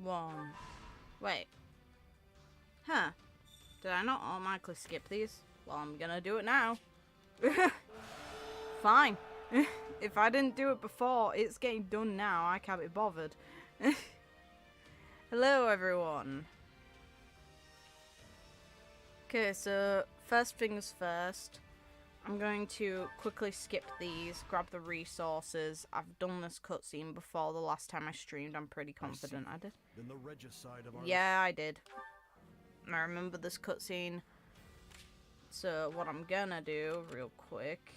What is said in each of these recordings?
One. Wait. Huh. Did I not automatically skip these? Well, I'm gonna do it now. Fine. If I didn't do it before, it's getting done now. I can't be bothered. Hello, everyone. Okay, so first things first. I'm going to quickly skip these, grab the resources. I've done this cutscene before the last time I streamed. I'm pretty confident I did. Then the regicide of our Yeah, I did. I remember this cutscene. So what I'm gonna do real quick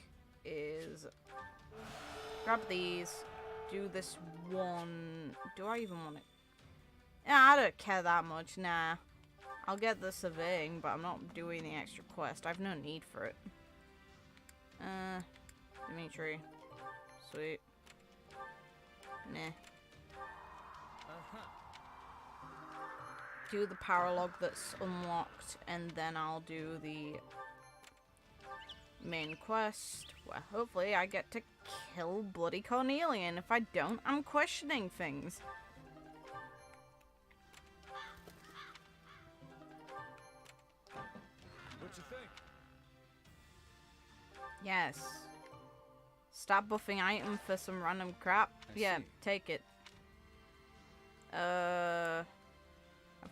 is grab these, do this one. Do I even want it? Yeah, I don't care that much. Nah, I'll get the surveying, but I'm not doing the extra quest. I've no need for it. Dimitri. Sweet. Nah. Do the paralog that's unlocked, and then I'll do the main quest, where hopefully I get to kill bloody Cornelia, and if I don't, I'm questioning things. What you think? Yes. Stop buffing item for some random crap. Yeah, take it. I've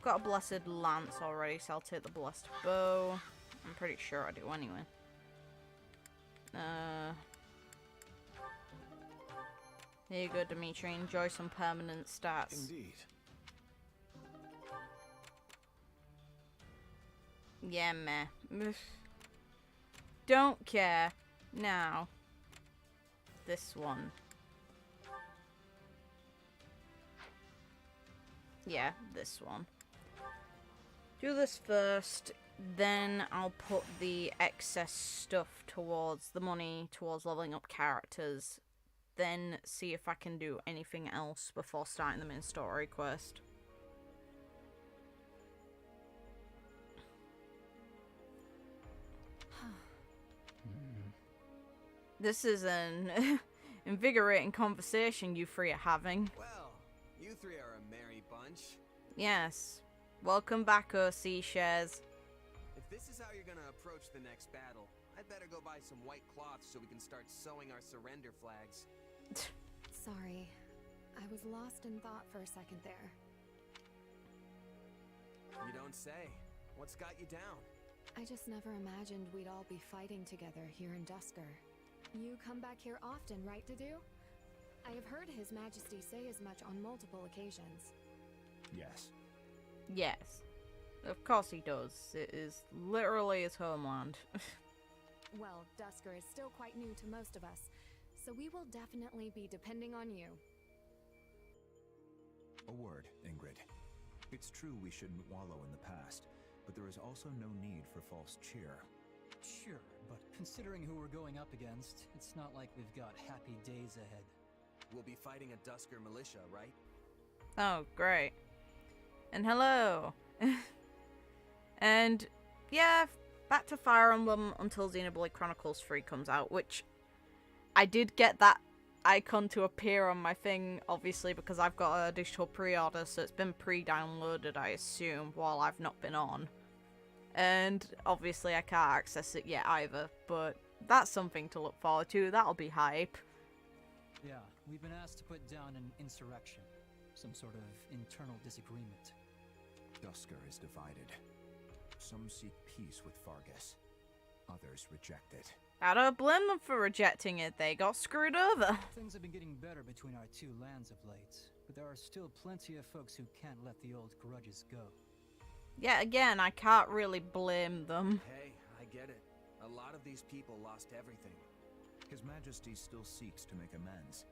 got a blessed lance already, so I'll take the blessed bow. I'm pretty sure I do anyway. Here you go, Dimitri. Enjoy some permanent stats. Indeed. Yeah, meh. Don't care. Now. This one. Yeah, this one. Do this first, then I'll put the excess stuff towards the money, towards leveling up characters, then see if I can do anything else before starting the main story quest. This is an invigorating conversation you three are having. Well, you three are a merry bunch. Yes. Welcome back, StarChases. If this is how you're gonna approach the next battle, I'd better go buy some white cloth so we can start sewing our surrender flags. Sorry. I was lost in thought for a second there. You don't say. What's got you down? I just never imagined we'd all be fighting together here in Duscur. You come back here often, right, Dudu? I have heard His Majesty say as much on multiple occasions. Yes. Yes. Of course he does. It is literally his homeland. Well, Duscur is still quite new to most of us, so we will definitely be depending on you. A word, Ingrid. It's true we shouldn't wallow in the past, but there is also no need for false cheer. Sure, but considering who we're going up against, it's not like we've got happy days ahead. We'll be fighting a Duscur militia, right? Oh, great. And hello. And yeah, back to Fire Emblem until Xenoblade Chronicles 3 comes out, which I did get that icon to appear on my thing, obviously, because I've got a digital pre-order, so it's been pre-downloaded, I assume, while I've not been on. And obviously I can't access it yet either, but that's something to look forward to. That'll be hype. Yeah, we've been asked to put down an insurrection. Some sort of internal disagreement. Duscur is divided. Some seek peace with Fargus. Others reject it. I don't blame them for rejecting it. They got screwed over. Things have been getting better between our two lands of late, but there are still plenty of folks who can't let the old grudges go. Yeah, again, I can't really blame them. Hey, I get it. A lot of these people lost everything. His Majesty still seeks to make amends.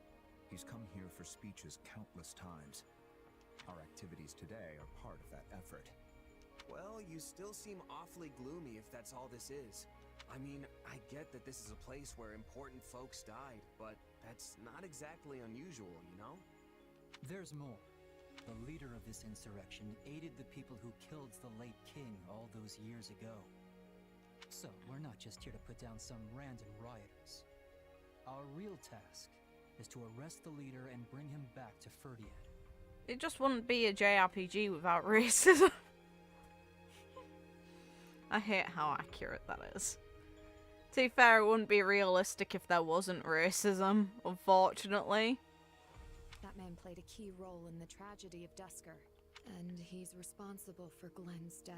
He's come here for speeches countless times. Our activities today are part of that effort. Well, you still seem awfully gloomy if that's all this is. I mean, I get that this is a place where important folks died, but that's not exactly unusual, you know? There's more. The leader of this insurrection aided the people who killed the late king all those years ago. So, we're not just here to put down some random rioters. Our real task is to arrest the leader and bring him back to Ferdiad. it just wouldn't be a JRPG without racism. I hate how accurate that is. To be fair, it wouldn't be realistic if there wasn't racism, unfortunately. That man played a key role in the tragedy of Duscur, and he's responsible for Glenn's death.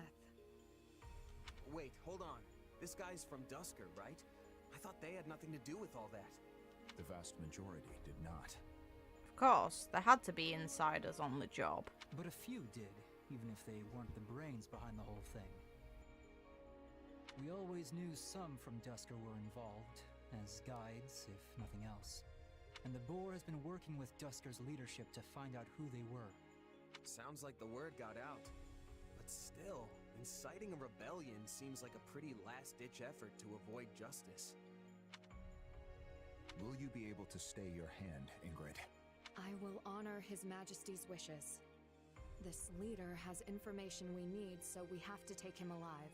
Wait, hold on. This guy's from Duscur, right? I thought they had nothing to do with all that. The vast majority did not. Of course, there had to be insiders on the job. But a few did, even if they weren't the brains behind the whole thing. We always knew some from Duscur were involved, as guides, if nothing else. And the boar has been working with Duscur's leadership to find out who they were. Sounds like the word got out. But still, inciting a rebellion seems like a pretty last-ditch effort to avoid justice. Will you be able to stay your hand, Ingrid? I will honor His Majesty's wishes. This leader has information we need, so we have to take him alive.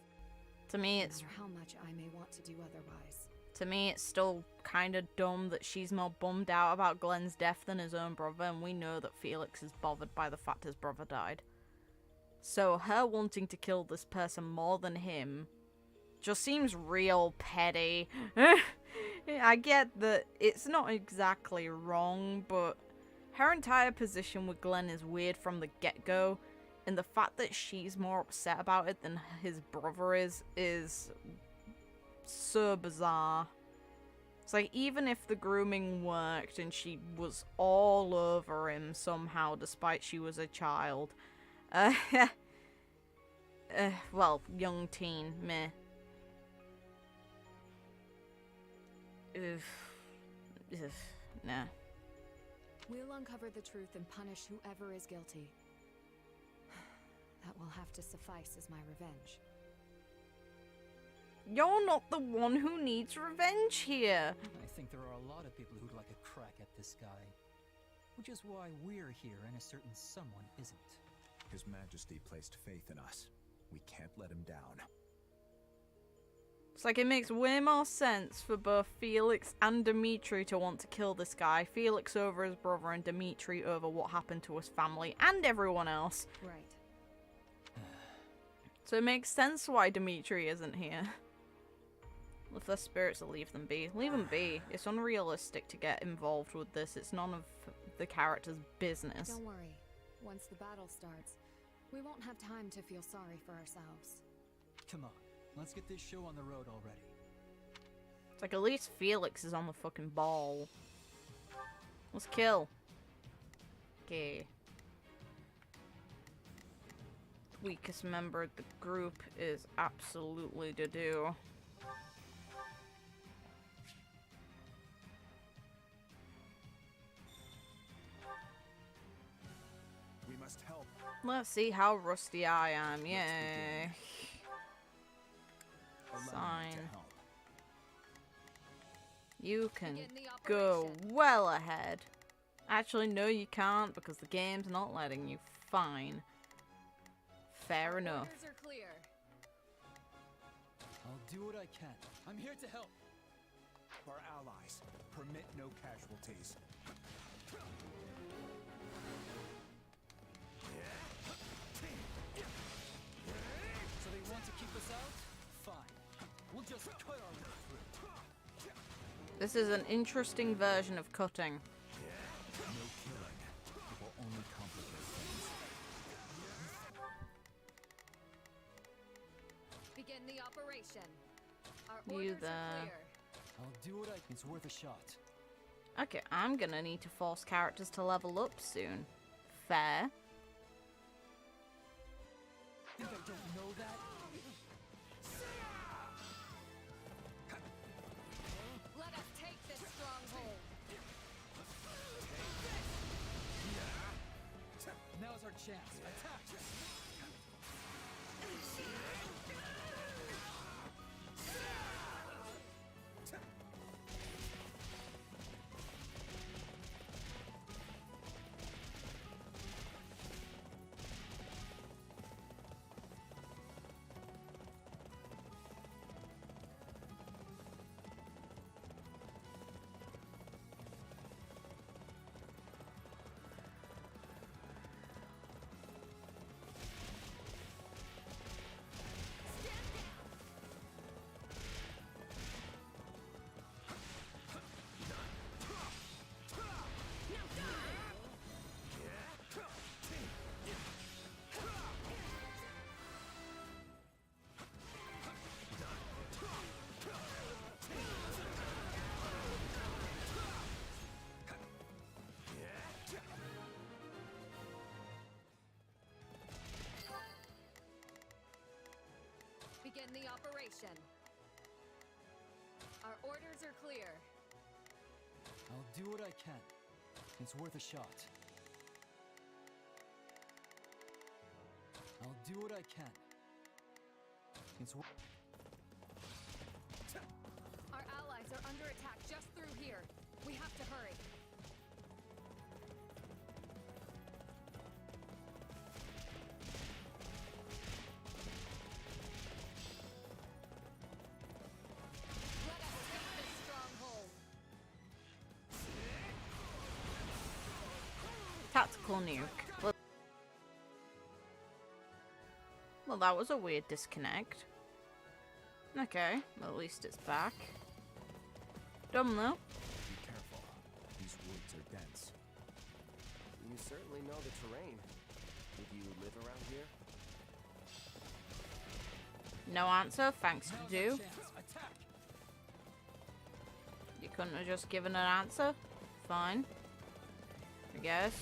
To me, No it's matter how much I may want to do otherwise. To me, it's still kind of dumb that she's more bummed out about Glenn's death than his own brother, and we know that Felix is bothered by the fact his brother died. So her wanting to kill this person more than him just seems real petty. I get that it's not exactly wrong, but her entire position with Glenn is weird from the get-go. And the fact that she's more upset about it than his brother is so bizarre. It's like, even if the grooming worked and she was all over him somehow despite she was a child. Well, young teen, meh. Nah. We'll uncover the truth and punish whoever is guilty. That will have to suffice as my revenge. You're not the one who needs revenge here. I think there are a lot of people who'd like a crack at this guy. Which is why we're here and a certain someone isn't. His Majesty placed faith in us. We can't let him down. It's like it makes way more sense for both Felix and Dimitri to want to kill this guy. Felix over his brother and Dimitri over what happened to his family and everyone else. Right. So it makes sense why Dimitri isn't here. If their spirits will leave them be. Leave them be. It's unrealistic to get involved with this. It's none of the character's business. Don't worry. Once the battle starts, we won't have time to feel sorry for ourselves. Come on, let's get this show on the road already. It's like at least Felix is on the fucking ball. Let's kill. Okay. Weakest member of the group is absolutely to do. We must help. Let's see how rusty I am. Yay. Allow me Sign. to help. You can Begin the go operation. well ahead. Actually, no, you can't because the game's not letting you. Fine. Fair enough. Orders are clear. I'll do what I can. I'm here to help. Our allies. Permit no casualties. So they want to keep us out? Fine. We'll just cut our way through. This is an interesting version of cutting. No killing. It will only complicate things. Begin the operation. Our You orders there. are clear. I'll do what I can. It's worth a shot. Okay, I'm gonna need to force characters to level up soon. Fair. Think I don't know that? Let us take this stronghold. Now's our chance. Attack! operation. Our orders are clear. I'll do what I can. It's worth a shot. I'll do what I can. It's worth... Our allies are under attack just through here. We have to hurry. Let us take this stronghold. Tactical nuke. Well, that was a weird disconnect. Okay, well, at least it's back. Dumb though. Be careful. These woods are dense. You certainly know the terrain. Did you live around here? No answer, thanks to Now's our do. chance. Attack! You couldn't have just given an answer? Fine. I guess.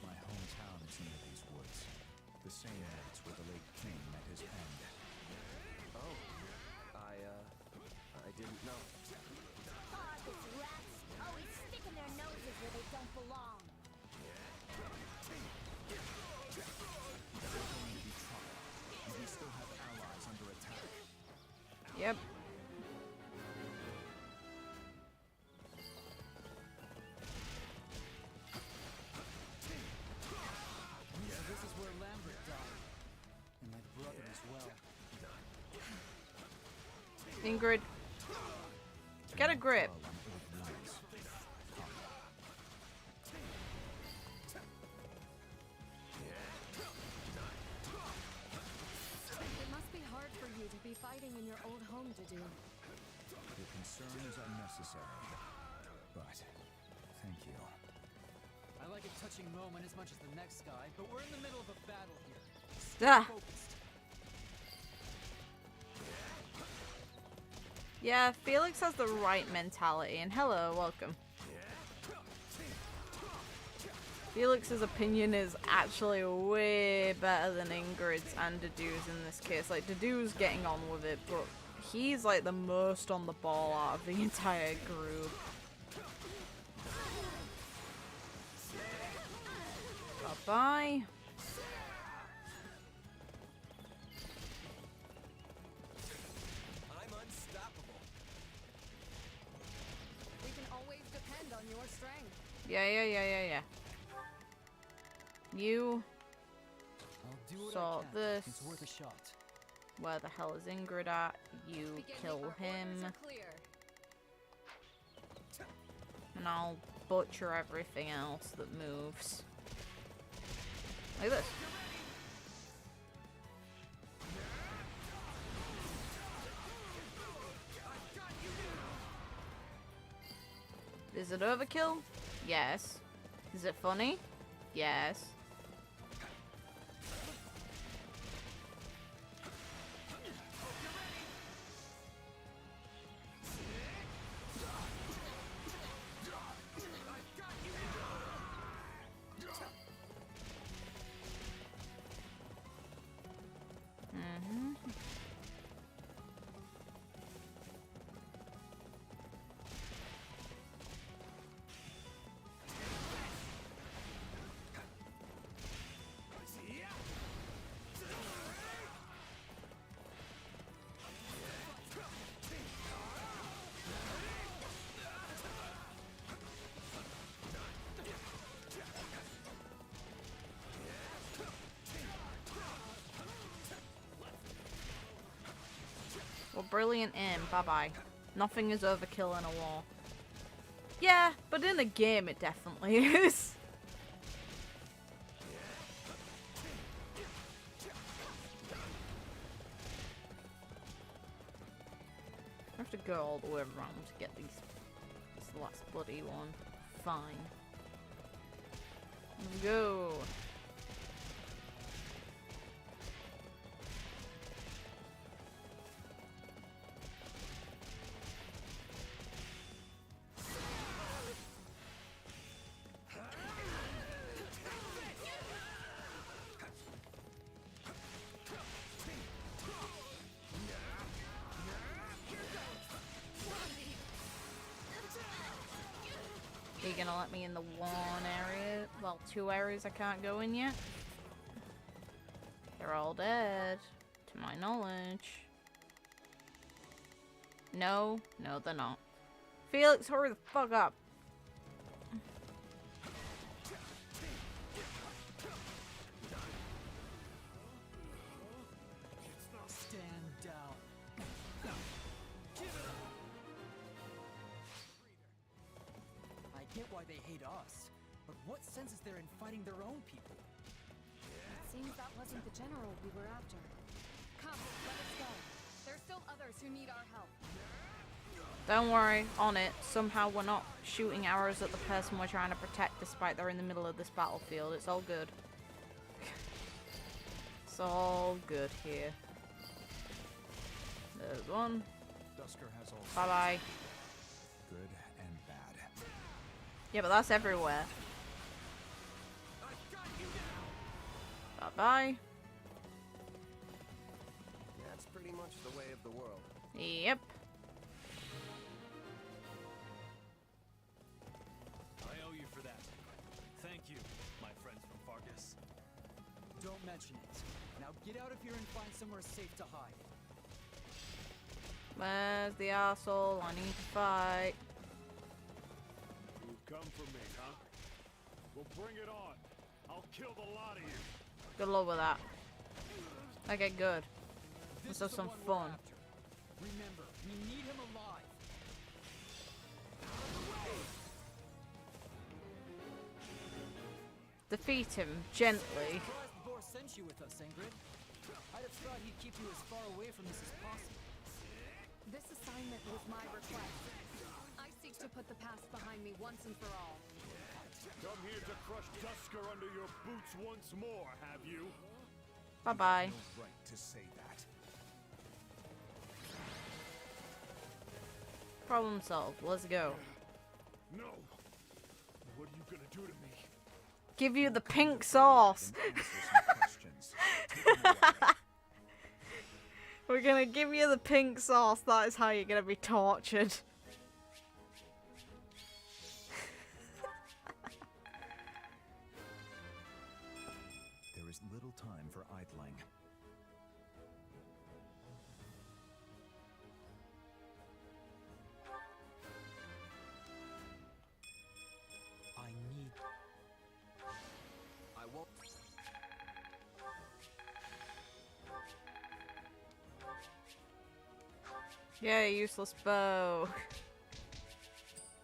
My hometown is near these woods. The same woods where the late king met his end. Oh, I didn't know. Ah, these rats! Always sticking their noses where they don't belong. They're going to be trouble, and we still have allies under attack. Yep. So this is where Lambert died. And my brother as well. Ingrid. Get a grip. Dwell on old wounds. It must be hard for you to be fighting in your old home to do. Your concern is unnecessary. But, thank you. I like a touching moment as much as the next guy, but we're in the middle of a battle here. Ah. Focused. Yeah, Felix has the right mentality, and hello, welcome. Felix's opinion is actually way better than Ingrid's and Dedew's in this case. Like, Dedew's getting on with it, but he's like the most on the ball out of the entire group. Bye-bye. I'm unstoppable. We can always depend on your strength. Yeah. You I'll do what saw I can. this. It's worth a shot. Where the hell is Ingrid at? You Beginning, kill our orders him, are clear. and I'll butcher everything else that moves. Like this. Is it overkill? Yes. Is it funny? Yes. Well, brilliant aim. Bye-bye. Nothing is overkill in a war. Yeah, but in a game it definitely is. I have to go all the way around to get this last bloody one. Fine. Let's go. gonna let me in the one area? Well, 2 areas I can't go in yet. They're all dead, to my knowledge. No, they're not. Felix, hurry the fuck up. Stand down. I get why they hate us, but what sense is there in fighting their own people? It seems that wasn't the general we were after. Come, let us go. There's still others who need our help. Don't worry, on it. Somehow we're not shooting arrows at the person we're trying to protect despite they're in the middle of this battlefield. It's all good. It's all good here. There's one. Duscur has all Bye-bye. good and bad. Yeah, but that's everywhere. Bye-bye. That's pretty much the way of the world. Yep. I owe you for that. Thank you, my friends from Fargus. Don't mention it. Now get out of here and find somewhere safe to hide. Where's the asshole? I need to fight. You come for me, huh? Well, bring it on. I'll kill the lot of you. Good luck with that. Okay, good. This Let's have is the some one we're fun. after. Remember, we need him alive. Defeat him gently. Surprised the boar sent you with us, Ingrid. I'd have thought he'd keep you as far away from this as possible. This assignment was my request. I seek to put the past behind me once and for all. Come here to crush Duscur under your boots once more, have you? Bye-bye. No right to say that. Problem solved. Let's go. No. What are you gonna do to me? Give you the pink sauce. Then answer some questions. Take them away. We're gonna give you the pink sauce. That is how you're gonna be tortured. There is little time for idling. I need... I won't. Yeah, useless bow.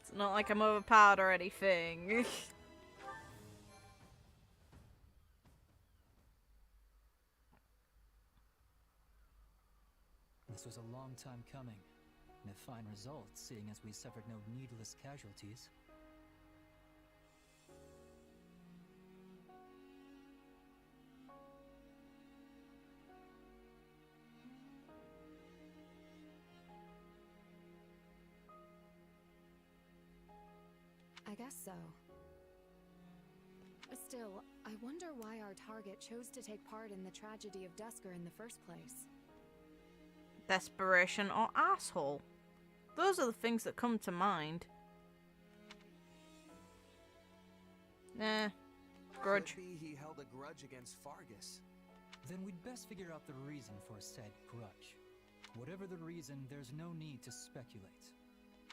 It's not like I'm overpowered or anything. This was a long time coming, and a fine result, seeing as we suffered no needless casualties. I guess so. Still, I wonder why our target chose to take part in the tragedy of Duscur in the first place. Desperation or asshole. Those are the things that come to mind. Nah. Grudge. Could be he held a grudge against Fargus. Then we'd best figure out the reason for said grudge. Whatever the reason, there's no need to speculate.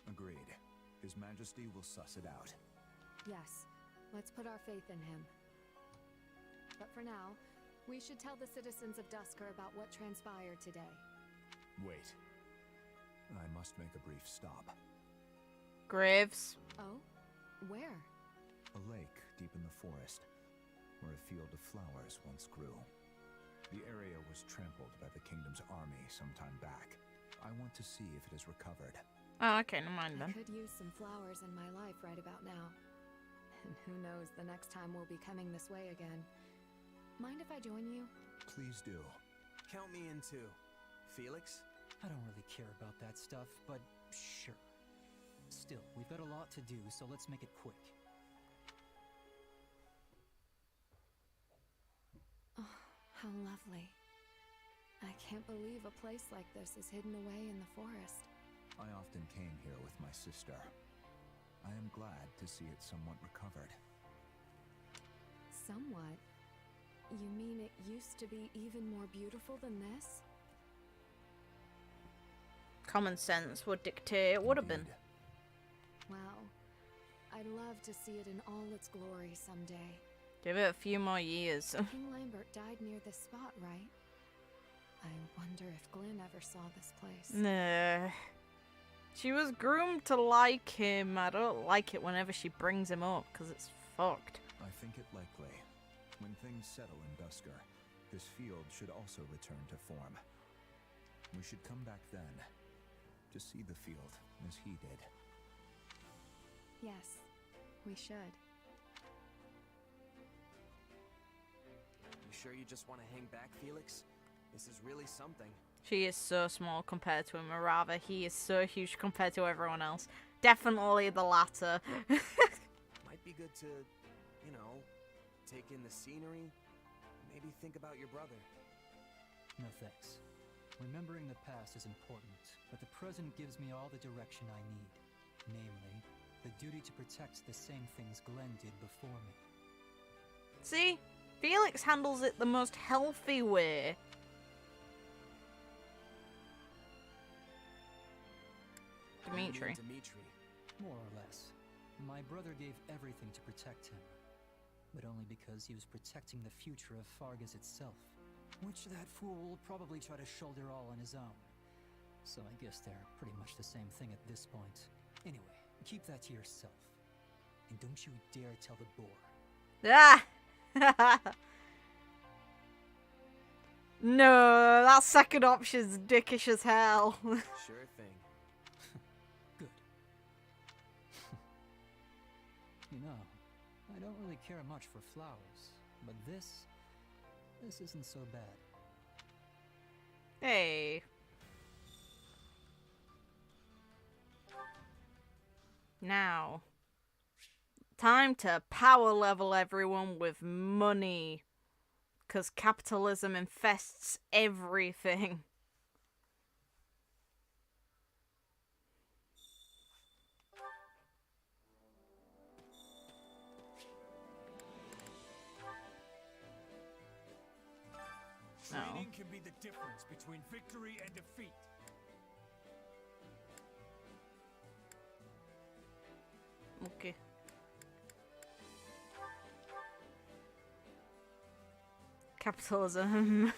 Agreed. His Majesty will suss it out. Yes, let's put our faith in him. But for now, we should tell the citizens of Duscur about what transpired today. Wait. I must make a brief stop. Graves. Oh? Where? A lake deep in the forest, where a field of flowers once grew. The area was trampled by the kingdom's army some time back. I want to see if it is recovered. Oh, okay, never mind I then. could use some flowers in my life right about now. And who knows the next time we'll be coming this way again. Mind if I join you? Please do. Count me in too. Felix? I don't really care about that stuff, but sure. Still, we've got a lot to do, so let's make it quick. Oh, how lovely. I can't believe a place like this is hidden away in the forest. I often came here with my sister. I am glad to see it somewhat recovered. Somewhat? You mean it used to be even more beautiful than this? Common sense would dictate it would have been. Indeed. Wow. I'd love to see it in all its glory someday. Give it a few more years. King Lambert died near this spot, right? I wonder if Glenn ever saw this place. Nah. She was groomed to like him. I don't like it whenever she brings him up, because it's fucked. I think it likely. When things settle in Duscur, this field should also return to form. We should come back then, to see the field as he did. Yes, we should. You sure you just want to hang back, Felix? This is really something. She is so small compared to him, or rather, he is so huge compared to everyone else. Definitely the latter. Might be good to, you know, take in the scenery, maybe think about your brother. No thanks. Remembering the past is important, but the present gives me all the direction I need. Namely, the duty to protect the same things Glenn did before me. See? Felix handles it the most healthy way. Dimitri. Dimitri. More or less. My brother gave everything to protect him, but only because he was protecting the future of Fargus itself, which that fool will probably try to shoulder all on his own. So I guess they're pretty much the same thing at this point. Anyway, keep that to yourself. And don't you dare tell the boar. Ah! No, that second option's dickish as hell. Sure thing. Good. You know, I don't really care much for flowers, but this isn't so bad. Hey. Now, time to power level everyone with money. 'Cause capitalism infests everything. Training can be the difference between victory and defeat. Okay. Capitalism.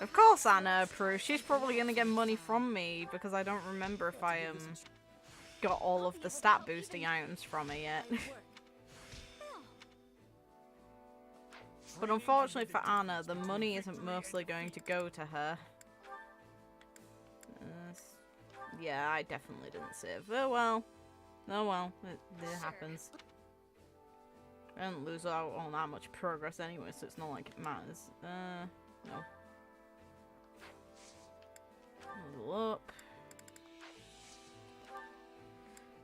Of course Anna approves. She's probably gonna get money from me because I don't remember if I got all of the stat boosting items from her yet. But unfortunately for Anna, the money isn't mostly going to go to her. Yeah, I definitely didn't save. Oh well. Oh well. It happens. I didn't lose out on that much progress anyway, so it's not like it matters. No. Level up.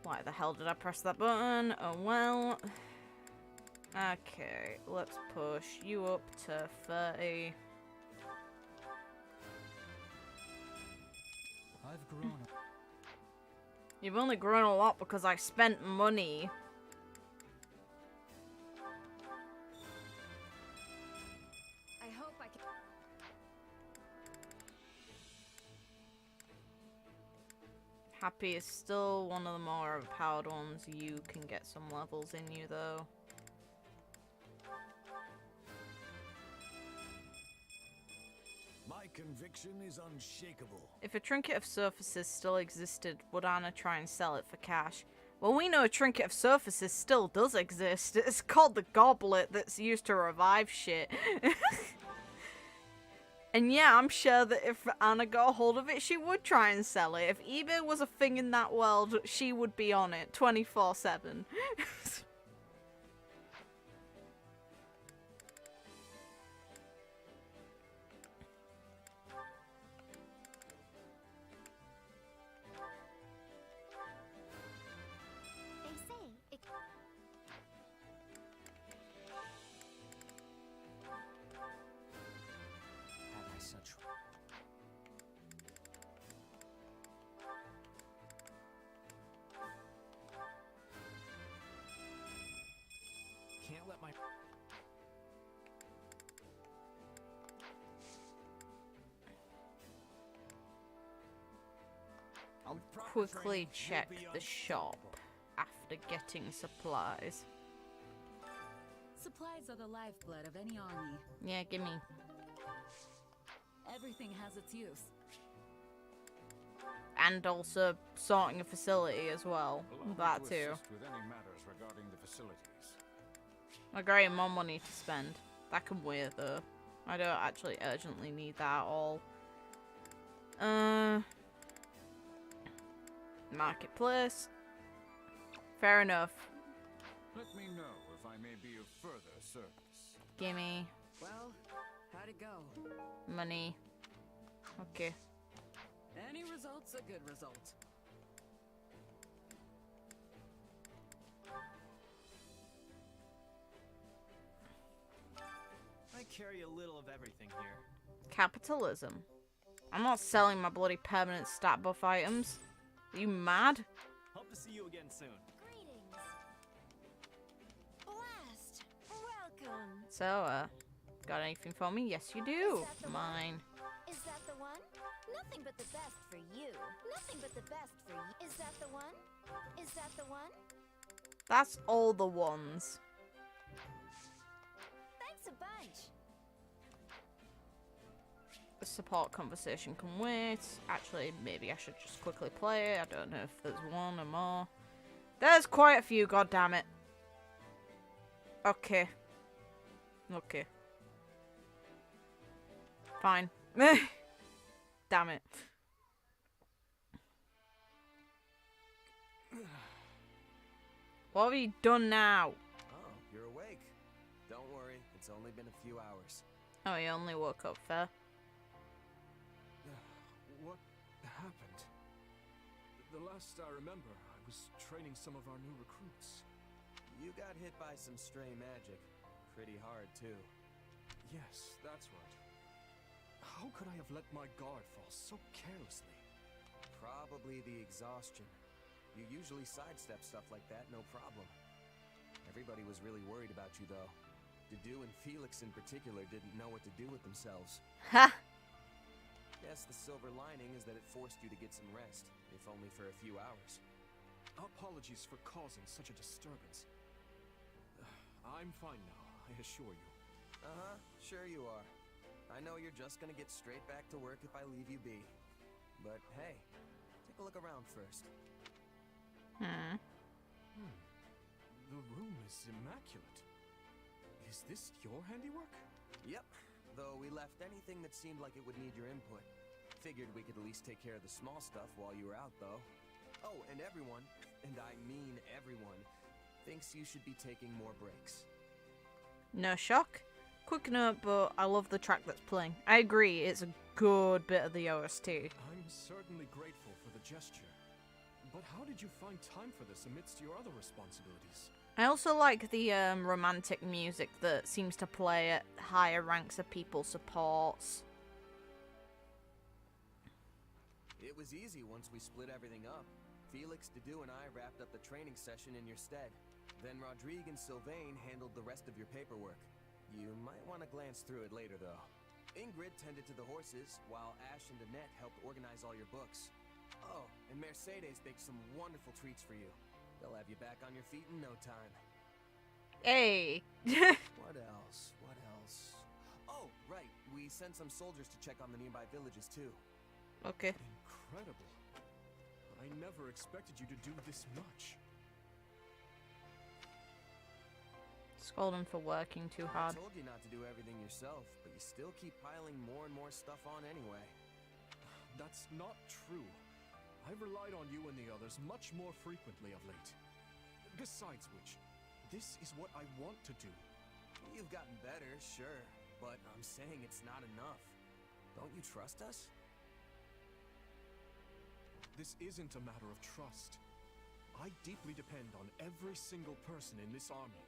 Why the hell did I press that button? Oh well. Okay, let's push you up to 30. I've grown up. You've only grown a lot because I spent money. I hope I can. Happy is still one of the more overpowered ones. You can get some levels in you though. My conviction is unshakable. If a trinket of surfaces still existed, would Anna try and sell it for cash? Well, we know a trinket of surfaces still does exist. It's called the goblet that's used to revive shit. And yeah, I'm sure that if Anna got a hold of it, she would try and sell it. If eBay was a thing in that world, she would be on it 24/7. They say it. Have I such... I'll With proper quickly training, you'll check be the shop after getting supplies. Supplies are the lifeblood of any army. Yeah, gimme. Everything has its use. And also sorting a facility as well. Allow me That to too. assist with any matters regarding the facilities. I got more money to spend. That can wait though. I don't actually urgently need that at all. Marketplace. Fair enough. Let me know if I may be of further service. Gimme Well, how'd it go? money. Okay. Any result's a good result. I carry a little of everything here. Capitalism. I'm not selling my bloody permanent stat buff items. Are you mad? Hope to see you again soon. Greetings. Blast. Welcome. So, got anything for me? Yes, you do. Is that the one? Mine. Is that the one? Nothing but the best for you. Nothing but the best for you. Is that the one? Is that the one? That's all the ones. Thanks a bunch. The support conversation can wait. Actually, maybe I should just quickly play it. I don't know if there's one or more. There's quite a few, goddammit. Okay. Okay. Fine. Damn it. What have you done now? Oh, you're awake. Don't worry, it's only been a few hours. Oh, you only woke up, fair. What happened? The last I remember, I was training some of our new recruits. You got hit by some stray magic. Pretty hard, too. Yes, that's right. How could I have let my guard fall so carelessly? Probably the exhaustion. You usually sidestep stuff like that, no problem. Everybody was really worried about you, though. Dedu and Felix in particular didn't know what to do with themselves. Ha! Guess the silver lining is that it forced you to get some rest, if only for a few hours. Apologies for causing such a disturbance. I'm fine now, I assure you. Uh-huh, sure you are. I know you're just gonna get straight back to work if I leave you be. But hey, take a look around first. The room is immaculate. Is this your handiwork? Yep, though we left anything that seemed like it would need your input. Figured we could at least take care of the small stuff while you were out, though. Oh, and everyone, and I mean everyone, thinks you should be taking more breaks. No shock. Quick note, but I love the track that's playing. I agree, it's a good bit of the OST. I'm certainly grateful for the gesture. But how did you find time for this amidst your other responsibilities? I also like the romantic music that seems to play at higher ranks of people's supports. It was easy once we split everything up. Felix, Dedu, and I wrapped up the training session in your stead. Then Rodrigue and Sylvain handled the rest of your paperwork. You might want to glance through it later, though. Ingrid tended to the horses, while Ash and Annette helped organize all your books. Oh, and Mercedes baked some wonderful treats for you. They'll have you back on your feet in no time. Hey! What else? What else? Oh, right. We sent some soldiers to check on the nearby villages, too. Okay. Incredible. I never expected you to do this much. Scold him for working too I hard. told you not to do everything yourself, but you still keep piling more and more stuff on anyway. That's not true. I've relied on you and the others much more frequently of late. Besides which, this is what I want to do. You've gotten better, sure, but I'm saying it's not enough. Don't you trust us? This isn't a matter of trust. I deeply depend on every single person in this army.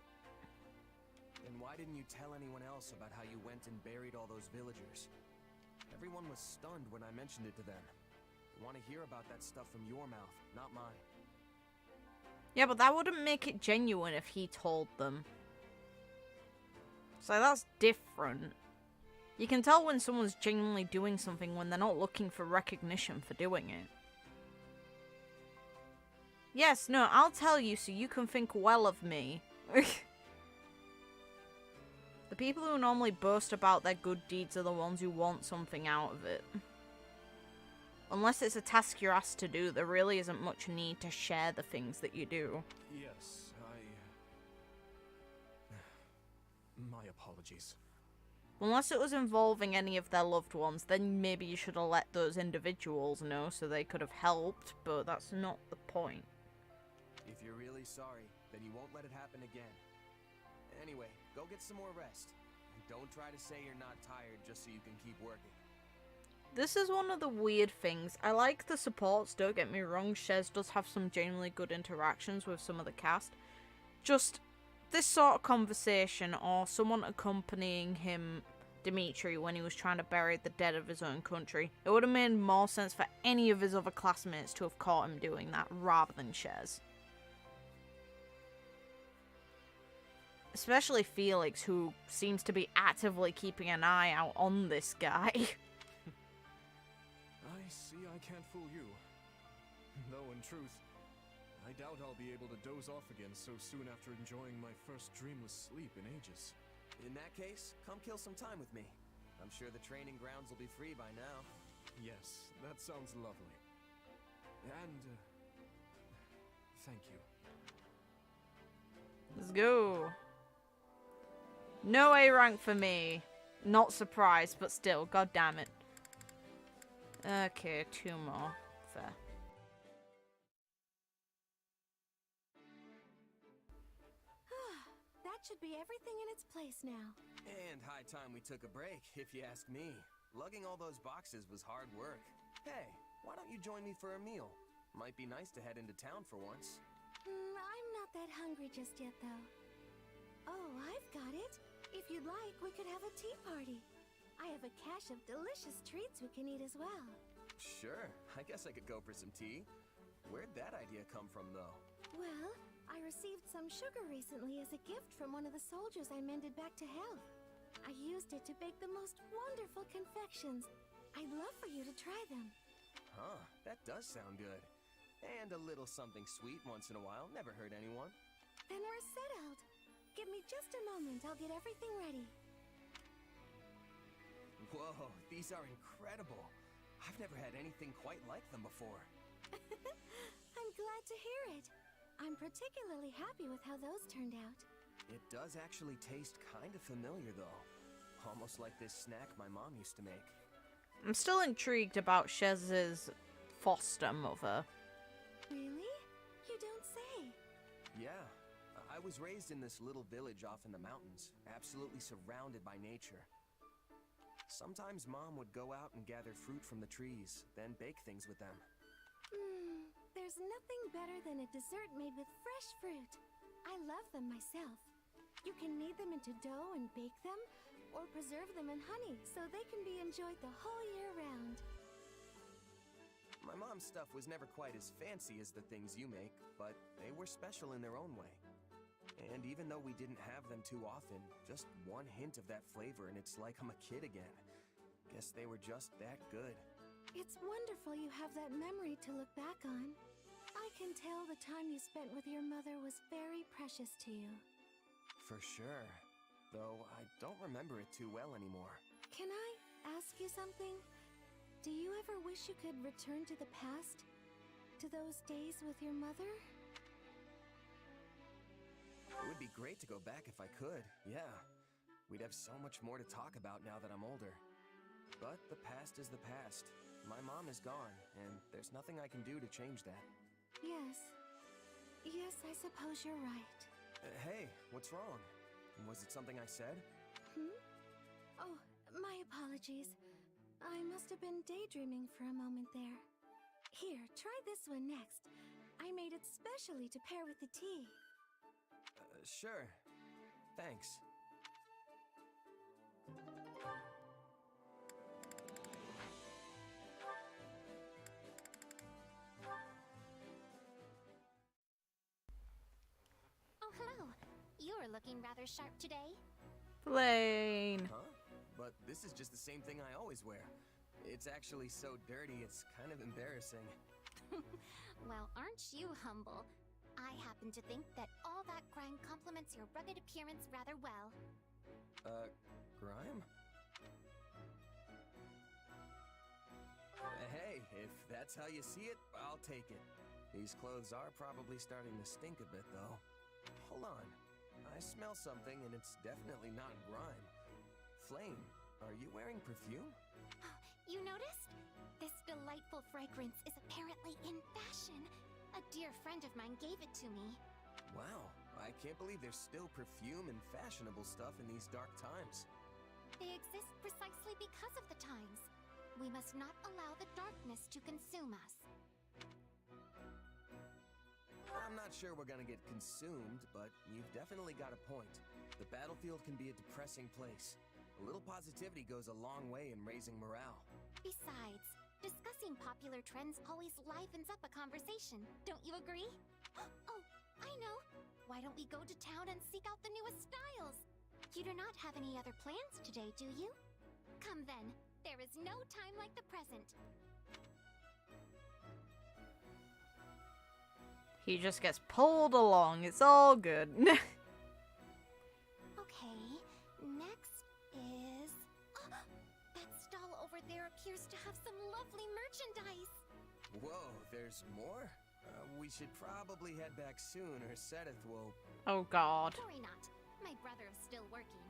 Then why didn't you tell anyone else about how you went and buried all those villagers? Everyone was stunned when I mentioned it to them. I want to hear about that stuff from your mouth, not mine. Yeah, but that wouldn't make it genuine if he told them. So that's different. You can tell when someone's genuinely doing something when they're not looking for recognition for doing it. Yes, no, I'll tell you so you can think well of me. The people who normally boast about their good deeds are the ones who want something out of it. Unless it's a task you're asked to do, there really isn't much need to share the things that you do. Yes, My apologies. Unless it was involving any of their loved ones, then maybe you should have let those individuals know so they could have helped, but that's not the point. If you're really sorry, then you won't let it happen again. Anyway, go get some more rest. And don't try to say you're not tired just so you can keep working. This is one of the weird things. I like the supports, don't get me wrong. Shez does have some genuinely good interactions with some of the cast. Just this sort of conversation, or someone accompanying him, Dimitri, when he was trying to bury the dead of his own country. It would have made more sense for any of his other classmates to have caught him doing that rather than Shez. Especially Felix, who seems to be actively keeping an eye out on this guy. I see I can't fool you. Though in truth, I doubt I'll be able to doze off again so soon after enjoying my first dreamless sleep in ages. In that case, come kill some time with me. I'm sure the training grounds will be free by now. Yes, that sounds lovely. And, thank you. Let's go. No A rank for me. Not surprised, but still, god damn it. Okay, 2 more. Fair. That should be everything in its place now. And high time we took a break, if you ask me. Lugging all those boxes was hard work. Hey, why don't you join me for a meal? Might be nice to head into town for once. I'm not that hungry just yet, though. Oh, I've got it. If you'd like, we could have a tea party. I have a cache of delicious treats we can eat as well. Sure, I guess I could go for some tea. Where'd that idea come from, though? Well, I received some sugar recently as a gift from one of the soldiers I mended back to health. I used it to bake the most wonderful confections. I'd love for you to try them. Huh, that does sound good. And a little something sweet once in a while never hurt anyone. Then we're settled. Give me just a moment, I'll get everything ready. Whoa, these are incredible. I've never had anything quite like them before. I'm glad to hear it. I'm particularly happy with how those turned out. It does actually taste kind of familiar, though. Almost like this snack my mom used to make. I'm still intrigued about Shez's foster mother. Really? You don't say. Yeah. I was raised in this little village off in the mountains, absolutely surrounded by nature. Sometimes Mom would go out and gather fruit from the trees, then bake things with them. There's nothing better than a dessert made with fresh fruit. I love them myself. You can knead them into dough and bake them, or preserve them in honey so they can be enjoyed the whole year round. My mom's stuff was never quite as fancy as the things you make, but they were special in their own way. And even though we didn't have them too often, just one hint of that flavor and it's like I'm a kid again. Guess they were just that good. It's wonderful you have that memory to look back on. I can tell the time you spent with your mother was very precious to you. For sure. Though I don't remember it too well anymore. Can I ask you something? Do you ever wish you could return to the past? To those days with your mother? It would be great to go back if I could, yeah. We'd have so much more to talk about now that I'm older. But the past is the past. My mom is gone, and there's nothing I can do to change that. Yes. Yes, I suppose you're right. Hey, what's wrong? Was it something I said? Oh, my apologies. I must have been daydreaming for a moment there. Here, try this one next. I made it specially to pair with the tea. Sure. Thanks. Oh, hello. You're looking rather sharp today. Plain. Huh? But this is just the same thing I always wear. It's actually so dirty, it's kind of embarrassing. Well, aren't you humble? I happen to think that all that grime complements your rugged appearance rather well. Grime? Hey, if that's how you see it, I'll take it. These clothes are probably starting to stink a bit, though. Hold on. I smell something, and it's definitely not grime. Flame, are you wearing perfume? You noticed? This delightful fragrance is apparently in fashion. A dear friend of mine gave it to me. Wow, I can't believe there's still perfume and fashionable stuff in these dark times. They exist precisely because of the times. We must not allow the darkness to consume us. I'm not sure we're gonna get consumed, but you've definitely got a point. The battlefield can be a depressing place. A little positivity goes a long way in raising morale. Besides, discussing popular trends always livens up a conversation. Don't you agree? Oh, I know. Why don't we go to town and seek out the newest styles? You do not have any other plans today, do you? Come then. There is no time like the present. He just gets pulled along. It's all good. Okay, next is... Oh, that stall over there appears to have some lovely merchandise. Whoa, there's more? We should probably head back soon, or Sedith will... Oh god. Worry not. My brother is still working.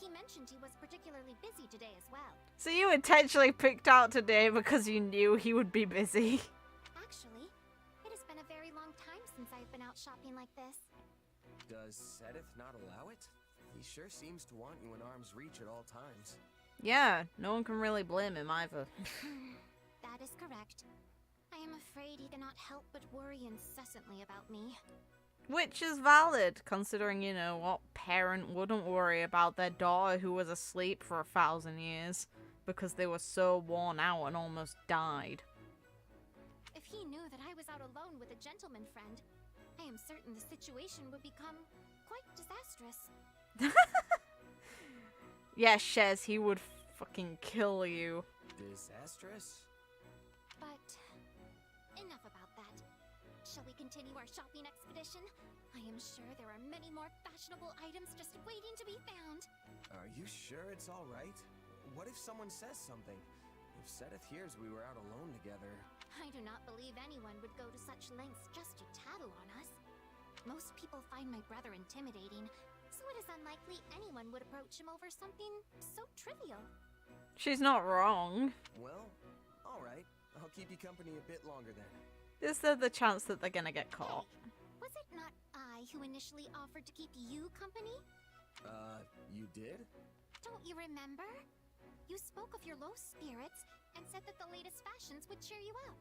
He mentioned he was particularly busy today as well. So you intentionally picked out today because you knew he would be busy. Actually, it has been a very long time since I've been out shopping like this. Does Sedith not allow it? He sure seems to want you in arm's reach at all times. Yeah, no one can really blame him either. That is correct. I am afraid he cannot help but worry incessantly about me. Which is valid, considering, you know, what parent wouldn't worry about their daughter who was asleep for 1,000 years because they were so worn out and almost died. If he knew that I was out alone with a gentleman friend, I am certain the situation would become quite disastrous. Yeah, Shez, he would fucking kill you. Disastrous? But enough about that. Shall we continue our shopping expedition? I am sure there are many more fashionable items just waiting to be found. Are you sure it's all right? What if someone says something? If Sedith hears we were out alone together... I do not believe anyone would go to such lengths just to tattle on us. Most people find my brother intimidating, so it is unlikely anyone would approach him over something so trivial. She's not wrong. Well, all right. I'll keep you company a bit longer then. Is there the chance that they're gonna get caught? Hey, was it not I who initially offered to keep you company? You did? Don't you remember? You spoke of your low spirits and said that the latest fashions would cheer you up.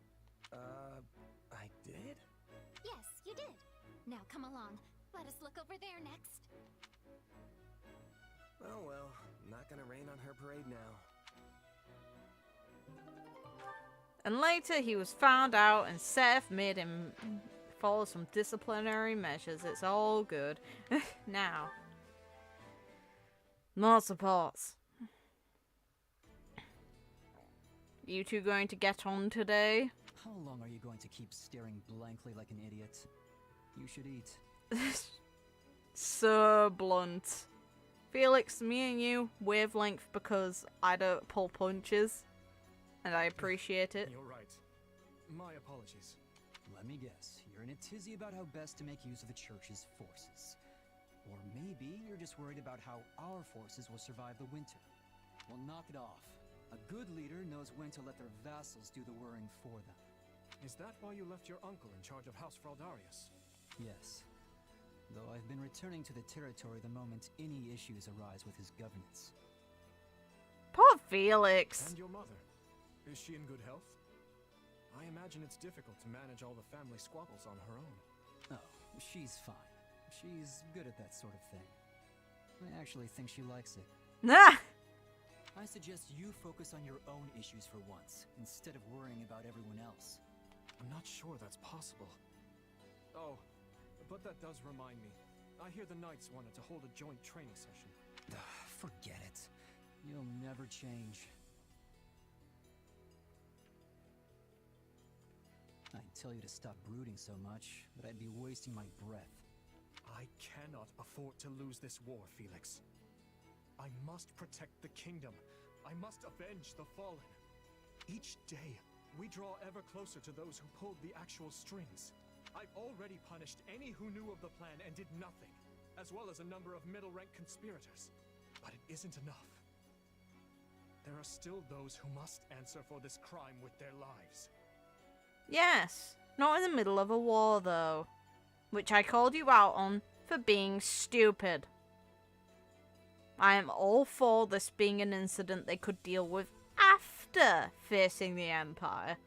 I did? Yes, you did. Now come along. Let us look over there next. Oh well, not gonna rain on her parade now. And later he was found out and Seth made him follow some disciplinary measures. It's all good. Now. More supports. You two going to get on today? How long are you going to keep staring blankly like an idiot? You should eat. So blunt. Felix, me and you, wavelength because I don't pull punches. And I appreciate it. You're right. My apologies. Let me guess, you're in a tizzy about how best to make use of the Church's forces. Or maybe you're just worried about how our forces will survive the winter. Well, knock it off. A good leader knows when to let their vassals do the worrying for them. Is that why you left your uncle in charge of House Fraldarius? Yes. Though I've been returning to the territory the moment any issues arise with his governance. Poor Felix. And your mother? Is she in good health? I imagine it's difficult to manage all the family squabbles on her own. Oh, she's fine. She's good at that sort of thing. I actually think she likes it. Nah. I suggest you focus on your own issues for once, instead of worrying about everyone else. I'm not sure that's possible. Oh, but that does remind me. I hear the Knights wanted to hold a joint training session. Forget it. You'll never change. I'd tell you to stop brooding so much, but I'd be wasting my breath. I cannot afford to lose this war, Felix. I must protect the kingdom. I must avenge the fallen. Each day, we draw ever closer to those who pulled the actual strings. I've already punished any who knew of the plan and did nothing, as well as a number of middle-rank conspirators. But it isn't enough. There are still those who must answer for this crime with their lives. Yes, not in the middle of a war though, which I called you out on for being stupid. I am all for this being an incident they could deal with after facing the Empire.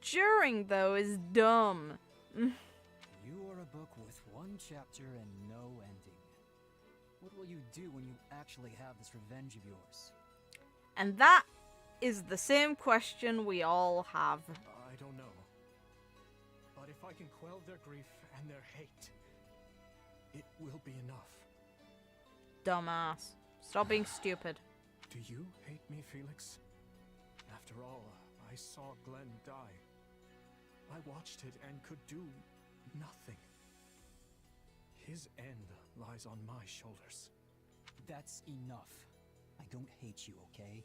During, though, is dumb. You are a book with one chapter and no ending. What will you do when you actually have this revenge of yours? And that is the same question we all have. I don't know. But if I can quell their grief and their hate, it will be enough. Dumbass. Stop being stupid. Do you hate me, Felix? After all, I saw Glenn die. I watched it and could do nothing. His end lies on my shoulders. That's enough. I don't hate you, okay?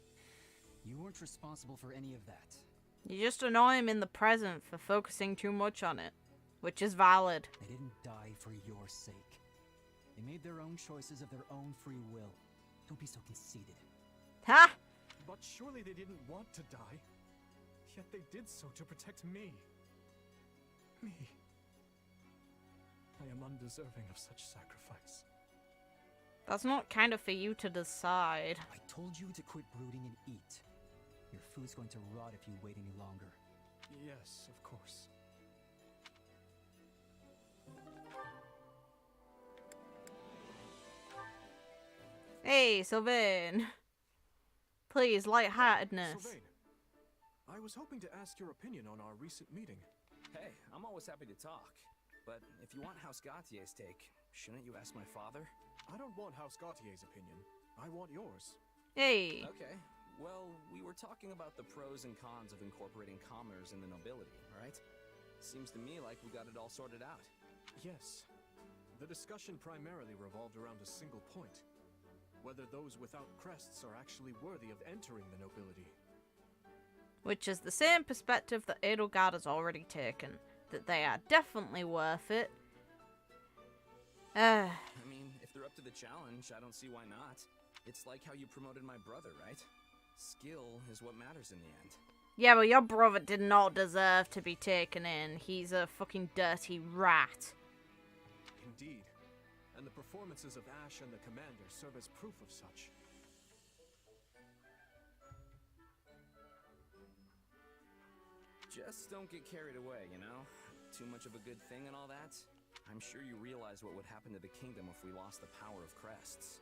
You weren't responsible for any of that. You just annoy him in the present for focusing too much on it, which is valid. They didn't die for your sake. They made their own choices of their own free will. Don't be so conceited. Ha! But surely they didn't want to die. Yet they did so to protect me. Me. I am undeserving of such sacrifice. That's not kind of for you to decide. I told you to quit brooding and eat. Your food's going to rot if you wait any longer. Yes, of course. Hey, Sylvain. Please, lightheartedness. Sylvain, I was hoping to ask your opinion on our recent meeting. Hey, I'm always happy to talk. But if you want House Gautier's take, shouldn't you ask my father? I don't want House Gautier's opinion. I want yours. Hey. Okay. Well, we were talking about the pros and cons of incorporating commoners in the nobility, right? Seems to me like we got it all sorted out. Yes. The discussion primarily revolved around a single point. Whether those without crests are actually worthy of entering the nobility. Which is the same perspective that Edelgard has already taken. That they are definitely worth it. I mean, if they're up to the challenge, I don't see why not. It's like how you promoted my brother, right? Skill is what matters in the end. Yeah, but your brother did not deserve to be taken in. He's a fucking dirty rat. Indeed. And the performances of Ash and the Commander serve as proof of such. Just don't get carried away, you know? Too much of a good thing and all that? I'm sure you realize what would happen to the kingdom if we lost the power of crests.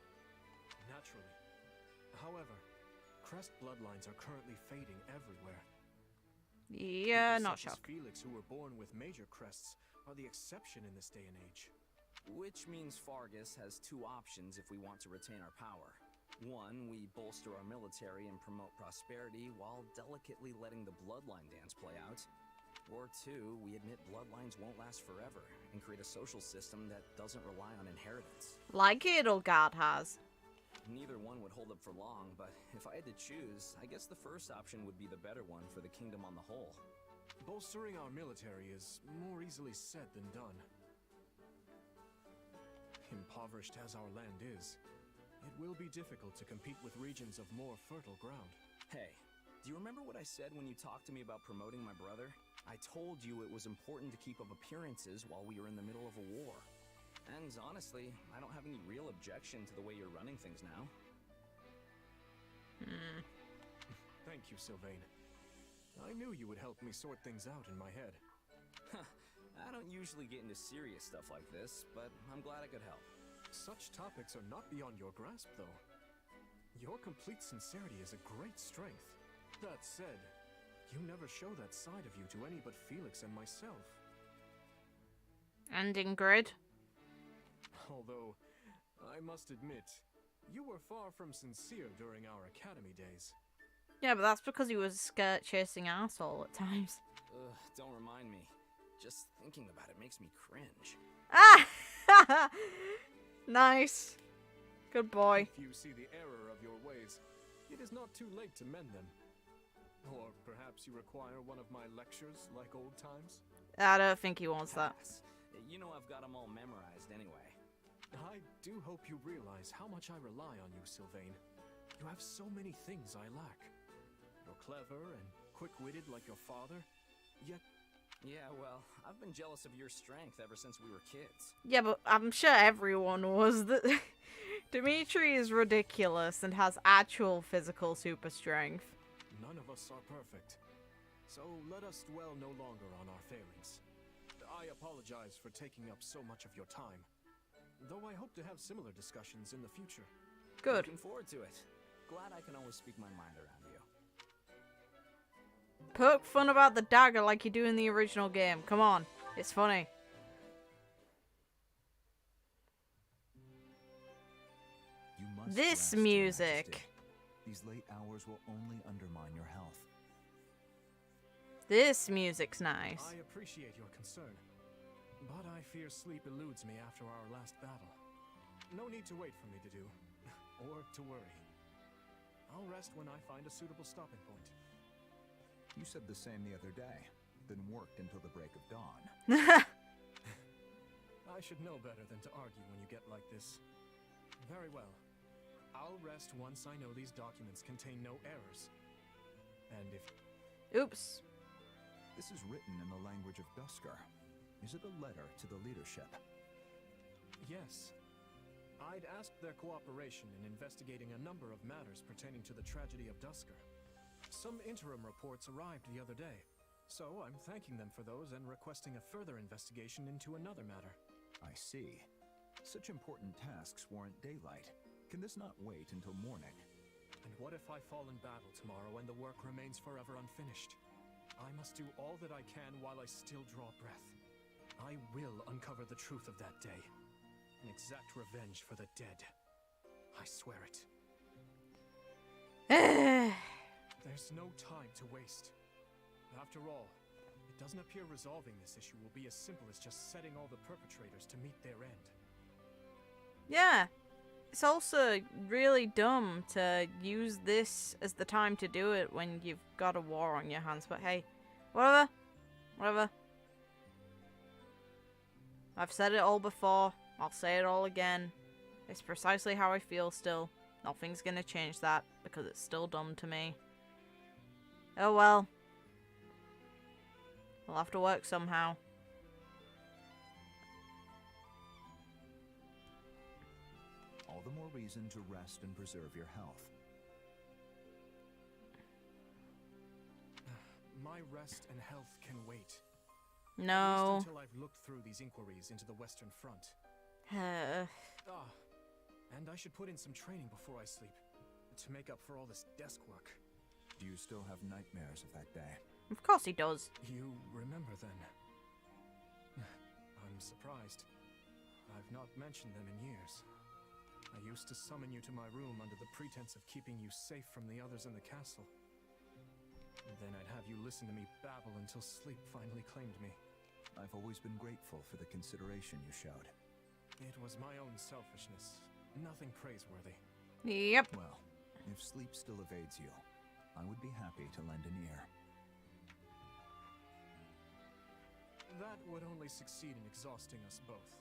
Naturally. However, crest bloodlines are currently fading everywhere. Yeah, People not such as shocked. Felix, who were born with major crests, are the exception in this day and age. Which means Fargus has two options if we want to retain our power. One, we bolster our military and promote prosperity while delicately letting the bloodline dance play out. Or two, we admit bloodlines won't last forever and create a social system that doesn't rely on inheritance. Like Edelgard has. Neither one would hold up for long, but if I had to choose, I guess the first option would be the better one for the kingdom on the whole. Bolstering our military is more easily said than done. Impoverished as our land is, it will be difficult to compete with regions of more fertile ground. Hey, do you remember what I said when you talked to me about promoting my brother? I told you it was important to keep up appearances while we were in the middle of a war. And honestly, I don't have any real objection to the way you're running things now. Thank you, Sylvain. I knew you would help me sort things out in my head. I don't usually get into serious stuff like this, but I'm glad I could help. Such topics are not beyond your grasp, though. Your complete sincerity is a great strength. That said, you never show that side of you to any but Felix and myself. And Ingrid. Although, I must admit, you were far from sincere during our academy days. Yeah, but that's because he was skirt chasing arsehole at times. Ugh, don't remind me. Just thinking about it makes me cringe. Ah! Nice. Good boy. If you see the error of your ways, it is not too late to mend them. Or perhaps you require one of my lectures like old times? I don't think he wants that. Pass. You know I've got them all memorized anyway. I do hope you realize how much I rely on you, Sylvain. You have so many things I lack. You're clever and quick-witted like your father, yet... Yeah, well, I've been jealous of your strength ever since we were kids. Yeah, but I'm sure everyone was. That Dimitri is ridiculous and has actual physical super strength. None of us are perfect, so let us dwell no longer on our failings. I apologize for taking up so much of your time, though I hope to have similar discussions in the future. Good. Looking forward to it. Glad I can always speak my mind around you. Poke fun about the dagger like you do in the original game. Come on. It's funny. You must This rest, Your music. Majesty. These late hours will only undermine your health. This music's nice. I appreciate your concern, but I fear sleep eludes me after our last battle. No need to wait for me to do, or to worry. I'll rest when I find a suitable stopping point. You said the same the other day, then worked until the break of dawn. I should know better than to argue when you get like this. Very well. I'll rest once I know these documents contain no errors. And if... Oops. This is written in the language of Duscur. Is it a letter to the leadership? Yes. I'd asked their cooperation in investigating a number of matters pertaining to the tragedy of Duscur. Some interim reports arrived the other day, so I'm thanking them for those and requesting a further investigation into another matter. I see. Such important tasks warrant daylight. Can this not wait until morning? And what if I fall in battle tomorrow and the work remains forever unfinished? I must do all that I can while I still draw breath. I will uncover the truth of that day and exact revenge for the dead. I swear it. There's no time to waste. After all, it doesn't appear resolving this issue will be as simple as just setting all the perpetrators to meet their end. Yeah. It's also really dumb to use this as the time to do it when you've got a war on your hands. But hey, whatever. Whatever. I've said it all before. I'll say it all again. It's precisely how I feel still. Nothing's gonna change that because it's still dumb to me. Oh well. We'll have to work somehow. All the more reason to rest and preserve your health. My rest and health can wait. No. At least until I've looked through these inquiries into the Western Front. And I should put in some training before I sleep, to make up for all this desk work. Do you still have nightmares of that day? Of course he does. You remember then? I'm surprised. I've not mentioned them in years. I used to summon you to my room under the pretense of keeping you safe from the others in the castle. And then I'd have you listen to me babble until sleep finally claimed me. I've always been grateful for the consideration you showed. It was my own selfishness. Nothing praiseworthy. Yep. Well, if sleep still evades you, I would be happy to lend an ear. That would only succeed in exhausting us both.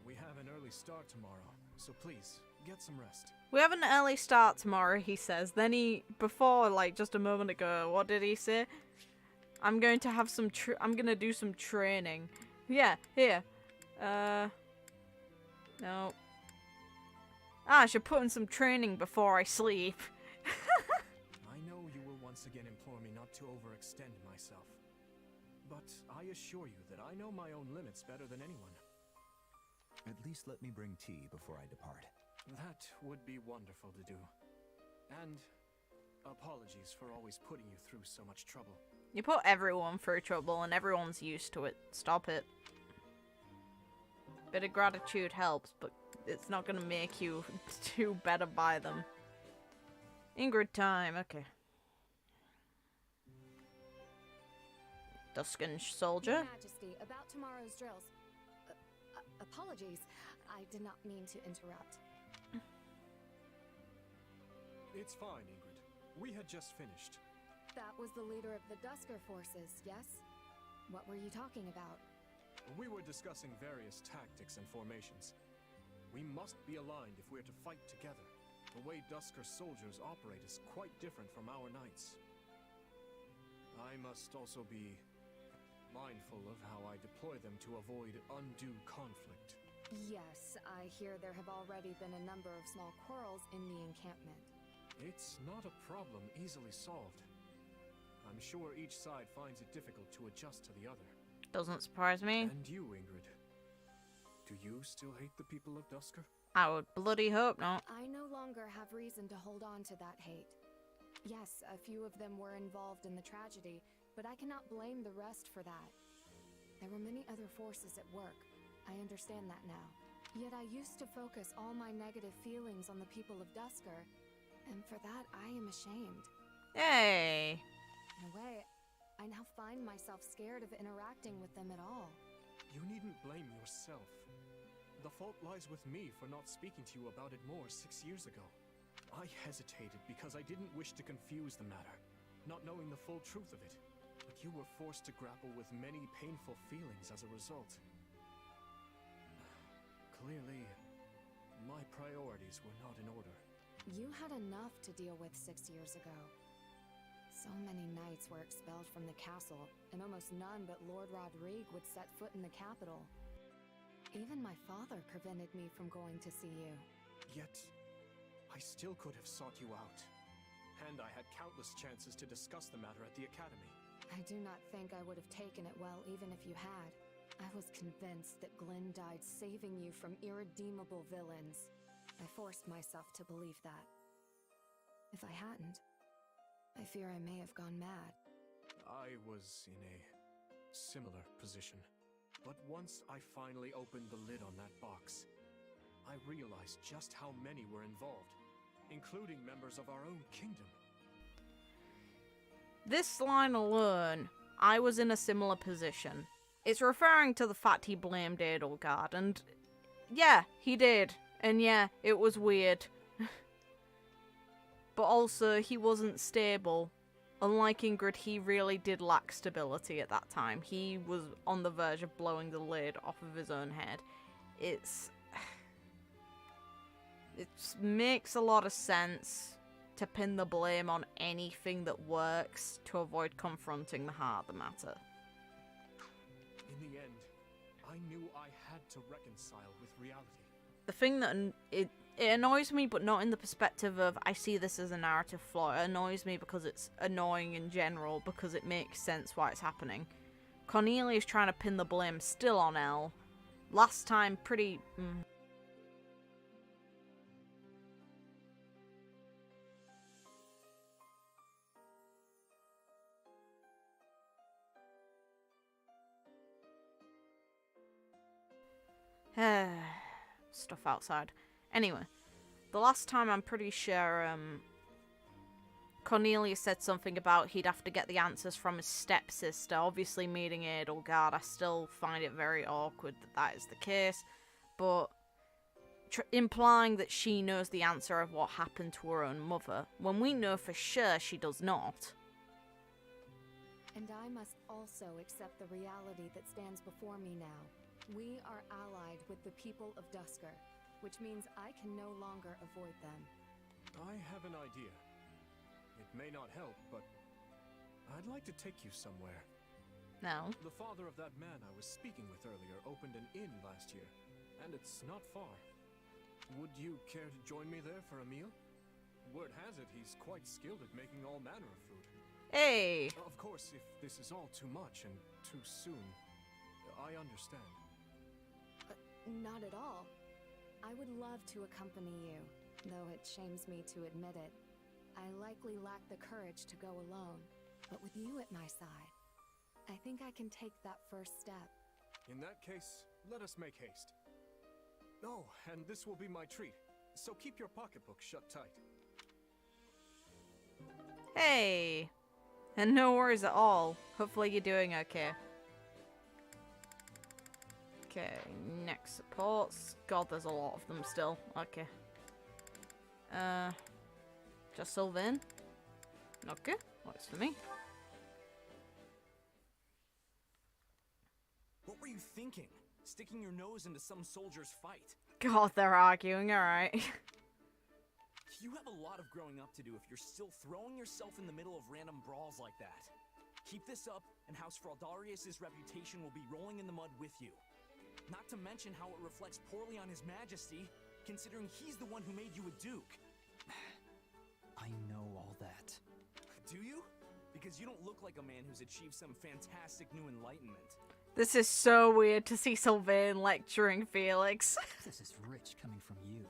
We have an early start tomorrow, so please, get some rest. We have an early start tomorrow, he says. Then before, like, just a moment ago, what did he say? I'm going to have some, I'm going to do some training. Yeah, here. No. I should put in some training before I sleep. I know you will once again implore me not to overextend myself. But I assure you that I know my own limits better than anyone. At least let me bring tea before I depart. That would be wonderful to do. And apologies for always putting you through so much trouble. You put everyone through trouble and everyone's used to it. Stop it. Bit of gratitude helps, but it's not gonna make you do better by them. Ingrid time, okay. Duscur Your soldier. Majesty, about tomorrow's drills. Apologies. I did not mean to interrupt. It's fine, Ingrid. We had just finished. That was the leader of the Duscur forces, yes? What were you talking about? We were discussing various tactics and formations. We must be aligned if we're to fight together. The way Duscur soldiers operate is quite different from our knights. I must also be mindful of how I deploy them to avoid undue conflict. Yes, I hear there have already been a number of small quarrels in the encampment. It's not a problem easily solved. I'm sure each side finds it difficult to adjust to the other. Doesn't surprise me. And you, Ingrid. Do you still hate the people of Duscur? I would bloody hope not. I no longer have reason to hold on to that hate. Yes, a few of them were involved in the tragedy, but I cannot blame the rest for that. There were many other forces at work. I understand that now. Yet I used to focus all my negative feelings on the people of Duscur, and for that I am ashamed. Yay! In a way, I now find myself scared of interacting with them at all. You needn't blame yourself. The fault lies with me for not speaking to you about it more 6 years ago. I hesitated because I didn't wish to confuse the matter, not knowing the full truth of it. But you were forced to grapple with many painful feelings as a result. Clearly, my priorities were not in order. You had enough to deal with 6 years ago. So many knights were expelled from the castle, and almost none but Lord Rodrigue would set foot in the capital. Even my father prevented me from going to see you. Yet, I still could have sought you out. And I had countless chances to discuss the matter at the academy. I do not think I would have taken it well even if you had. I was convinced that Glenn died saving you from irredeemable villains. I forced myself to believe that. If I hadn't, I fear I may have gone mad. I was in a similar position. But once I finally opened the lid on that box, I realized just how many were involved, including members of our own kingdom. This line alone, I was in a similar position. It's referring to the fact he blamed Edelgard, and yeah, he did. And yeah, it was weird. But also, he wasn't stable. Unlike Ingrid, he really did lack stability at that time. He was on the verge of blowing the lid off of his own head. It makes a lot of sense to pin the blame on anything that works to avoid confronting the heart of the matter. In the end, I knew I had to reconcile with reality. The thing that it annoys me, but not in the perspective of I see this as a narrative flaw. It annoys me because it's annoying in general, because it makes sense why it's happening. Cornelia is trying to pin the blame still on Elle. Last time, pretty... stuff outside. Anyway, the last time I'm pretty sure Cornelia said something about he'd have to get the answers from his stepsister. Obviously meeting Edelgard, I still find it very awkward that that is the case, but implying that she knows the answer of what happened to her own mother, when we know for sure she does not. And I must also accept the reality that stands before me now. We are allied with the people of Duscur, which means I can no longer avoid them. I have an idea. It may not help, but I'd like to take you somewhere. No. The father of that man I was speaking with earlier opened an inn last year, and it's not far. Would you care to join me there for a meal? Word has it he's quite skilled at making all manner of food. Hey! Of course, if this is all too much and too soon, I understand. Not at all. I would love to accompany you, though it shames me to admit it. I likely lack the courage to go alone, but with you at my side, I think I can take that first step. In that case, let us make haste. Oh, and this will be my treat, so keep your pocketbook shut tight. Hey! And no worries at all. Hopefully you're doing okay. Okay, next supports. God, there's a lot of them still. Okay. Just Sylvain. Okay, works for me. What were you thinking? Sticking your nose into some soldier's fight? God, they're arguing, alright. You have a lot of growing up to do if you're still throwing yourself in the middle of random brawls like that. Keep this up, and House Fraldarius' reputation will be rolling in the mud with you. Not to mention how it reflects poorly on His Majesty, considering he's the one who made you a duke. I know all that. Do you? Because you don't look like a man who's achieved some fantastic new enlightenment. This is so weird to see Sylvain lecturing Felix. This is rich coming from you.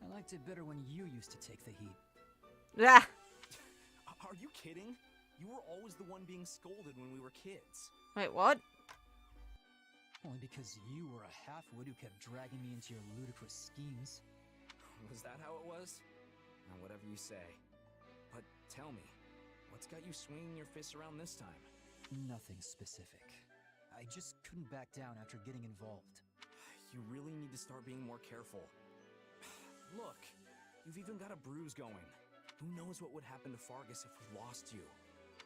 I liked it better when you used to take the heat. Yeah. Are you kidding? You were always the one being scolded when we were kids. Wait, what? Only because you were a half-wit who kept dragging me into your ludicrous schemes. Was that how it was? Now, whatever you say. But tell me, what's got you swinging your fists around this time? Nothing specific. I just couldn't back down after getting involved. You really need to start being more careful. Look, you've even got a bruise going. Who knows what would happen to Fargus if we lost you?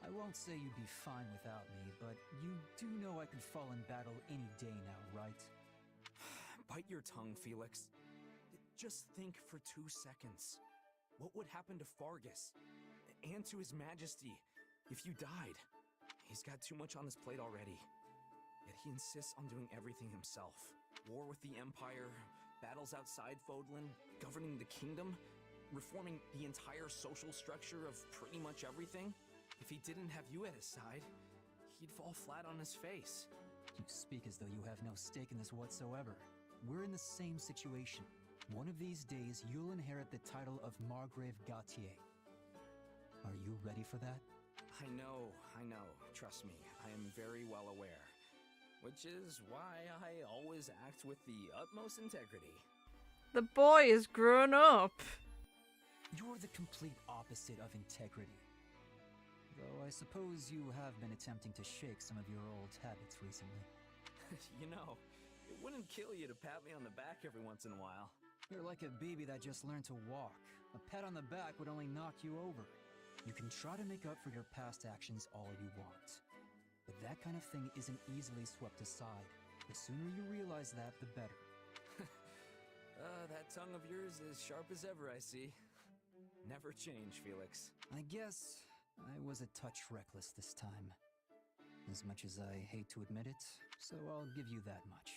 I won't say you'd be fine without me, but you do know I could fall in battle any day now, right? Bite your tongue, Felix. Just think for 2 seconds. What would happen to Fargus? And to His Majesty if you died? He's got too much on his plate already. Yet he insists on doing everything himself. War with the Empire, battles outside Fodlan, governing the kingdom, reforming the entire social structure of pretty much everything. If he didn't have you at his side, he'd fall flat on his face. You speak as though you have no stake in this whatsoever. We're in the same situation. One of these days, you'll inherit the title of Margrave Gautier. Are you ready for that? I know. Trust me, I am very well aware. Which is why I always act with the utmost integrity. The boy is grown up. You're the complete opposite of integrity. Though I suppose you have been attempting to shake some of your old habits recently. You know, it wouldn't kill you to pat me on the back every once in a while. You're like a baby that just learned to walk. A pat on the back would only knock you over. You can try to make up for your past actions all you want. But that kind of thing isn't easily swept aside. The sooner you realize that, the better. That tongue of yours is sharp as ever, I see. Never change, Felix. I guess I was a touch reckless this time. As much as I hate to admit it, so I'll give you that much.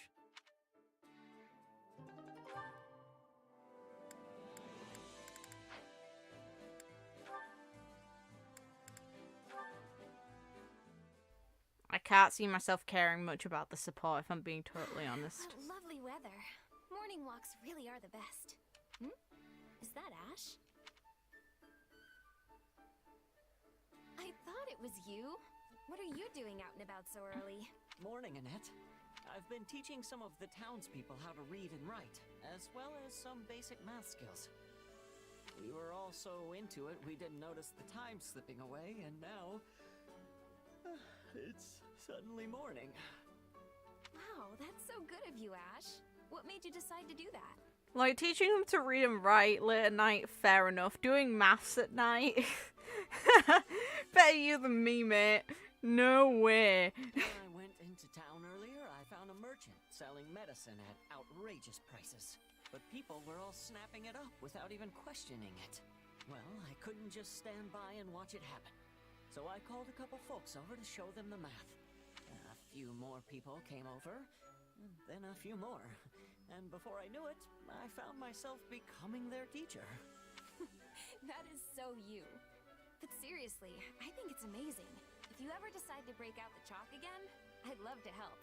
I can't see myself caring much about the support, if I'm being totally honest. Lovely weather. Morning walks really are the best. Is that Ash? I thought it was you. What are you doing out and about so early? Morning, Annette. I've been teaching some of the townspeople how to read and write, as well as some basic math skills. We were all so into it, we didn't notice the time slipping away, and now... it's suddenly morning. Wow, that's so good of you, Ash. What made you decide to do that? Like, teaching them to read and write late at night, fair enough. Doing maths at night? Better you than me, mate. No way. When I went into town earlier, I found a merchant selling medicine at outrageous prices. But people were all snapping it up without even questioning it. Well, I couldn't just stand by and watch it happen. So I called a couple folks over to show them the math. A few more people came over, and then a few more. And before I knew it, I found myself becoming their teacher. That is so you. But seriously, I think it's amazing. If you ever decide to break out the chalk again, I'd love to help.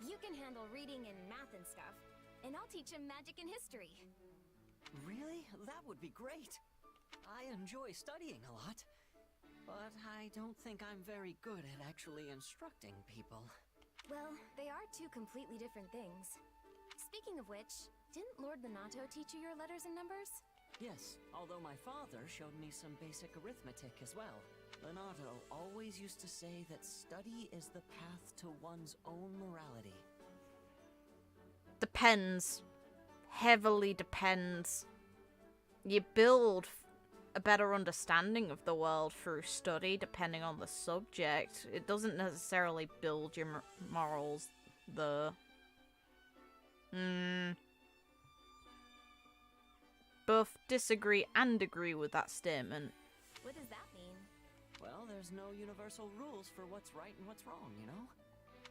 You can handle reading and math and stuff, and I'll teach him magic and history. Really? That would be great. I enjoy studying a lot, but I don't think I'm very good at actually instructing people. Well, they are two completely different things. Speaking of which, didn't Lord Lonato teach you your letters and numbers? Yes, although my father showed me some basic arithmetic as well. Leonardo always used to say that study is the path to one's own morality. Depends. Heavily depends. You build a better understanding of the world through study, depending on the subject. It doesn't necessarily build your morals, though. Both disagree and agree with that statement. What does that mean? Well, there's no universal rules for what's right and what's wrong, you know?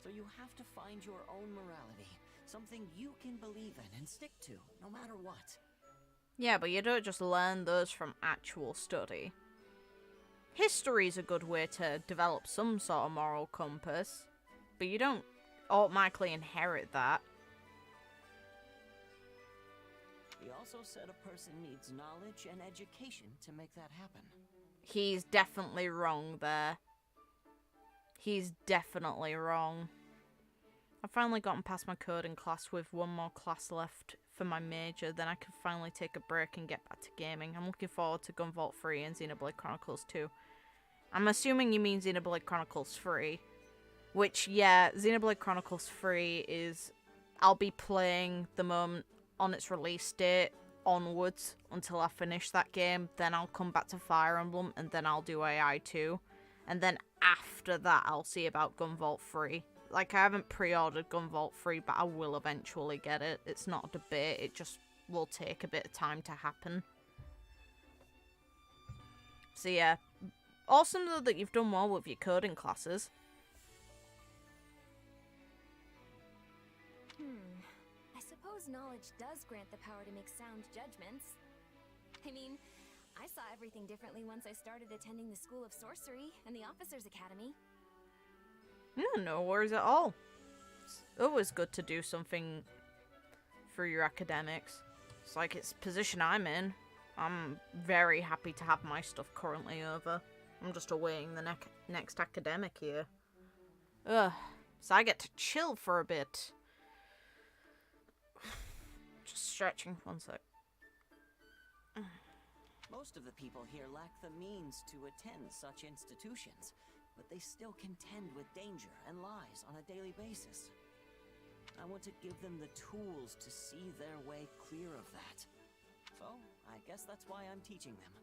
So you have to find your own morality. Something you can believe in and stick to, no matter what. Yeah, but you don't just learn those from actual study. History's a good way to develop some sort of moral compass, but you don't automatically inherit that. He also said a person needs knowledge and education to make that happen. He's definitely wrong there. He's definitely wrong. I've finally gotten past my coding class with one more class left for my major, then I can finally take a break and get back to gaming. I'm looking forward to Gunvolt 3 and Xenoblade Chronicles 2. I'm assuming you mean Xenoblade Chronicles 3. Which, yeah, Xenoblade Chronicles 3 is... I'll be playing the moment on its release date onwards until I finish that game. Then I'll come back to Fire Emblem, and then I'll do AI 2. And then after that, I'll see about Gunvolt 3. Like, I haven't pre-ordered Gunvolt 3, but I will eventually get it. It's not a debate, it just will take a bit of time to happen. So yeah, awesome though that you've done well with your coding classes. I suppose knowledge does grant the power to make sound judgments. I mean, I saw everything differently once I started attending the School of Sorcery and the Officers Academy. No worries at all. It's always good to do something for your academics. It's like it's the position I'm in. I'm very happy to have my stuff currently over. I'm just awaiting the next academic year. Ugh. So I get to chill for a bit. Just stretching 1 sec. Most of the people here lack the means to attend such institutions, but they still contend with danger and lies on a daily basis. I want to give them the tools to see their way clear of that. So, I guess that's why I'm teaching them.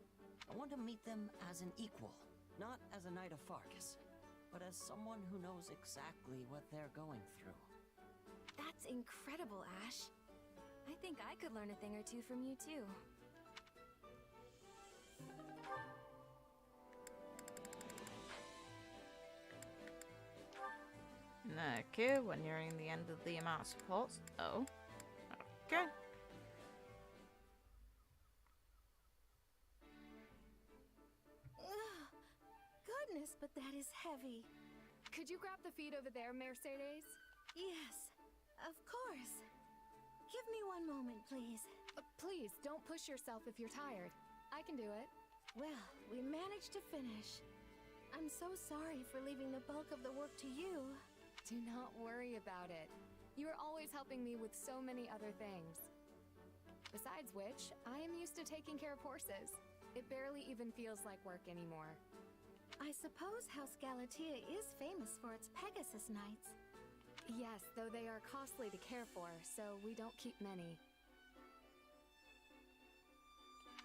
I want to meet them as an equal, not as a Knight of Fargus, but as someone who knows exactly what they're going through. That's incredible, Ash. I think I could learn a thing or two from you, too. Okay, when you're nearing the end of the amount of supports. Oh. Okay. Goodness, but that is heavy. Could you grab the feet over there, Mercedes? Yes, of course. Give me one moment, please. Please, don't push yourself if you're tired. I can do it. Well, we managed to finish. I'm so sorry for leaving the bulk of the work to you. Do not worry about it. You are always helping me with so many other things. Besides which, I am used to taking care of horses. It barely even feels like work anymore. I suppose House Galatea is famous for its Pegasus Knights. Yes, though they are costly to care for, so we don't keep many.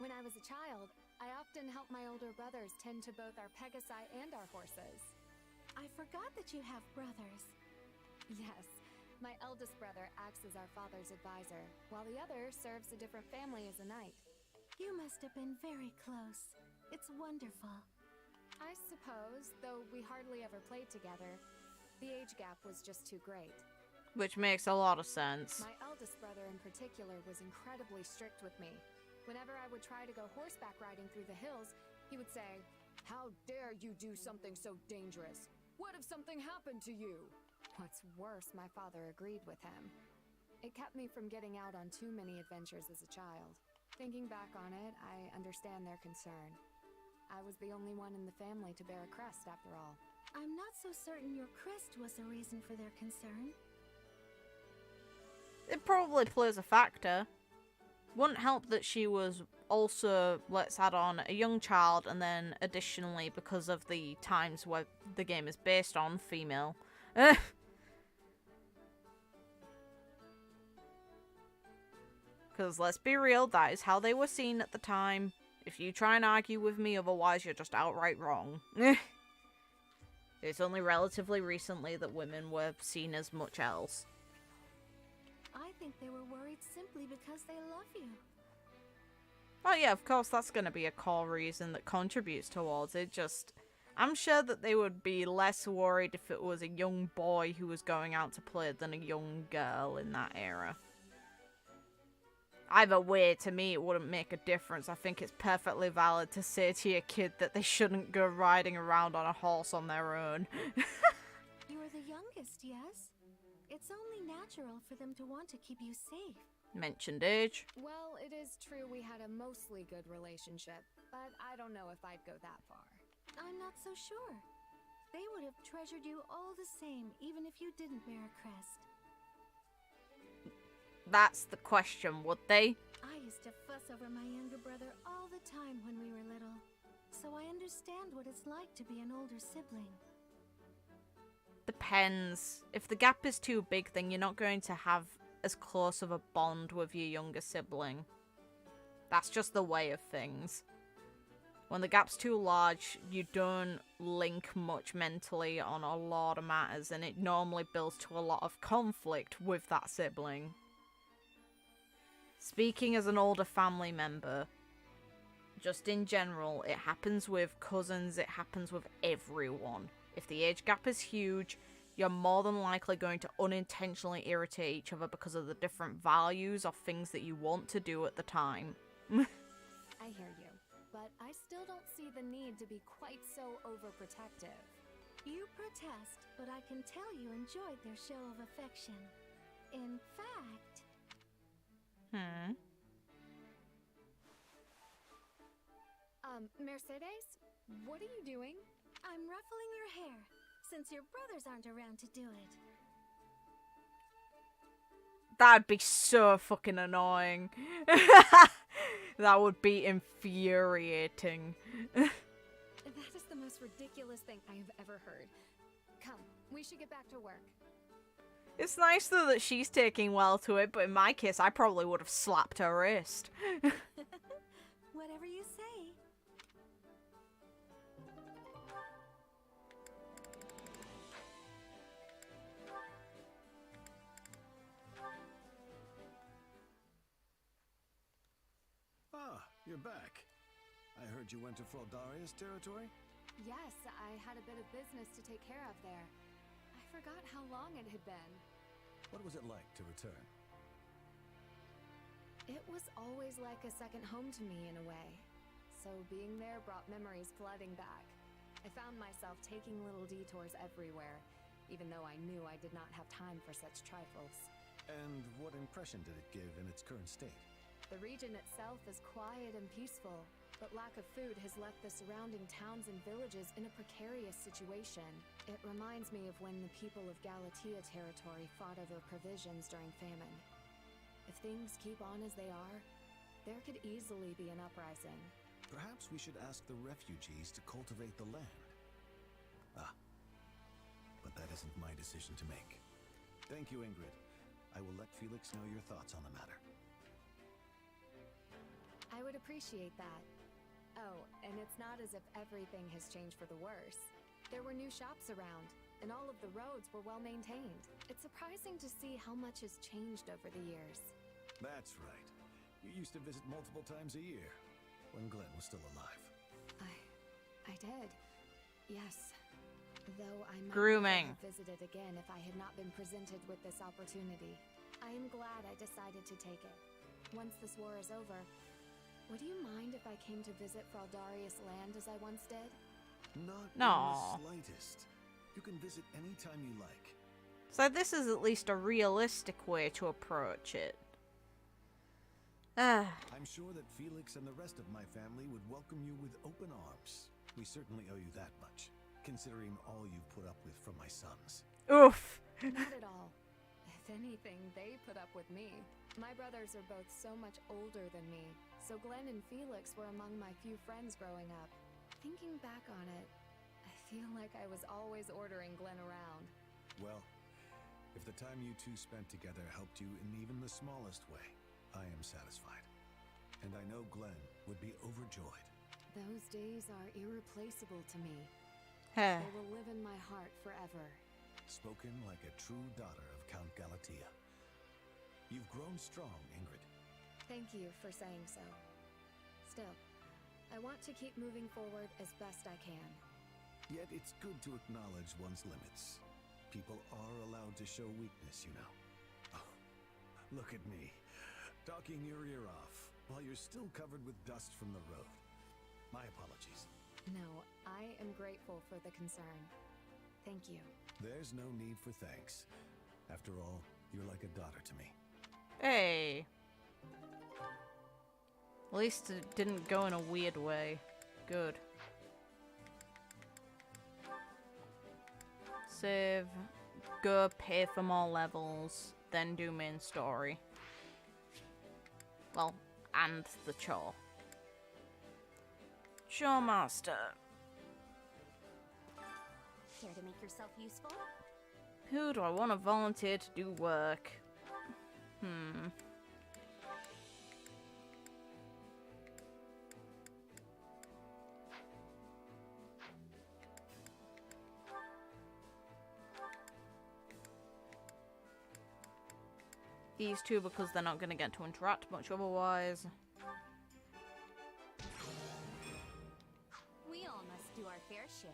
When I was a child, I often helped my older brothers tend to both our Pegasi and our horses. I forgot that you have brothers. Yes, my eldest brother acts as our father's advisor, while the other serves a different family as a knight. You must have been very close. It's wonderful. I suppose, though we hardly ever played together. The age gap was just too great. Which makes a lot of sense. My eldest brother in particular was incredibly strict with me. Whenever I would try to go horseback riding through the hills, he would say, "How dare you do something so dangerous? What if something happened to you?" What's worse, my father agreed with him. It kept me from getting out on too many adventures as a child. Thinking back on it, I understand their concern. I was the only one in the family to bear a crest, after all. I'm not so certain your crest was a reason for their concern. It probably plays a factor. Wouldn't help that she was also, let's add on, a young child, and then additionally, because of the times where the game is based on, female. Because let's be real, that is how they were seen at the time. If you try and argue with me otherwise, you're just outright wrong. It's only relatively recently that women were seen as much else. I think they were worried simply because they love you. Oh yeah, of course that's going to be a core reason that contributes towards it, just... I'm sure that they would be less worried if it was a young boy who was going out to play than a young girl in that era. Either way, to me, it wouldn't make a difference. I think it's perfectly valid to say to your kid that they shouldn't go riding around on a horse on their own. You are the youngest, yes? It's only natural for them to want to keep you safe. Mentioned age. Well, it is true we had a mostly good relationship, but I don't know if I'd go that far. I'm not so sure. They would have treasured you all the same, even if you didn't bear a crest. That's the question, would they? I used to fuss over my younger brother all the time when we were little, so I understand what it's like to be an older sibling. Depends. If the gap is too big, then you're not going to have as close of a bond with your younger sibling. That's just the way of things. When the gap's too large, you don't link much mentally on a lot of matters, and it normally builds to a lot of conflict with that sibling. Speaking as an older family member, just in general, it happens with cousins, it happens with everyone. If the age gap is huge, you're more than likely going to unintentionally irritate each other because of the different values or things that you want to do at the time. I hear you, but I still don't see the need to be quite so overprotective. You protest, but I can tell you enjoyed their show of affection. In fact... Mercedes? What are you doing? I'm ruffling your hair, since your brothers aren't around to do it. That'd be so fucking annoying. That would be infuriating. That is the most ridiculous thing I have ever heard. Come, we should get back to work. It's nice though that she's taking well to it, but in my case, I probably would have slapped her wrist. Whatever you say. Ah, you're back. I heard you went to Fraldaria's territory? Yes, I had a bit of business to take care of there. I forgot how long it had been. What was it like to return? It was always like a second home to me in a way. So being there brought memories flooding back. I found myself taking little detours everywhere, even though I knew I did not have time for such trifles. And what impression did it give in its current state? The region itself is quiet and peaceful, but lack of food has left the surrounding towns and villages in a precarious situation. It reminds me of when the people of Galatia territory fought over provisions during famine. If things keep on as they are, there could easily be an uprising. Perhaps we should ask the refugees to cultivate the land. Ah, but that isn't my decision to make. Thank you, Ingrid. I will let Felix know your thoughts on the matter. I would appreciate that. Oh, and it's not as if everything has changed for the worse. There were new shops around, and all of the roads were well maintained. It's surprising to see how much has changed over the years. That's right. You used to visit multiple times a year, when Glenn was still alive. I did. Yes. Though I might Grooming. have visited again if I had not been presented with this opportunity. I am glad I decided to take it. Once this war is over, would you mind if I came to visit Fraldarius land as I once did? Not in No. the slightest. You can visit any time you like. So this is at least a realistic way to approach it. I'm sure that Felix and the rest of my family would welcome you with open arms. We certainly owe you that much, considering all you've put up with from my sons. Oof. Not at all. If anything, they put up with me. My brothers are both so much older than me, so Glenn and Felix were among my few friends growing up. Thinking back on it, I feel like I was always ordering Glenn around. Well, if the time you two spent together helped you in even the smallest way, I am satisfied. And I know Glenn would be overjoyed. Those days are irreplaceable to me. Heh. They will live in my heart forever. Spoken like a true daughter of Count Galatea. You've grown strong, Ingrid. Thank you for saying so. Still, I want to keep moving forward as best I can. Yet it's good to acknowledge one's limits. People are allowed to show weakness, you know. Oh, look at me, talking your ear off, while you're still covered with dust from the road. My apologies. No, I am grateful for the concern. Thank you. There's no need for thanks. After all, you're like a daughter to me. Hey. At least it didn't go in a weird way. Good. Save. Go pay for more levels. Then do main story. Well, and the chore. Chore master. Care to make yourself useful? Who do I want to volunteer to do work? These two, because they're not going to get to interact much otherwise. We all must do our fair share.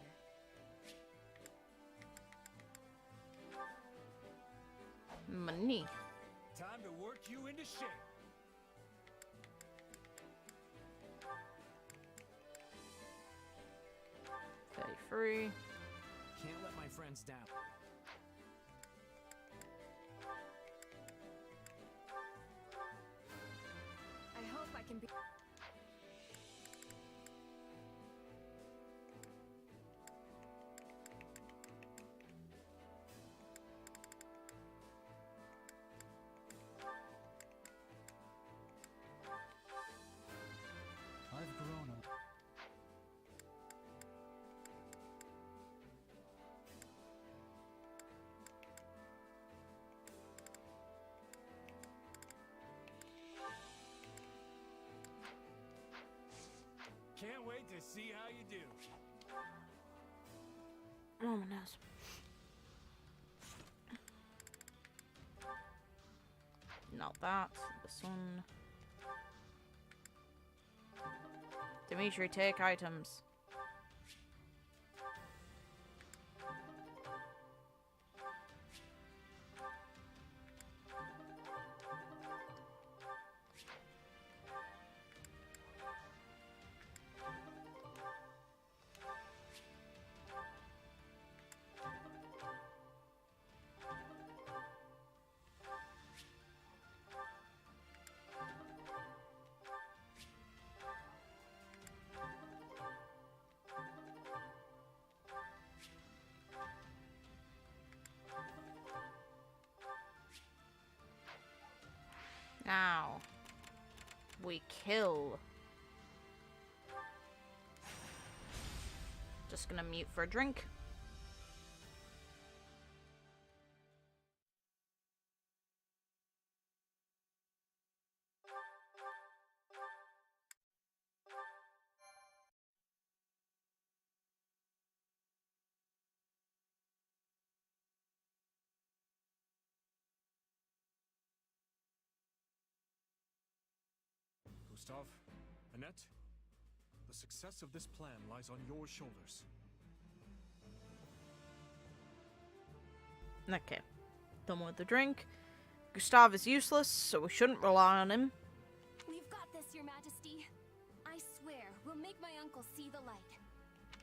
Money. Time to work you into shape. $33. Can't let my friends down. I hope I can be... I've grown up. Can't wait to see how you do. Oh, my nose. Not that. This one. Dimitri, take items. Now, we kill. Just gonna mute for a drink. Gustav, Annette, the success of this plan lies on your shoulders. Okay. Done with the drink. Gustav is useless, so we shouldn't rely on him. We've got this, Your Majesty. I swear, we'll make my uncle see the light.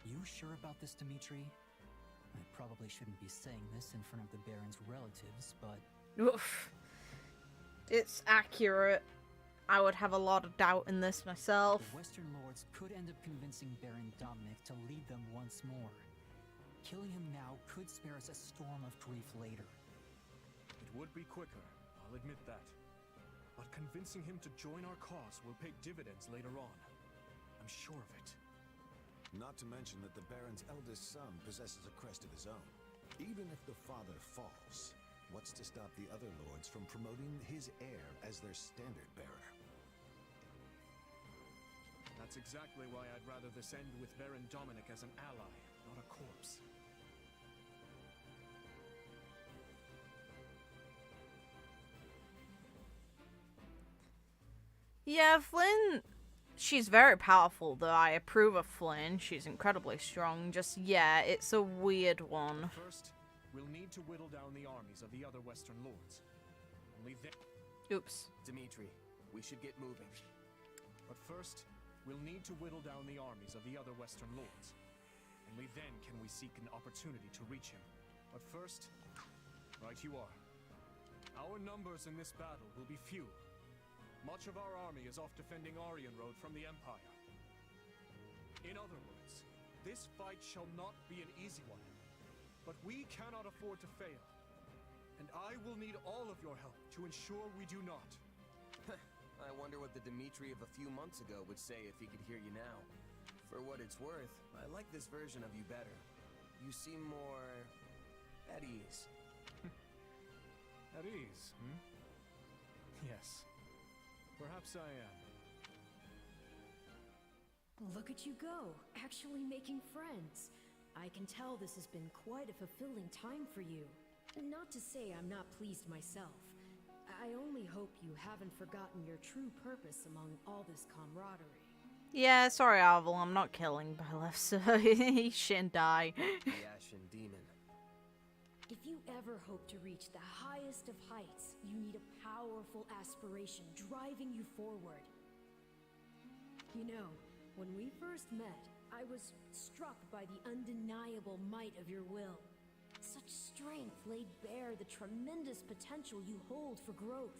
You sure about this, Dimitri? I probably shouldn't be saying this in front of the Baron's relatives, but... Oof. It's accurate. I would have a lot of doubt in this myself. The Western Lords could end up convincing Baron Dominic to lead them once more. Killing him now could spare us a storm of grief later. It would be quicker, I'll admit that. but convincing him to join our cause will pay dividends later on. I'm sure of it. Not to mention that the Baron's eldest son possesses a crest of his own. Even if the father falls, what's to stop the other lords from promoting his heir as their standard bearer? That's exactly why I'd rather this end with Baron Dominic as an ally, not a corpse. Yeah, Flynn, she's very powerful, though I approve of Flynn. She's incredibly strong. Just, yeah, it's a weird one. First, we'll need to whittle down the armies of the other Western lords. Only then... Oops. Dimitri, we should get moving. But first, we'll need to whittle down the armies of the other Western lords. Only then can we seek an opportunity to reach him. But first, right you are. Our numbers in this battle will be few. Much of our army is off defending Aryan Road from the Empire. In other words, this fight shall not be an easy one. But we cannot afford to fail. And I will need all of your help to ensure we do not. I wonder what the Dimitri of a few months ago would say if he could hear you now. For what it's worth, I like this version of you better. You seem more... at ease. At ease, hmm? Yes. Perhaps I am. Look at you go, actually making friends. I can tell this has been quite a fulfilling time for you. Not to say I'm not pleased myself. I only hope you haven't forgotten your true purpose among all this camaraderie. Yeah, sorry, Arvel, I'm not killing Byleth, so he shouldn't die. The Ashen Demon. If you ever hope to reach the highest of heights, you need a powerful aspiration driving you forward. You know, when we first met, I was struck by the undeniable might of your will. Such strength laid bare the tremendous potential you hold for growth.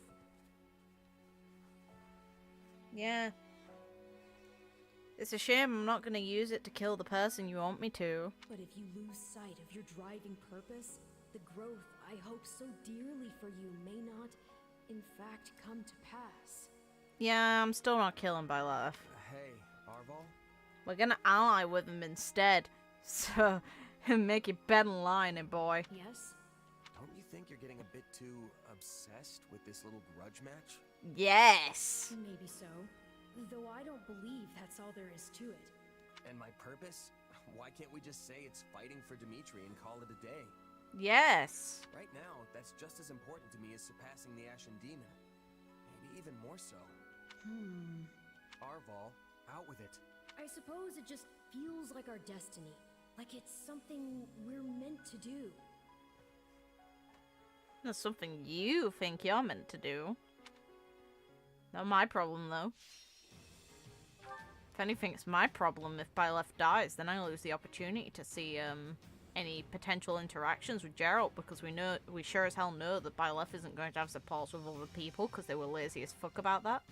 Yeah. It's a shame I'm not going to use it to kill the person you want me to. But if you lose sight of your driving purpose, the growth I hope so dearly for you may not, in fact, come to pass. Yeah, I'm still not killing Byleth. Hey, Arval? We're gonna ally with him instead. So, make it better line, boy. Yes? Don't you think you're getting a bit too obsessed with this little grudge match? Yes! Maybe so. Though I don't believe that's all there is to it. And my purpose? Why can't we just say it's fighting for Dimitri and call it a day? Yes. Right now, that's just as important to me as surpassing the Ashen Demon. Maybe even more so. Arval, out with it. I suppose it just feels like our destiny. Like it's something we're meant to do. That's something you think you're meant to do. Not my problem, though. If anything, it's my problem if Byleth dies, then I lose the opportunity to see, any potential interactions with Geralt, because we sure as hell know that Byleth isn't going to have support with other people, because they were lazy as fuck about that.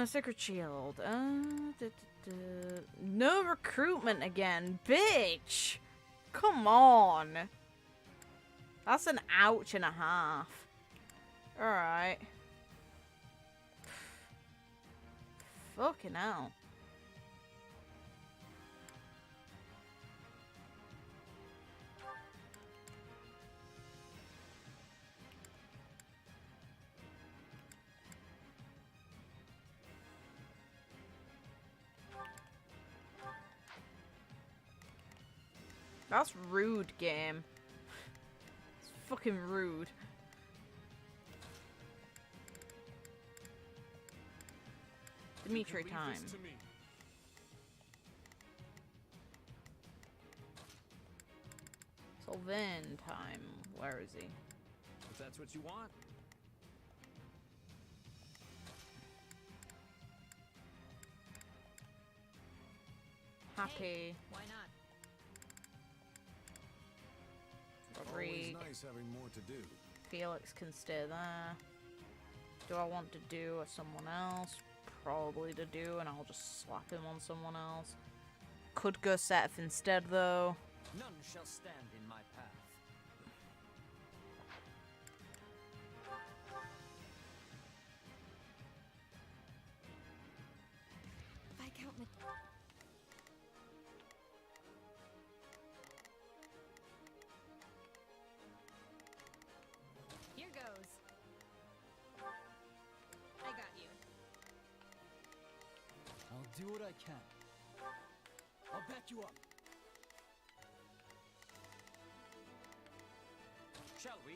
Sacred Shield. No recruitment again, bitch! Come on! That's an ouch and a half. Alright. Fucking hell. That's rude, game. It's fucking rude. Dimitri time. Sylvain time. Where is he? If that's what you want. Happy. Hey, why not? Always nice having more to do. Felix can stay there. Do I want to do or someone else? Probably to do, and I'll just slap him on someone else. Could go Seth instead, though. None shall stand in my path. I'll do what I can. I'll back you up. Shall we?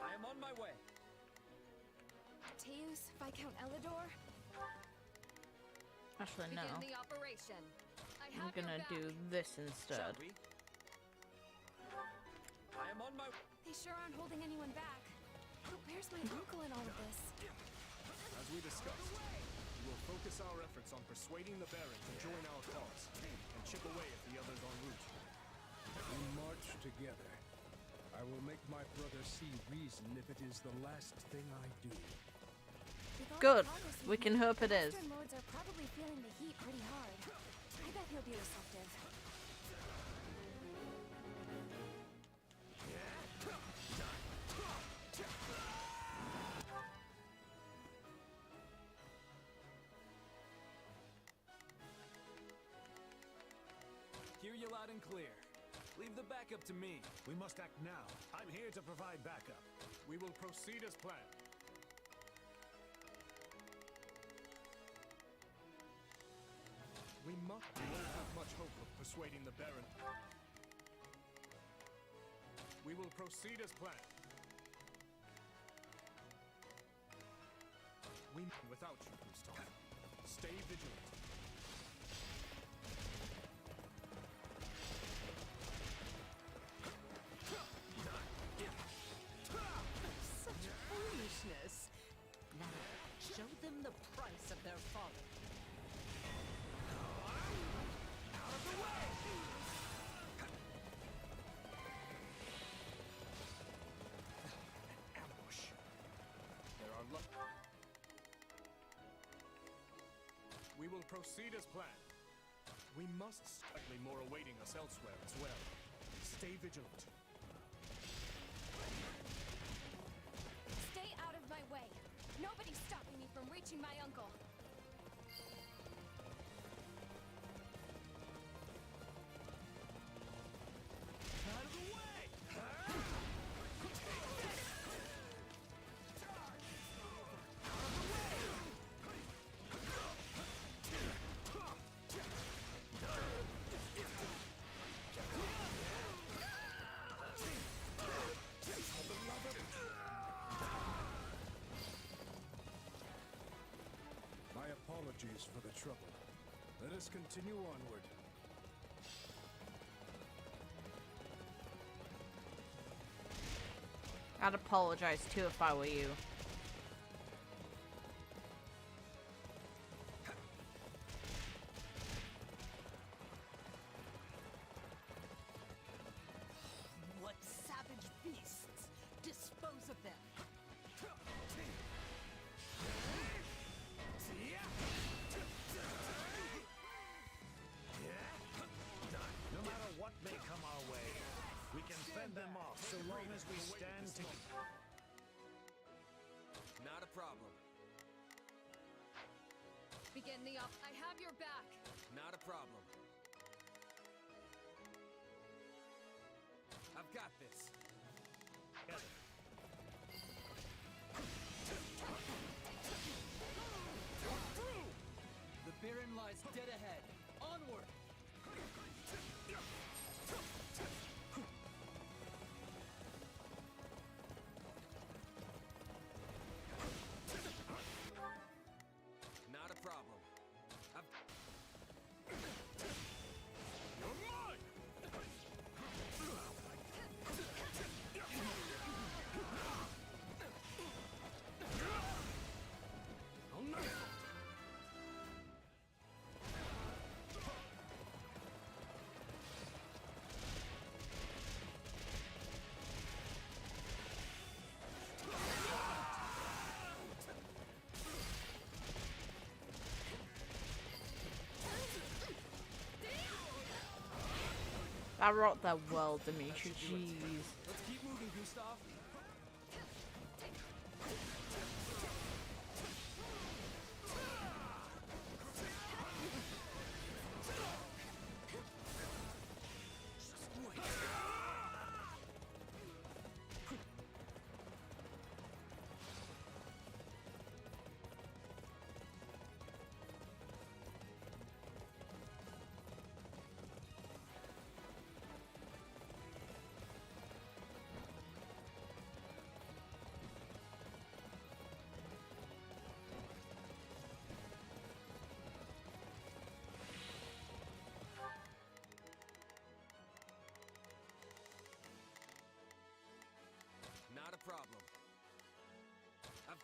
I am on my way. Teus, Viscount Elidor, Actually, no. begin the operation. I I'm have your gonna back. do this instead. Shall we? I am on my way. They sure aren't holding anyone back. But where's my uncle in all of this? As we discussed, we will focus our efforts on persuading the Baron to join our cause, and chip away at the others en route. We march together. I will make my brother see reason if it is the last thing I do. With all Good. the progress We we've can made, hope it the is. Western Lords are probably feeling the heat pretty hard. I bet he'll be receptive. Hear you loud and clear. Leave the backup to me. We must act now. I'm here to provide backup. We will proceed as planned. We won't have much hope of persuading the Baron. We will proceed as planned. Without you, Gustav. Stay vigilant. Such foolishness. Now, show them the price of their folly. Out of the way! Ambush. There are We will proceed as planned. We must likely more awaiting us elsewhere as well. Stay vigilant. Stay out of my way. Nobody's stopping me from reaching my uncle. Out of the way! My apologies for the trouble. Let us continue onward. I'd apologize too if I were you. What savage beasts! Dispose of them! No matter what may come our way, we can fend them off so long as we stand together. Not a problem. Begin the op. I have your back. Not a problem. I've got this. The Baron lies dead ahead. Onward! Not a problem. You're mine! Oh no! I wrote that well, Dimitri. Jeez. Let's keep moving, Gustav.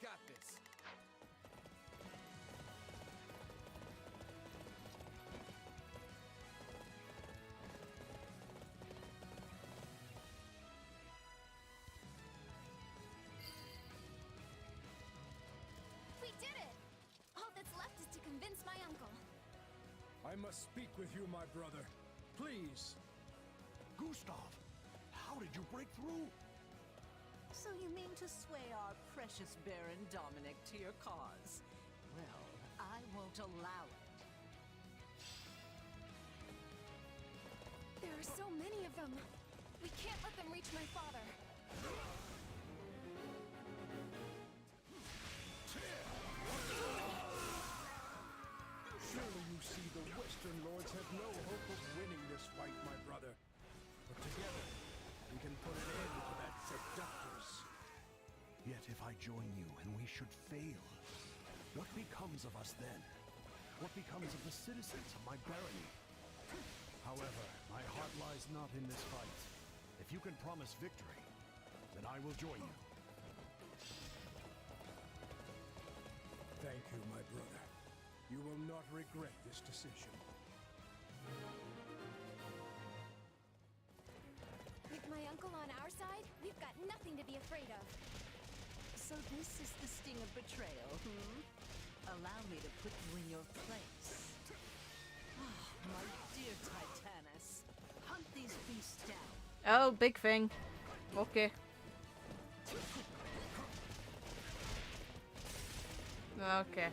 got this. We did it! All that's left is to convince my uncle. I must speak with you, my brother. Please. Gustav, how did you break through? So you mean to sway our precious Baron Dominic to your cause? Well, I won't allow it. There are so many of them. We can't let them reach my father. Surely you see the Western Lords have no hope of winning this fight, my brother. But together, we can put an end to that seductress. Yet if I join you and we should fail, what becomes of us then? What becomes of the citizens of my barony? However, my heart lies not in this fight. If you can promise victory, then I will join you. Thank you, my brother. You will not regret this decision. With my uncle on our side, we've got nothing to be afraid of. So this is the sting of betrayal, Allow me to put you in your place. Oh, my dear Titanus, hunt these beasts down. Oh, big thing. Okay. Okay.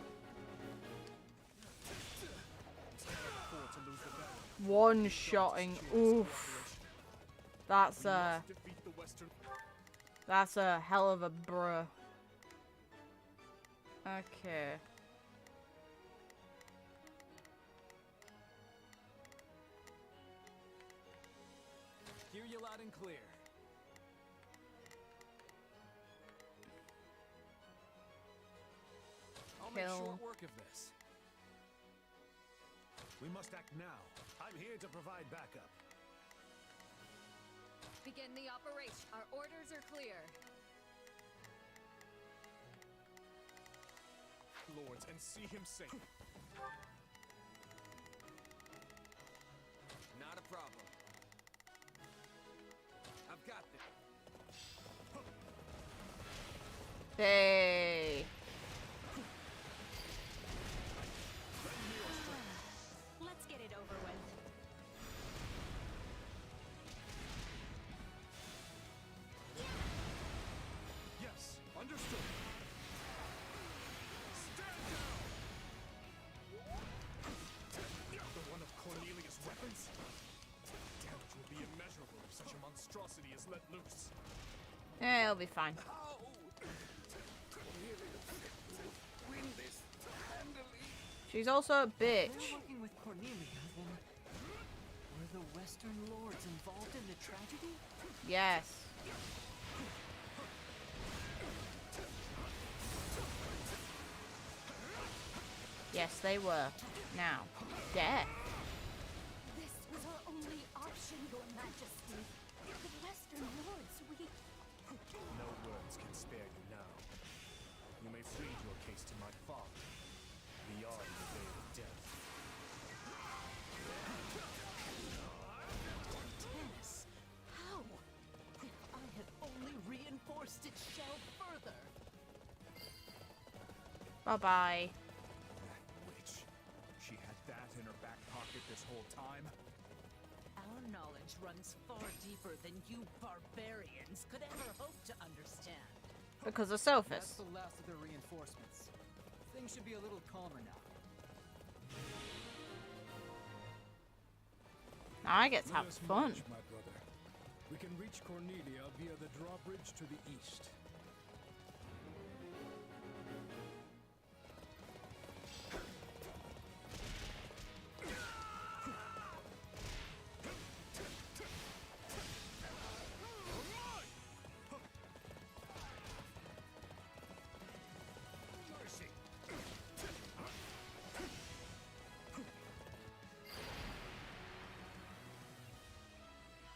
One-shotting. Oof. That's a hell of a bruh. Okay. Hear you loud and clear. I'll make short work of this. We must act now. I'm here to provide backup. Begin the operation. Our orders are clear. Lords, and see him safe. Not a problem. I've got this. Hey. Let's get it over with. Yes, understood. Stand down! Another one of Cornelia's weapons? Damage will be immeasurable if such a monstrosity is let loose. Yeah, it'll be fine. She's also a bitch. You're working with Cornelia, then were the Western Lords involved in the tragedy? Yes. Yes, they were. Now, death. This was our only option, Your Majesty. The Western Lords, we... No words can spare you now. You may plead your case to my father, beyond the veil of death. Tennis, how? If I had only reinforced its shell further. Bye-bye. Witch. She had that in her back pocket this whole time? Our knowledge runs far deeper than you barbarians could ever hope to understand. Because of That's Sophus. the last of the reinforcements. Things should be a little calmer now. Now I get to have Let us fun. march, my brother. We can reach Cornelia via the drawbridge to the east.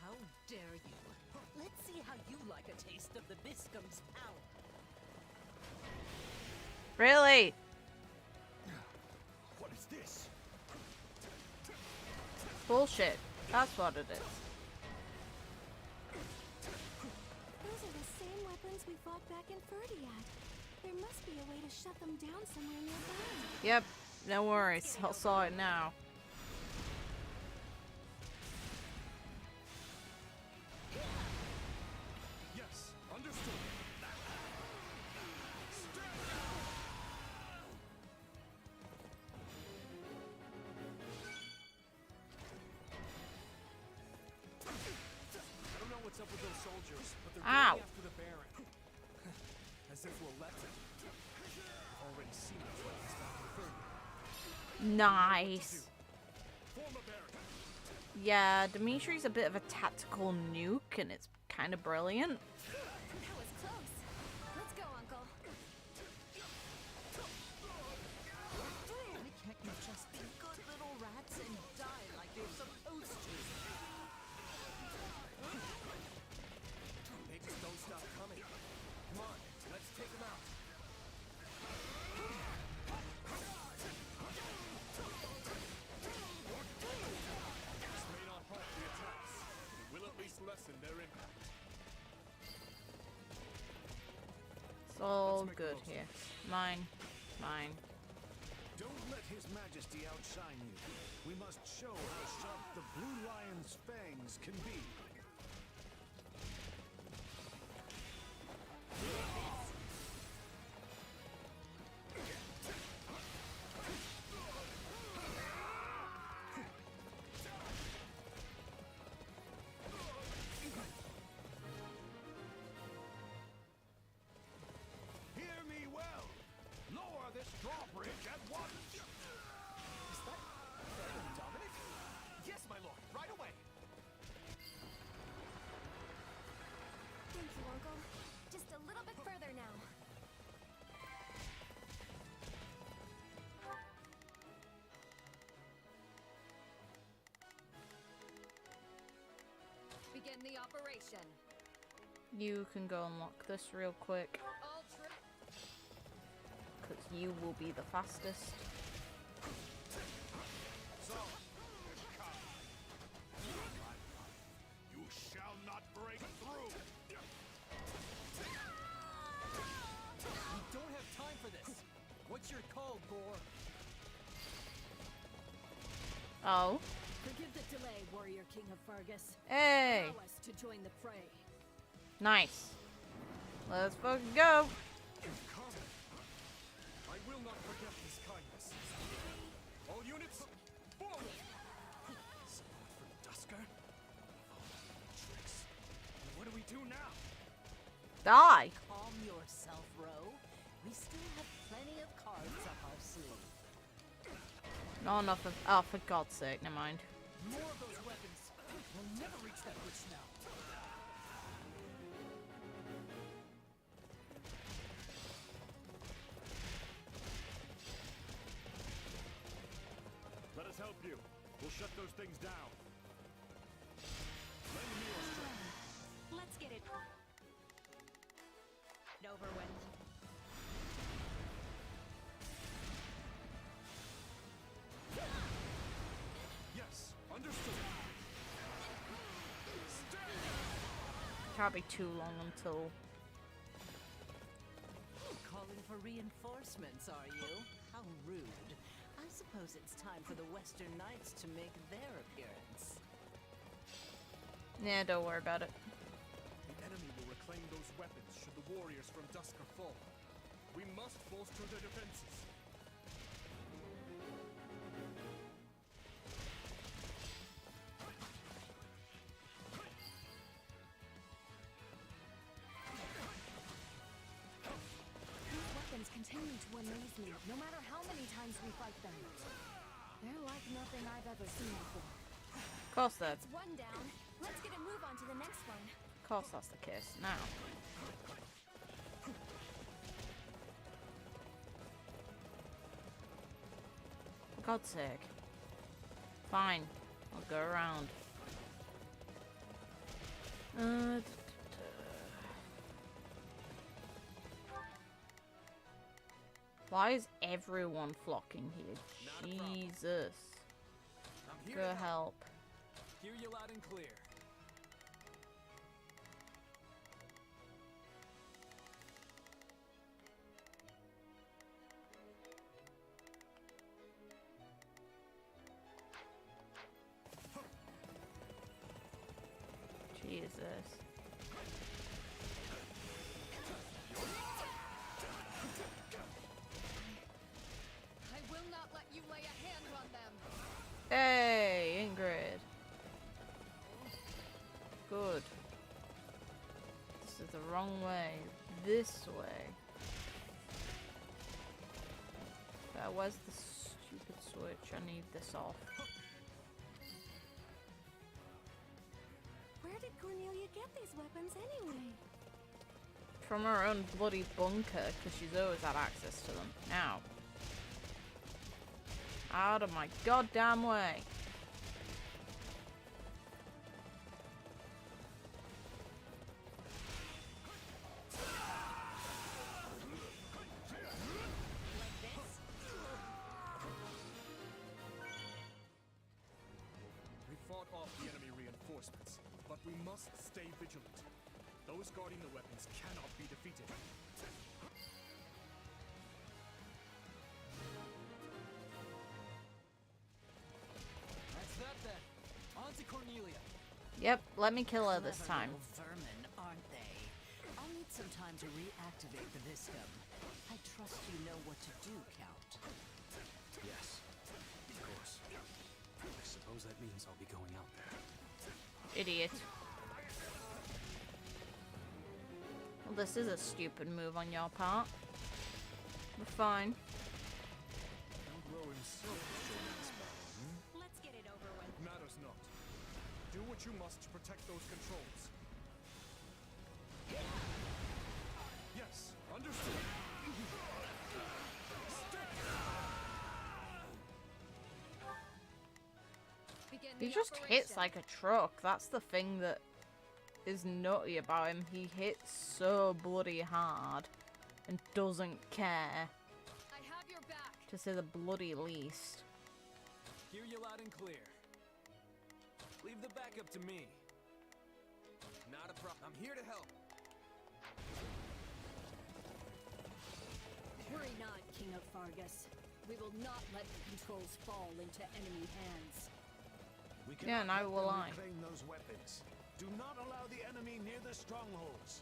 How dare you? Let's see how you like a taste of the Biscom's power. Really? What is this? Bullshit. That's what it is. Those are the same weapons we fought back in Ferdiad. There must be a way to shut them down somewhere nearby. Yep. No worries. I'll saw it now. Yes, understood. I don't know what's up with those soldiers, but they're Ow. going after the Baron. As if we'll let them. I've already seen it twice back in Ferdiad. Nice. Form a barricade. Yeah, Dimitri's a bit of a tactical nuke, and it's kind of brilliant. That was close. Let's go, Uncle. Why can't you just be good little rats and die like you're supposed to? They just don't stop coming. Come on, let's take them out. This may not halt the attacks, but it will at least lessen their impact. It's all good here. Mine. Mine. Don't let His Majesty outshine you. We must show how sharp the Blue Lion's fangs can be. Hear me well. Lower this drawbridge at once. Is that Dominic? Yes, my lord, right away. Thank you, Uncle. Just a little bit further now. Begin the operation. You can go unlock this real quick, All troops. because you will be the fastest. So, come. You shall not break through. We don't have time for this. What's your call, Gore? Oh. Forgive the delay, Warrior King of Fargus. Hey. Allow us to join the fray. Nice. Let's fucking go. Carmen, I will not forget his kindness. All units, forward! Someone for Duscur? Tricks. What do we do now? Die. Calm yourself, Ro. We still have plenty of cards up our sleeve. Not enough of. Oh, for God's sake, never mind. More of those weapons. We'll never reach that bridge now. Let us help you. We'll shut those things down. Lend me your strength. Let's get it over with. Yes, understood. Can't be too long until. Calling for reinforcements, are you? How rude. I suppose it's time for the Western Knights to make their appearance. Yeah, don't worry about it. The enemy will reclaim those weapons should the warriors from Duscur fall. We must bolster their defenses. These weapons continue to amaze me, no matter how many times we fight them. They're like nothing I've ever seen before. Of course, That's one down. Let's get a move on to the next one. Of course, that's the case. Now. For God's sake. Fine. I'll go around. Why is everyone flocking here? Jesus. Go help. Hear you loud and clear. Jesus. I will not let you lay a hand on them. Hey, Ingrid. Good. This is the wrong way. This way. Where's the stupid switch? I need this off. Where did Cornelia get these weapons anyway? From her own bloody bunker, because she's always had access to them. Now. Out of my goddamn way. We fought off the enemy reinforcements, but we must stay vigilant. Those guarding the weapons cannot be defeated. That's that then. On to Cornelia. Yep, let me kill her this time. Little vermin, aren't they? I'll need some time to reactivate the Viscum. I trust you know what to do, Count. Yes, of course. I suppose that means I'll be going out there. Idiot. Well, this is a stupid move on your part. We're fine. Don't grow in self-assurance, Baron. Let's get it over with. Matters not. Do what you must to protect those controls. Yes, understood. Begin He the just hits operation. like a truck. That's the thing that is nutty about him. He hits so bloody hard and doesn't care, I have your back. to say the bloody least. Hear you loud and clear. Leave the backup to me. Not a problem. I'm here to help. Worry not, King of Fargus. We will not let the controls fall into enemy hands. We Yeah, cannot neither let will them I. reclaim those weapons. Do not allow the enemy near the strongholds.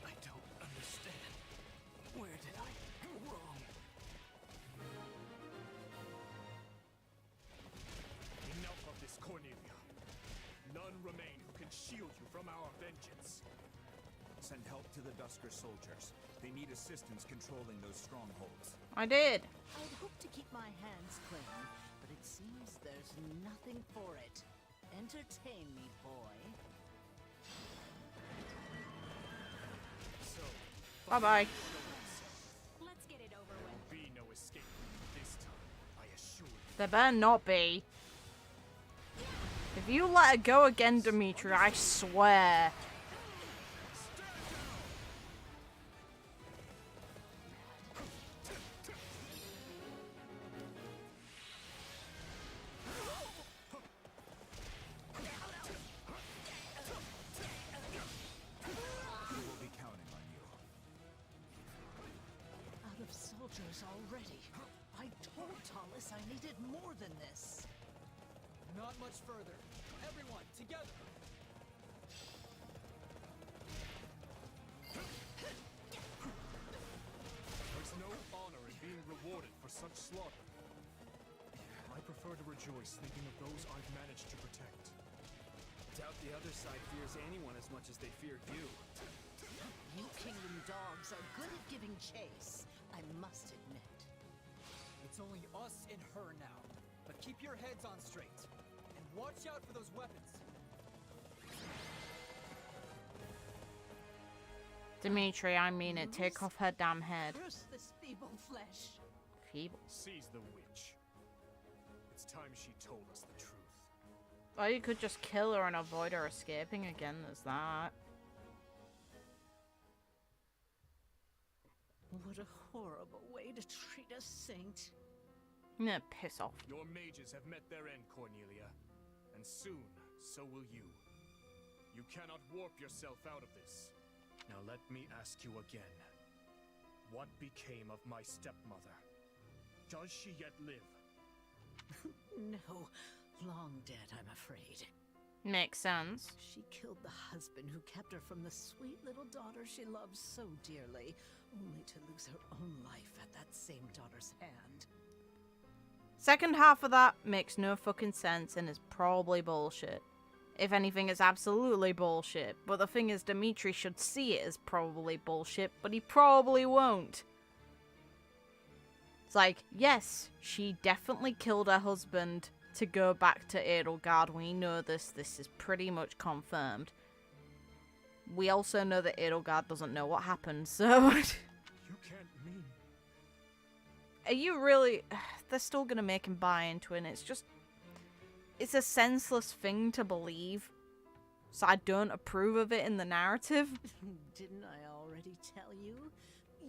I don't understand. Where did I go wrong? Enough of this, Cornelia. None remain who can shield you from our vengeance. Send help to the Duscur soldiers. They need assistance controlling those strongholds. I did. I'd hope to keep my hands clean, but it seems there's nothing for it. Entertain me, boy. So, Bye-bye. Let's get it over with. be no escape this time, I assure you. There better not be. If you let her go again, Dimitri, I swear. We will be counting on you. Out of soldiers already. I told Thomas I needed more than this. Not much further. Everyone, together. There's no honor in being rewarded for such slaughter. I prefer to rejoice thinking of those I've managed to protect. Doubt the other side fears anyone as much as they fear you. You kingdom dogs are good at giving chase, I must admit. It's only us and her now. But keep your heads on straight. And watch out for those weapons. Dimitri, I mean it. Take off her damn head. Curse this feeble flesh. Feeble. Seize the witch. It's time she told us the truth. Or you could just kill her and avoid her escaping again. There's that. What a horrible way to treat a saint. Nah, piss off. Your mages have met their end, Cornelia. And soon, so will you. You cannot warp yourself out of this. Now let me ask you again. What became of my stepmother? Does she yet live? No, long dead, I'm afraid. Makes sense. She killed the husband who kept her from the sweet little daughter she loved so dearly, only to lose her own life at that same daughter's hand. Second half of that makes no fucking sense and is probably bullshit. If anything, it's absolutely bullshit. But the thing is, Dimitri should see it as probably bullshit, but he probably won't. It's like, yes, she definitely killed her husband to go back to Edelgard. We know this. This is pretty much confirmed. We also know that Edelgard doesn't know what happened, so... You can't mean... Are you really... They're still gonna make him buy into it, and it's just... It's a senseless thing to believe. So I don't approve of it in the narrative. Didn't I already tell you?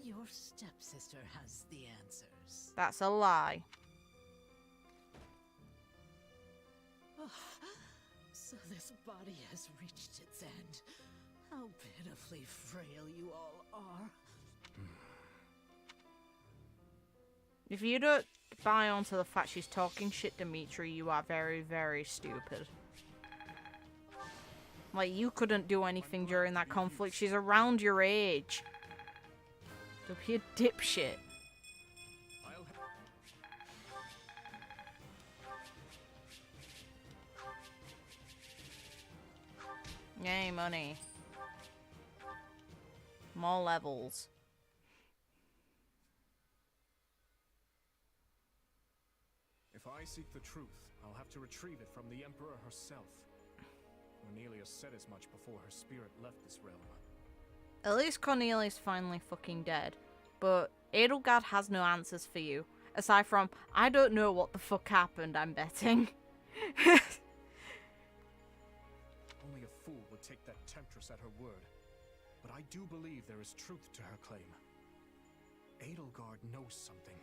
Your stepsister has the answers. That's a lie. Oh, so this body has reached its end. How pitifully frail you all are. If you don't buy onto the fact she's talking shit, Dimitri, you are very, very stupid. Like, you couldn't do anything during that conflict. She's around your age. Don't be a dipshit. Yay, money. More levels. If I seek the truth, I'll have to retrieve it from the Emperor herself. Cornelia said as much before her spirit left this realm. At least Cornelia's finally fucking dead. But Edelgard has no answers for you. Aside from, I don't know what the fuck happened, I'm betting. Only a fool would take that temptress at her word. But I do believe there is truth to her claim. Edelgard knows something.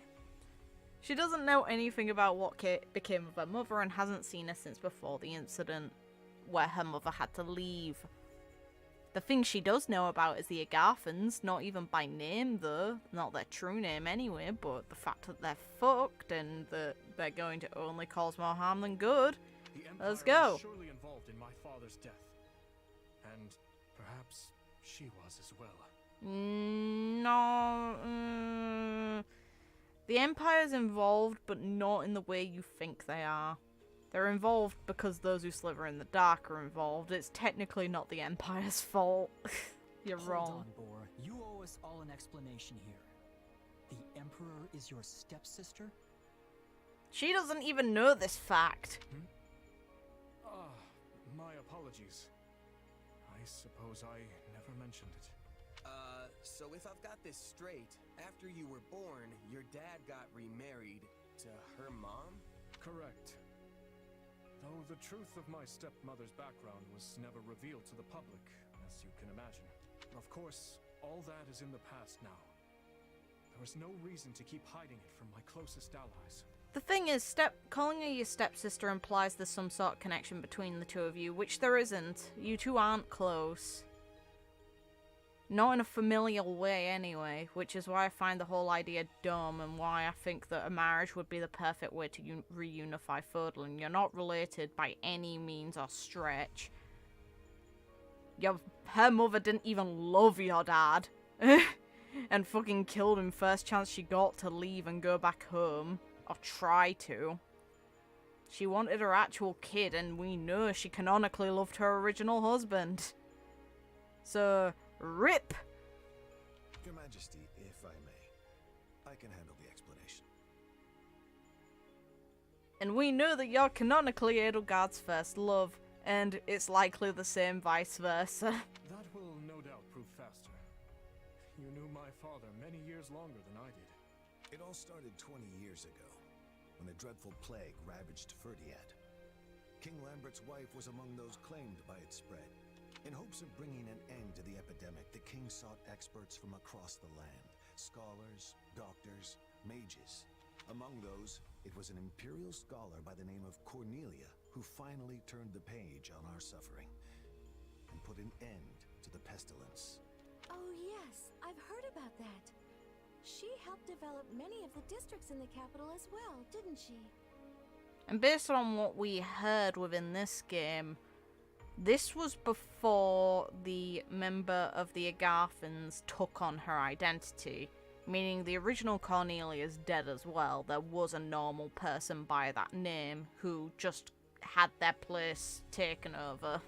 She doesn't know anything about what became of her mother and hasn't seen her since before the incident where her mother had to leave. The thing she does know about is the Agarthans, not even by name though, not their true name anyway, but the fact that they're fucked and that they're going to only cause more harm than good. Let's go. Was surely involved in my father's death. And perhaps she was as well. No. The Empire's involved, but not in the way you think they are. They're involved because those who slither in the dark are involved. It's technically not the Empire's fault. You're wrong. Hold on, Boar. You owe us all an explanation here. The Emperor is your stepsister? She doesn't even know this fact. My apologies. I suppose I never mentioned it. So if I've got this straight, after you were born, your dad got remarried to her mom? Correct. Though the truth of my stepmother's background was never revealed to the public, as you can imagine. Of course, all that is in the past now. There is no reason to keep hiding it from my closest allies. The thing is, calling her your stepsister implies there's some sort of connection between the two of you, which there isn't. You two aren't close. Not in a familial way, anyway, which is why I find the whole idea dumb and why I think that a marriage would be the perfect way to reunify Fodlan. You're not related by any means or stretch. Her mother didn't even love your dad. And fucking killed him first chance she got to leave and go back home. Or try to. She wanted her actual kid, and we know she canonically loved her original husband. So... RIP! Your Majesty, if I may, I can handle the explanation. And we know that you're canonically Edelgard's first love, and it's likely the same vice versa. That will no doubt prove faster. You knew my father many years longer than I did. It all started 20 years ago, when a dreadful plague ravaged Ferdiad. King Lambert's wife was among those claimed by its spread. In hopes of bringing an end to the epidemic, the king sought experts from across the land, scholars, doctors, mages. Among those, it was an imperial scholar by the name of Cornelia who finally turned the page on our suffering and put an end to the pestilence. Oh yes, I've heard about that. She helped develop many of the districts in the capital as well, didn't she? And based on what we heard within this game, this was before the member of the Agarthans took on her identity, meaning the original Cornelia is dead as well. There was a normal person by that name who just had their place taken over.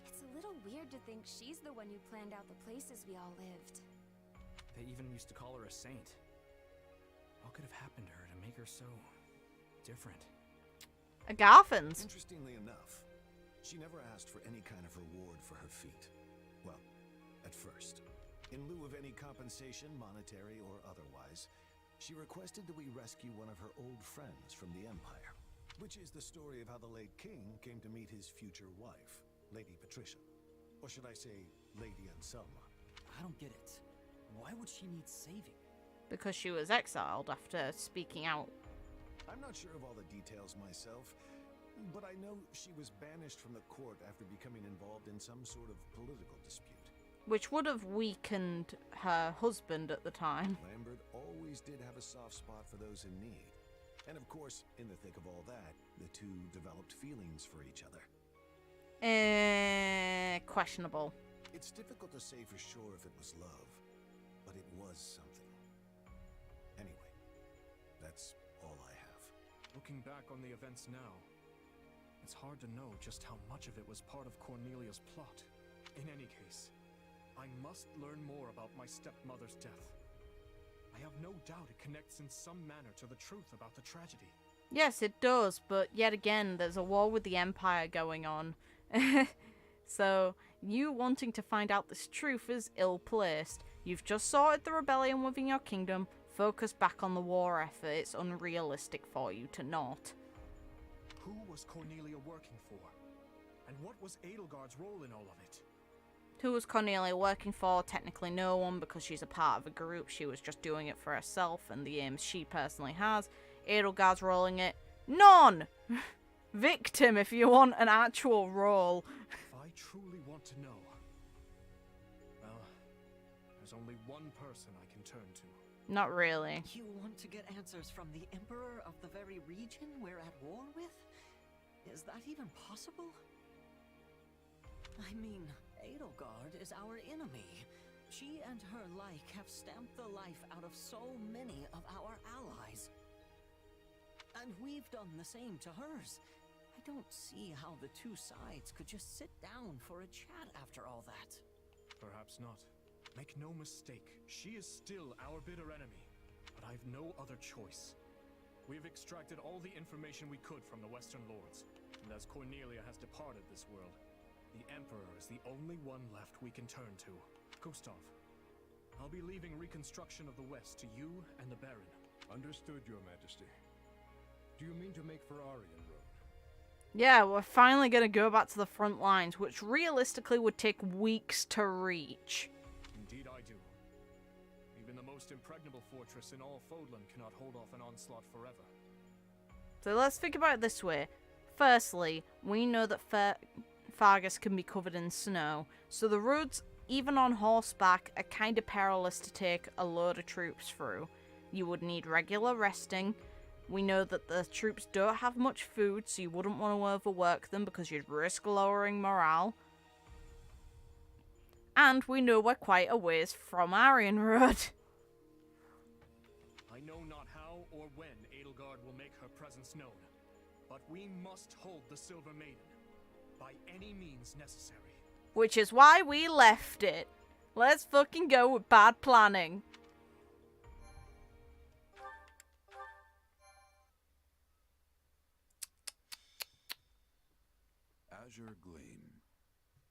It's a little weird to think she's the one who planned out the places we all lived. They even used to call her a saint. What could have happened to her to make her so different? Agarthans. Interestingly enough, she never asked for any kind of reward for her feat. Well, at first. In lieu of any compensation, monetary or otherwise, she requested that we rescue one of her old friends from the Empire. Which is the story of how the late king came to meet his future wife, Lady Patricia. Or should I say, Lady Anselma. I don't get it. Why would she need saving? Because she was exiled after speaking out. I'm not sure of all the details myself, but I know she was banished from the court after becoming involved in some sort of political dispute. Which would have weakened her husband at the time. Lambert always did have a soft spot for those in need. And of course, in the thick of all that, the two developed feelings for each other. Questionable. It's difficult to say for sure if it was love, but it was something. Anyway, that's all I have. Looking back on the events now, it's hard to know just how much of it was part of Cornelia's plot. In any case, I must learn more about my stepmother's death. I have no doubt it connects in some manner to the truth about the tragedy. Yes, it does, but yet again, there's a war with the Empire going on. So, you wanting to find out this truth is ill-placed. You've just sorted the rebellion within your kingdom. Focus back on the war effort. It's unrealistic for you to not. Who was Cornelia working for? And what was Edelgard's role in all of it? Who was Cornelia working for? Technically no one, because she's a part of a group. She was just doing it for herself and the aims she personally has. Edelgard's role in it? None! Victim, if you want an actual role. If I truly want to know, well, there's only one person I can turn to. Not really. You want to get answers from the Emperor of the very region we're at war with? Is that even possible? I mean, Edelgard is our enemy. She and her like have stamped the life out of so many of our allies. And we've done the same to hers. I don't see how the two sides could just sit down for a chat after all that. Perhaps not. Make no mistake, she is still our bitter enemy. But I've no other choice. We've extracted all the information we could from the Western Lords. And as Cornelia has departed this world, the Emperor is the only one left we can turn to. Gustav, I'll be leaving reconstruction of the West to you and the Baron. Understood, Your Majesty. Do you mean to make for Aryan Road? Yeah, we're finally going to go back to the front lines, which realistically would take weeks to reach. Indeed I do. Even the most impregnable fortress in all Fodlan cannot hold off an onslaught forever. So let's think about it this way. Firstly, we know that Fargus can be covered in snow, so the roads, even on horseback, are kind of perilous to take a load of troops through. You would need regular resting. We know that the troops don't have much food, so you wouldn't want to overwork them because you'd risk lowering morale. And we know we're quite a ways from Aryan Road. I know not how or when Edelgard will make her presence known, but we must hold the Silver Maiden by any means necessary. Which is why we left it. Let's fucking go with bad planning. Azure Gleam.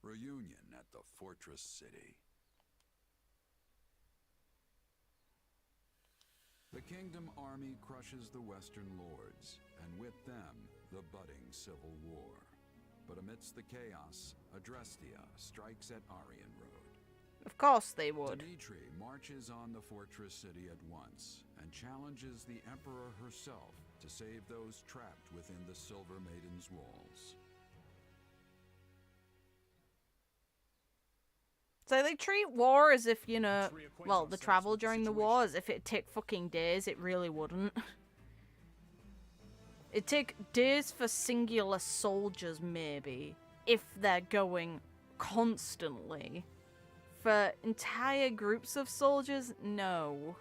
Reunion at the Fortress City. The Kingdom Army crushes the Western Lords, and with them, the budding civil war. But amidst the chaos, Adrestia strikes at Aryan Road. Of course they would. Dimitri marches on the fortress city at once and challenges the Emperor herself to save those trapped within the Silver Maiden's walls. So they treat war as if, you know, well, the travel during the war as if it'd take fucking days. It really wouldn't. It'd take days for singular soldiers, maybe, if they're going constantly. For entire groups of soldiers, no.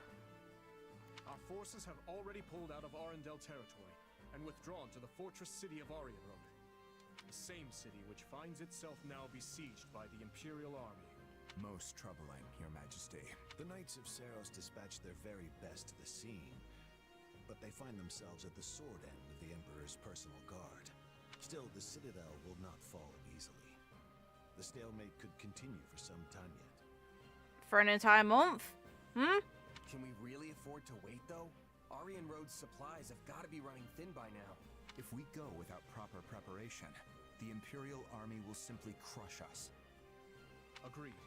Our forces have already pulled out of Arendelle territory and withdrawn to the fortress city of Arianrod. The same city which finds itself now besieged by the Imperial Army. Most troubling, Your Majesty. The Knights of Seros dispatched their very best to the scene, but they find themselves at the sword end of the Emperor's personal guard. Still, the Citadel will not fall easily. The stalemate could continue for some time yet. For an entire month? Hmm? Can we really afford to wait, though? Arianrod's supplies have got to be running thin by now. If we go without proper preparation, the Imperial Army will simply crush us. Agreed.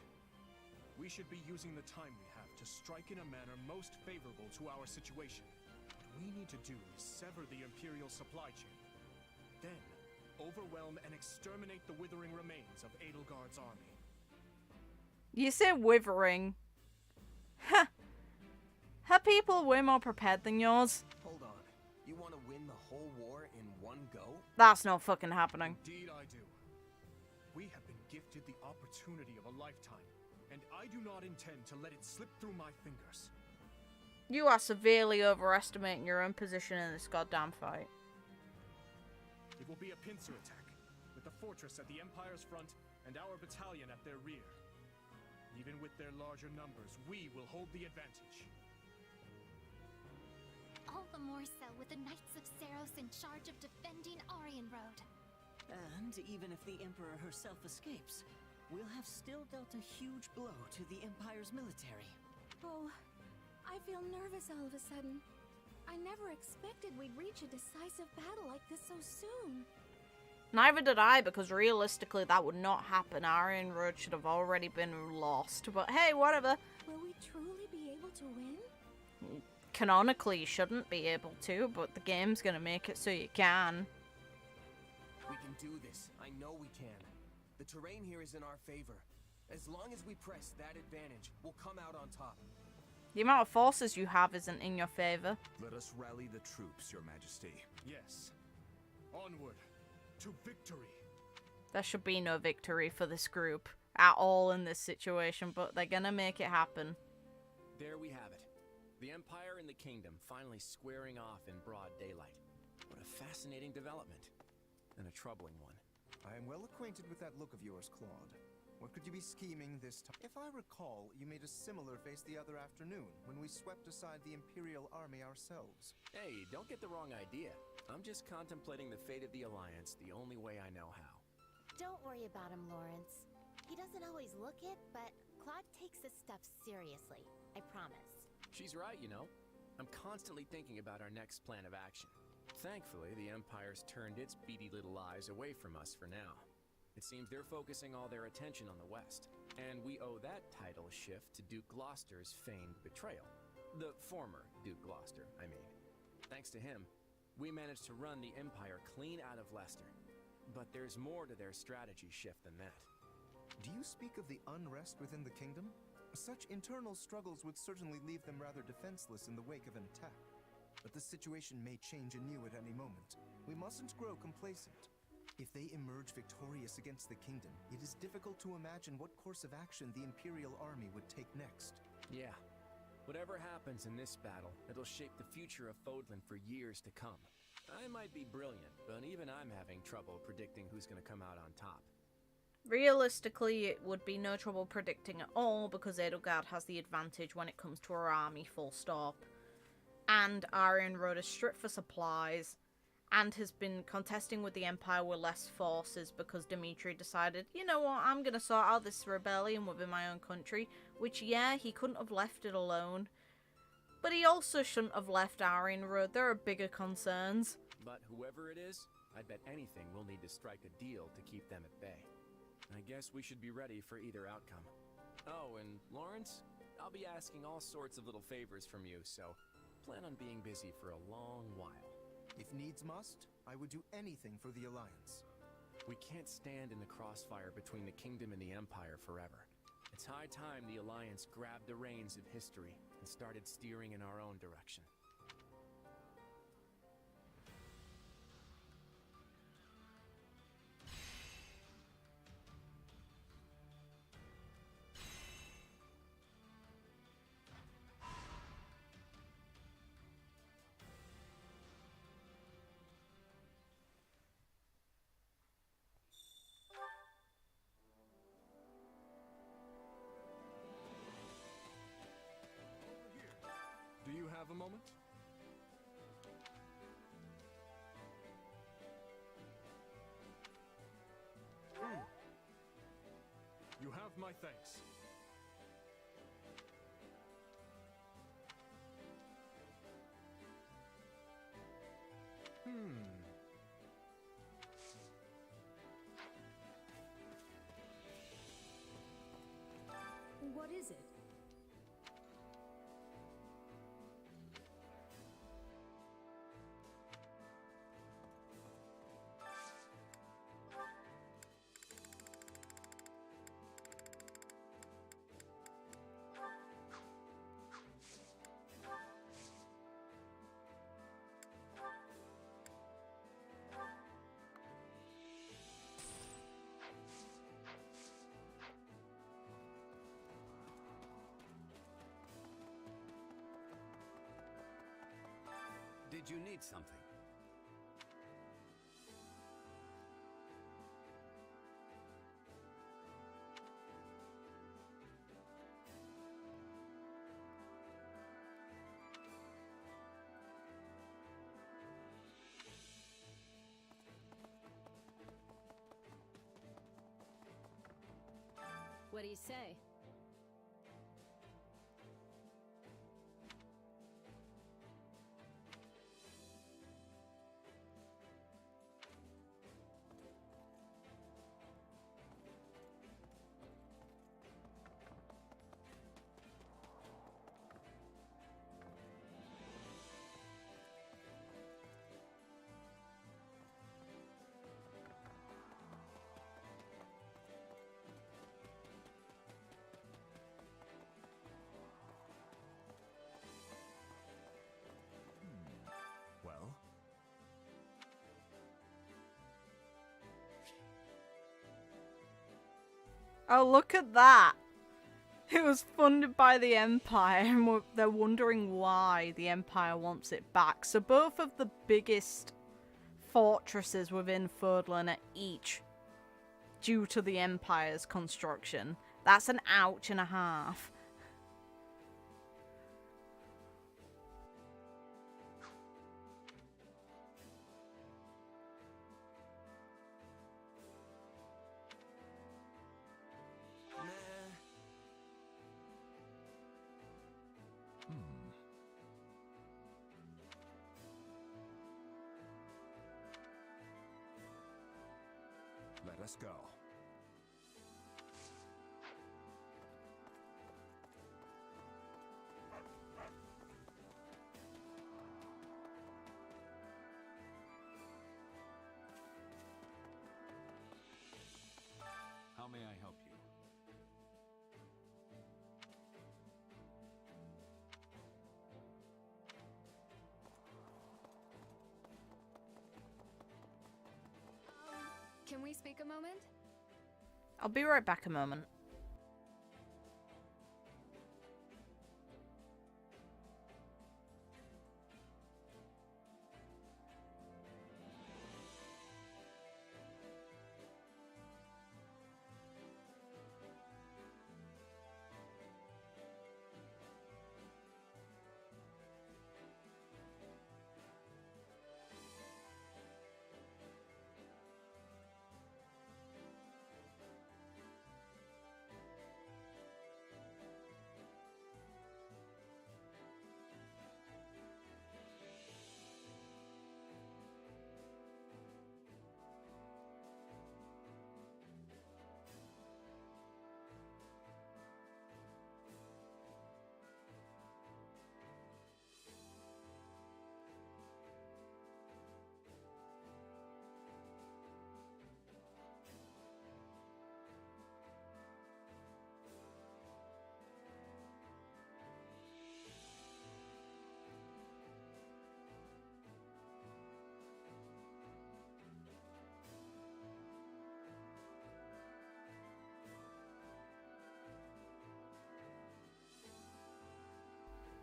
We should be using the time we have to strike in a manner most favorable to our situation. What we need to do is sever the Imperial supply chain. Then, overwhelm and exterminate the withering remains of Edelgard's army. You say withering. Ha! Her people way more prepared than yours. Hold on. You want to win the whole war in one go? That's not fucking happening. Indeed I do. We have been gifted the opportunity of a lifetime, and I do not intend to let it slip through my fingers. You are severely overestimating your own position in this goddamn fight. It will be a pincer attack, with the fortress at the Empire's front and our battalion at their rear. Even with their larger numbers, we will hold the advantage. All the more so with the Knights of Seros in charge of defending Arianrod. And even if the Emperor herself escapes, we'll have still dealt a huge blow to the Empire's military. Oh, I feel nervous all of a sudden. I never expected we'd reach a decisive battle like this so soon. Neither did I, because realistically that would not happen. Arianrod should have already been lost. But hey, whatever. Will we truly be able to win? Canonically, you shouldn't be able to, but the game's gonna make it so you can. We can do this. I know we can. The terrain here is in our favor. As long as we press that advantage, we'll come out on top. The amount of forces you have isn't in your favor. Let us rally the troops, Your Majesty. Yes. Onward. To victory. There should be no victory for this group at all in this situation, but they're gonna make it happen. There we have it. The Empire and the Kingdom finally squaring off in broad daylight. What a fascinating development. And a troubling one. I am well acquainted with that look of yours, Claude. What could you be scheming this time? If I recall, you made a similar face the other afternoon, when we swept aside the Imperial Army ourselves. Hey, don't get the wrong idea. I'm just contemplating the fate of the Alliance the only way I know how. Don't worry about him, Lawrence. He doesn't always look it, but Claude takes his stuff seriously. I promise. She's right, you know. I'm constantly thinking about our next plan of action. Thankfully, the Empire's turned its beady little eyes away from us for now. It seems they're focusing all their attention on the West, and we owe that title shift to Duke Gloucester's famed betrayal. The former Duke Gloucester, I mean. Thanks to him, we managed to run the Empire clean out of Leicester. But there's more to their strategy shift than that. Do you speak of the unrest within the kingdom? Such internal struggles would certainly leave them rather defenseless in the wake of an attack. But the situation may change anew at any moment. We mustn't grow complacent. If they emerge victorious against the kingdom, it is difficult to imagine what course of action the Imperial Army would take next. Yeah. Whatever happens in this battle, it'll shape the future of Fodlan for years to come. I might be brilliant, but even I'm having trouble predicting who's going to come out on top. Realistically, it would be no trouble predicting at all, because Edelgard has the advantage when it comes to her army, full stop. And Arianrod is stripped for supplies, and has been contesting with the Empire with less forces because Dimitri decided, you know what, I'm going to sort out this rebellion within my own country, which, yeah, he couldn't have left it alone. But he also shouldn't have left Arianrod. There are bigger concerns. But whoever it is, I bet anything we'll need to strike a deal to keep them at bay. I guess we should be ready for either outcome. Oh, and Lawrence, I'll be asking all sorts of little favors from you, so plan on being busy for a long while. If needs must, I would do anything for the Alliance. We can't stand in the crossfire between the Kingdom and the Empire forever. It's high time the Alliance grabbed the reins of history and started steering in our own direction. Do you have a moment? You have my thanks. What is it? Did you need something? What do you say? Well? Oh, look at that! It was funded by the Empire, and they're wondering why the Empire wants it back. So both of the biggest fortresses within Fodlan are each due to the Empire's construction. That's an ouch and a half. Let us go. How may I help you? Can we speak a moment? I'll be right back a moment.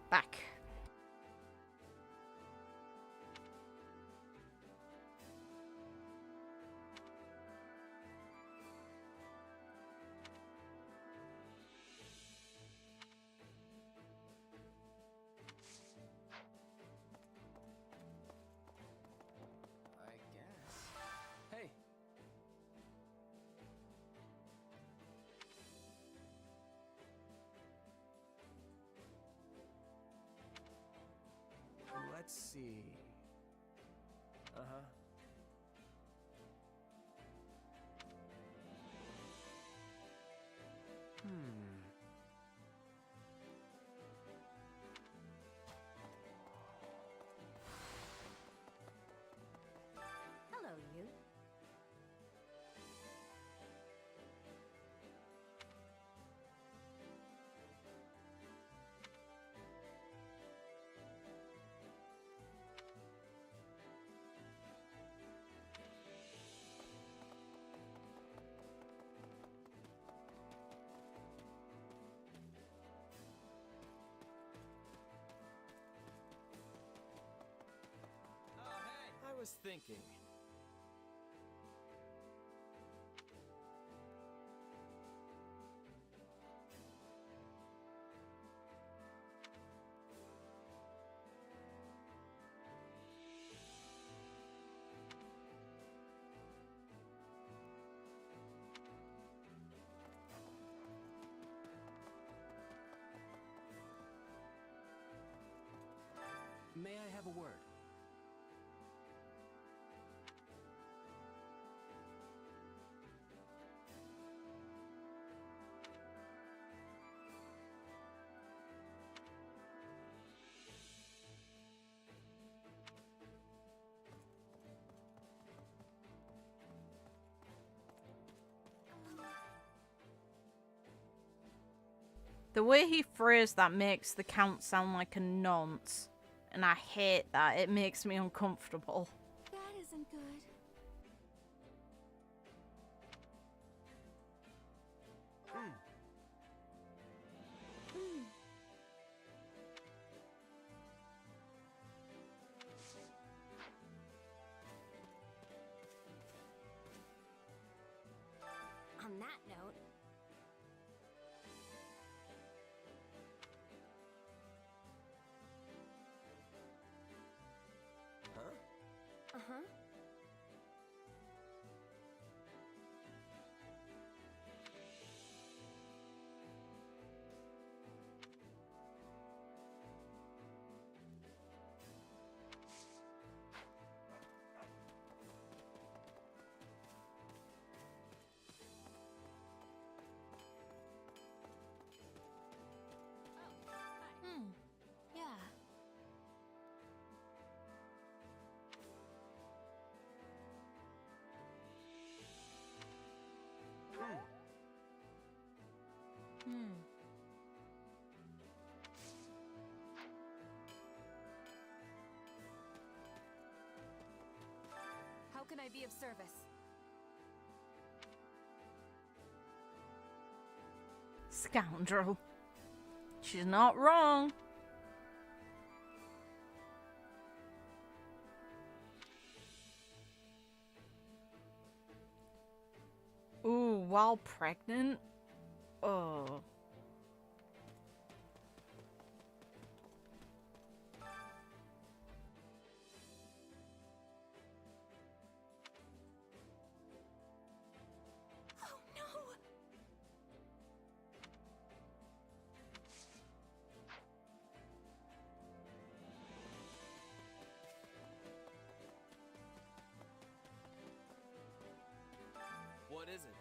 Back. I guess. Hey. Let's see. Uh-huh. Hello, you. I was thinking. May I have a word? The way he phrased that makes the Count sound like a nonce. And I hate that. It makes me uncomfortable. That isn't good. On that note, Huh? yeah. How can I be of service? Scoundrel. She's not wrong. Ooh, while pregnant? Oh. Oh no! What is it?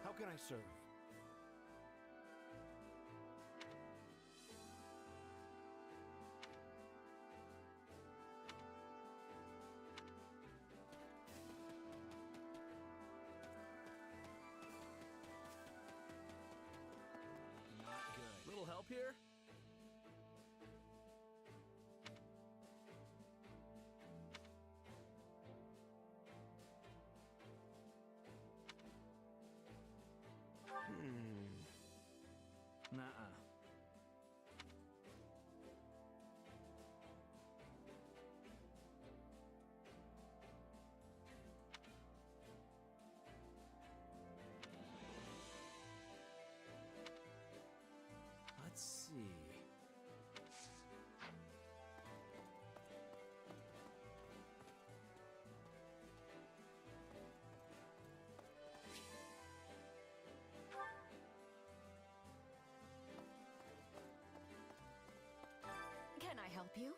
How can I serve? Not good. Little help here? Nuh-uh. Let's see. Can I help you?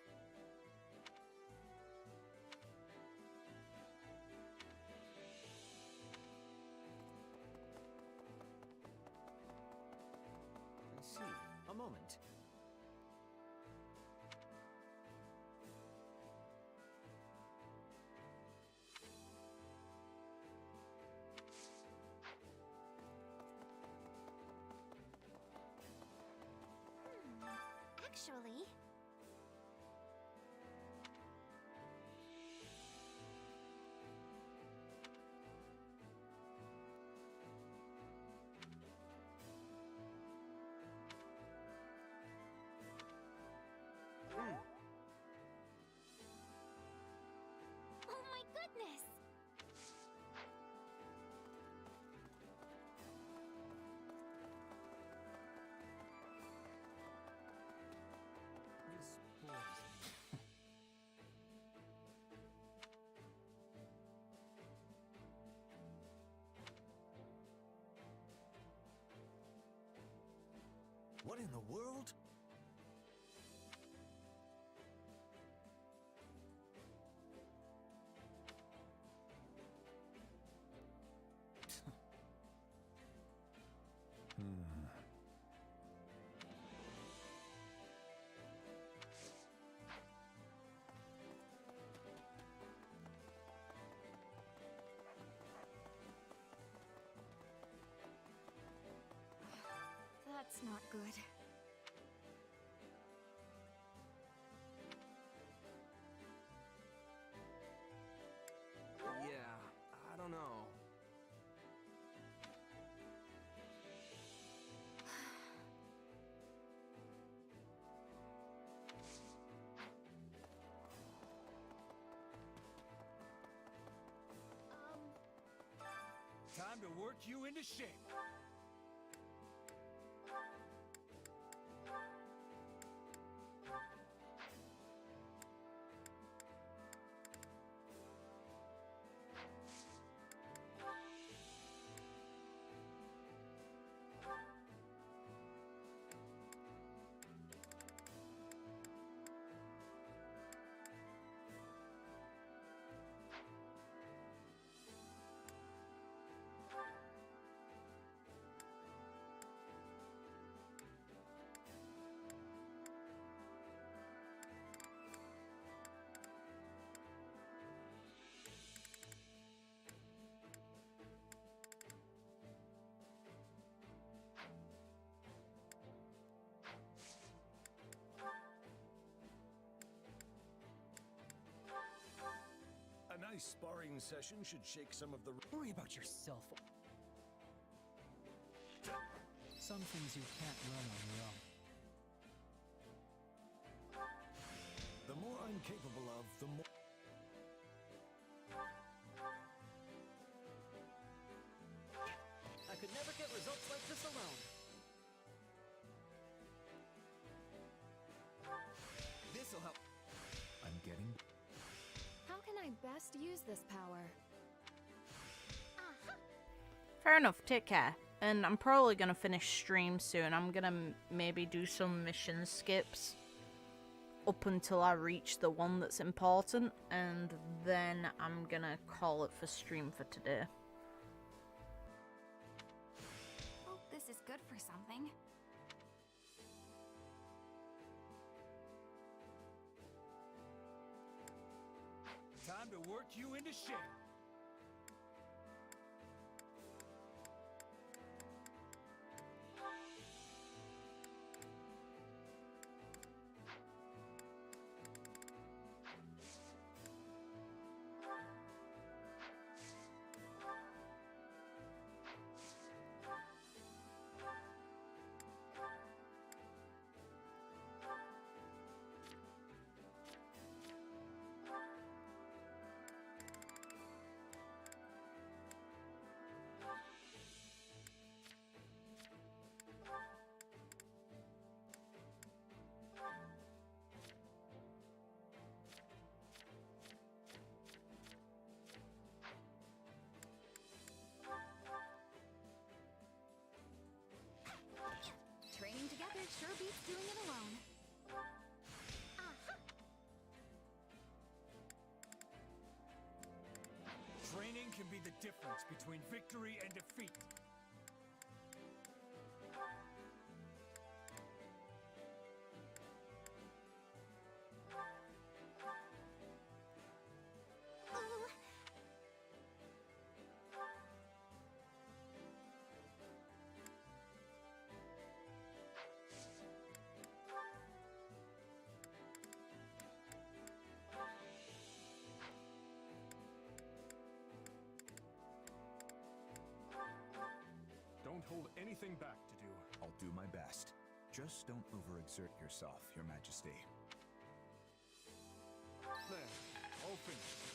I see. A moment. Actually... Oh my goodness! This bores me. What in the world? That's not good. Yeah, I don't know. Time to work you into shape. A nice sparring session should shake some of the... Worry about yourself. Some things you can't run on your own. The more I'm capable of, the more... I could never get results like this alone. This'll help. I'm getting... How can I best use this power? Fair enough, take care. And I'm probably gonna finish stream soon. I'm gonna maybe do some mission skips up until I reach the one that's important, and then I'm gonna call it for stream for today. Hope this is good for something. Time to work you into shape. Training together sure beats doing it alone. Training can be the difference between victory and defeat. Don't hold anything back to do. I'll do my best. Just don't overexert yourself, Your Majesty. There, all finished.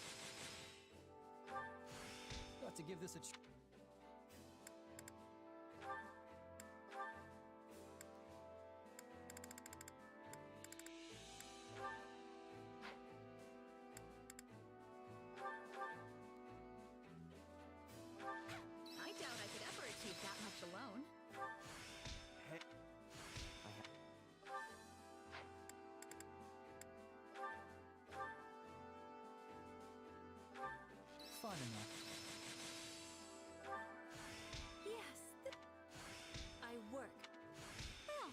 Got to give this a I doubt I could ever achieve that much alone. fun enough. Yes, I work. Well,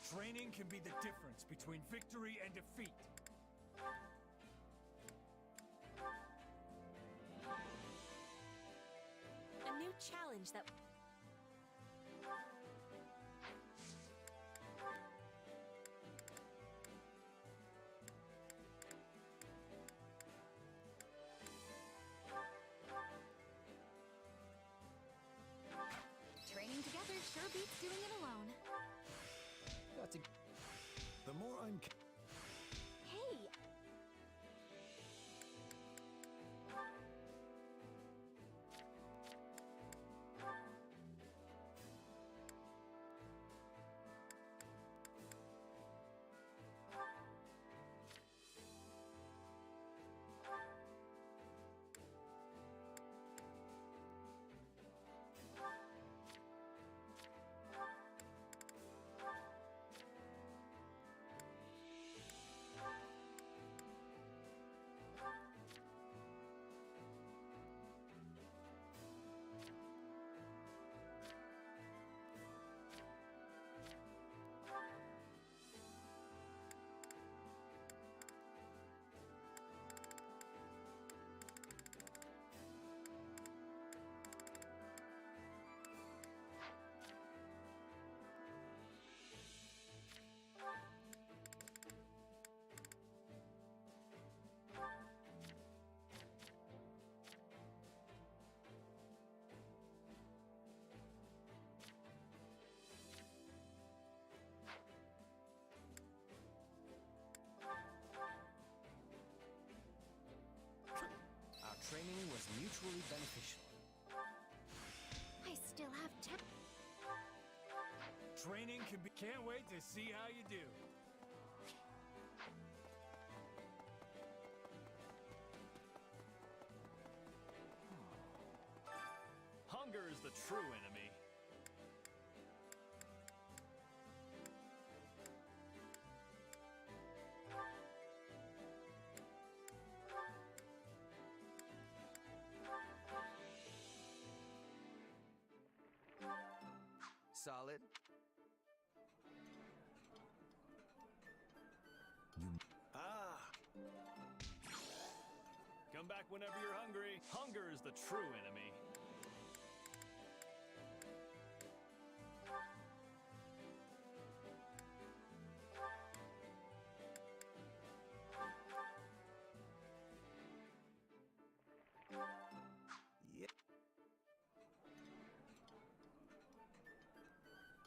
Training can be the difference between victory and defeat. a new challenge that... Training together sure beats doing it alone. Got to... The more I'm... Hey! equally beneficial. I still have Training can be. Can't wait to see how you do. Hunger is the true enemy. Solid. Come back whenever you're hungry. Hunger is the true enemy. Yeah.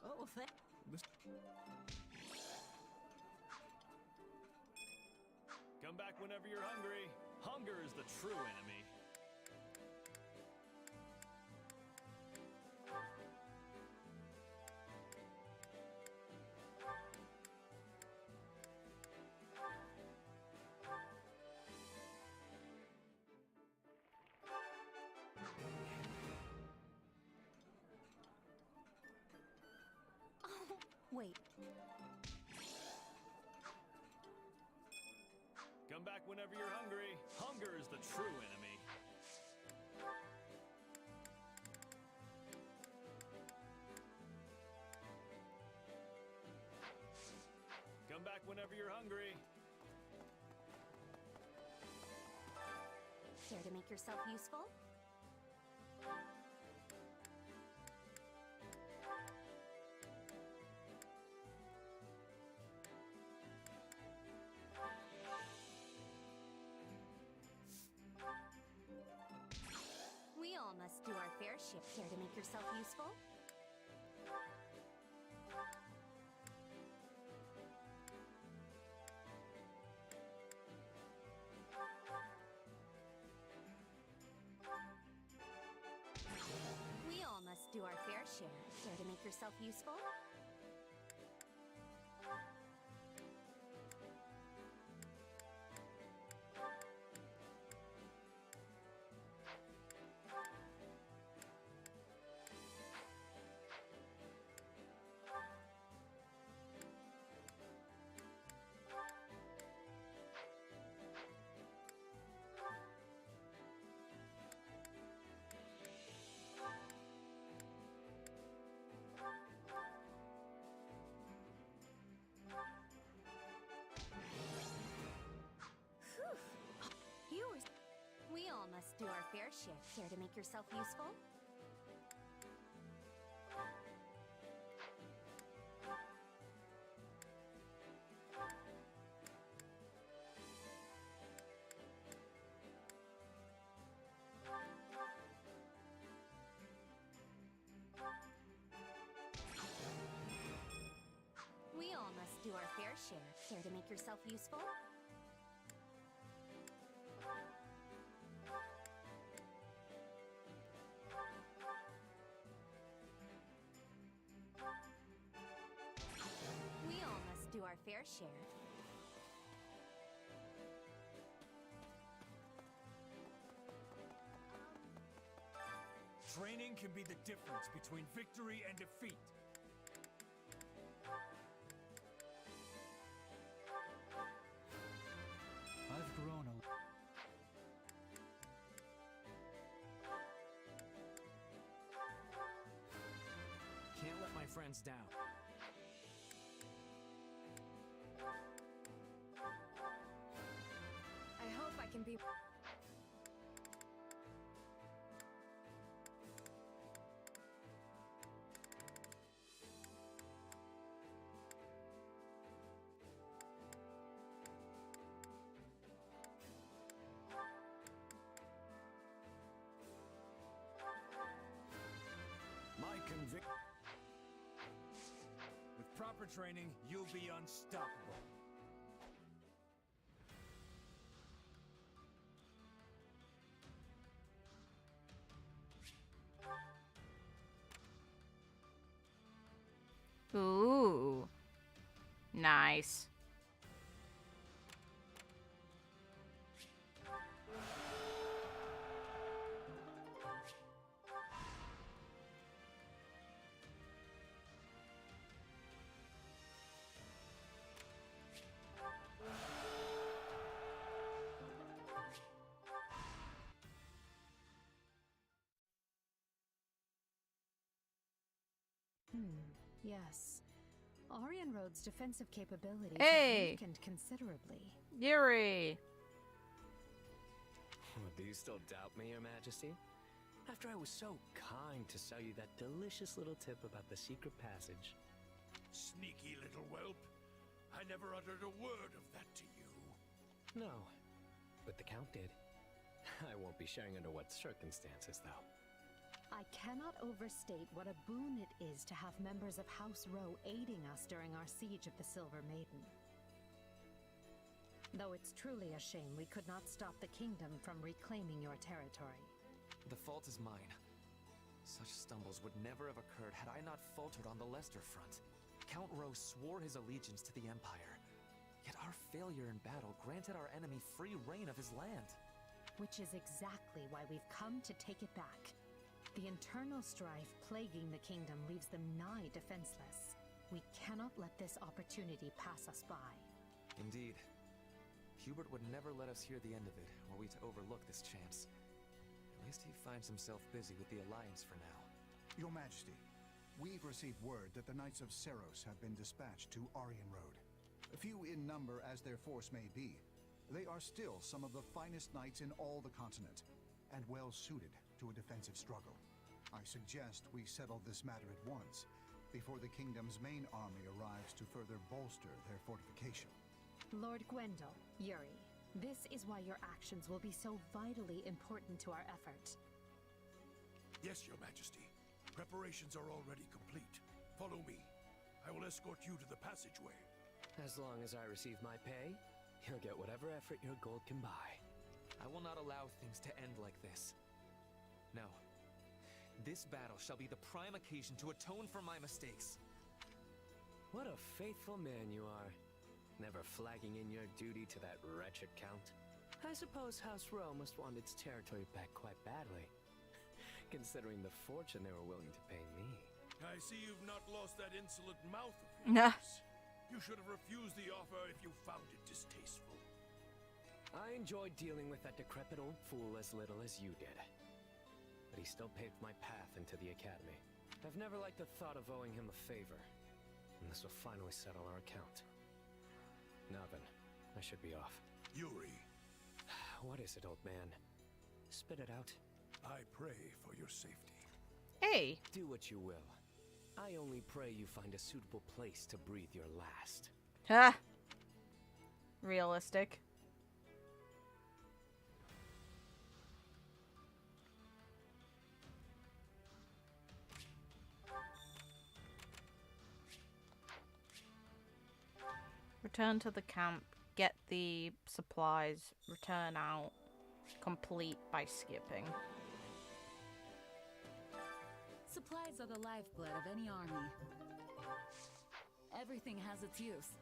Oh, Come back whenever you're hungry. Hunger is the true enemy. Oh, wait. Come back whenever you're hungry. Hunger is the true enemy. Come back whenever you're hungry. Care to make yourself useful? We all must do our fair share. Care to make yourself useful? We all must do our fair share. Care to make yourself useful? We all must do our fair share. Care to make yourself useful? We all must do our fair share. Care to make yourself useful? We all must do our fair share. Training can be the difference between victory and defeat. I've grown a Can't let my friends down. I hope I can be... My conviction. With proper training, you'll be unstoppable. Ooh. Nice. Yes. Orion Road's defensive capabilities Hey! have weakened considerably. Yuri! Do you still doubt me, Your Majesty? After I was so kind to sell you that delicious little tip about the secret passage. Sneaky little whelp. I never uttered a word of that to you. No, but the Count did. I won't be sharing under what circumstances, though. I cannot overstate what a boon it is to have members of House Row aiding us during our siege of the Silver Maiden. Though it's truly a shame we could not stop the kingdom from reclaiming your territory. The fault is mine. Such stumbles would never have occurred had I not faltered on the Leicester front. Count Rowe swore his allegiance to the Empire. Yet our failure in battle granted our enemy free reign of his land. Which is exactly why we've come to take it back. The internal strife plaguing the kingdom leaves them nigh defenseless. We cannot let this opportunity pass us by. Indeed. Hubert would never let us hear the end of it, were we to overlook this chance. At least he finds himself busy with the Alliance for now. Your Majesty, we've received word that the Knights of Seros have been dispatched to Orion Road. Few in number as their force may be, they are still some of the finest knights in all the continent, and well suited to a defensive struggle. I suggest we settle this matter at once, before the kingdom's main army arrives to further bolster their fortification. Lord Gwendol, Yuri, this is why your actions will be so vitally important to our effort. Yes, Your Majesty. Preparations are already complete. Follow me. I will escort you to the passageway. As long as I receive my pay, you'll get whatever effort your gold can buy. I will not allow things to end like this. No. This battle shall be the prime occasion to atone for my mistakes. What a faithful man you are. Never flagging in your duty to that wretched Count. I suppose House Row must want its territory back quite badly, considering the fortune they were willing to pay me. I see you've not lost that insolent mouth of Nah. yours. You should have refused the offer if you found it distasteful. I enjoyed dealing with that decrepit old fool as little as you did. But he still paved my path into the academy. I've never liked the thought of owing him a favor. And this will finally settle our account. Now then, I should be off. Yuri. What is it, old man? Spit it out. I pray for your safety. Hey! Do what you will. I only pray you find a suitable place to breathe your last. Ha! Realistic. Return to the camp, get the supplies, return out, complete by skipping. Supplies are the lifeblood of any army. Everything has its use.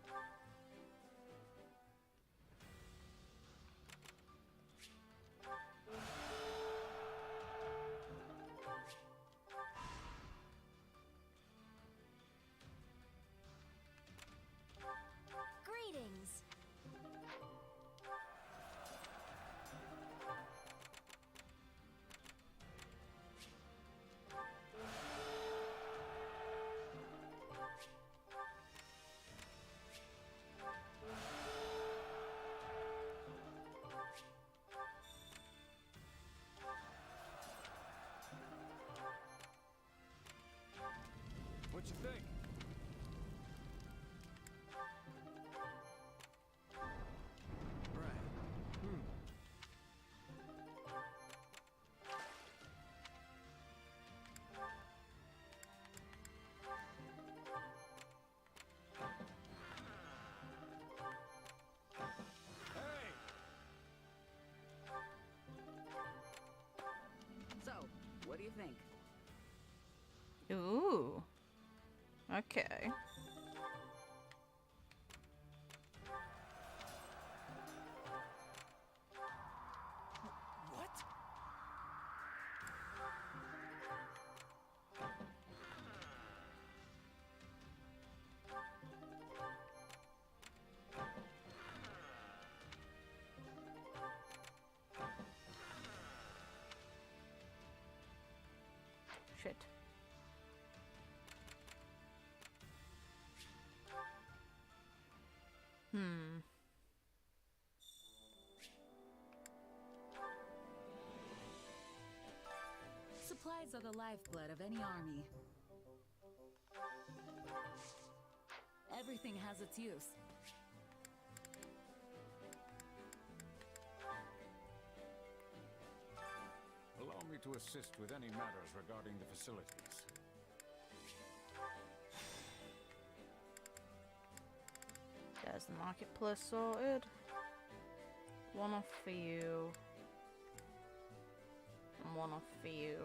Greetings. What you think? So, what do you think? Ooh. Okay. shit. Supplies are the lifeblood of any army. Everything has its use. Allow me to assist with any matters regarding the facilities. There's the marketplace sorted. One off for you. And one off for you.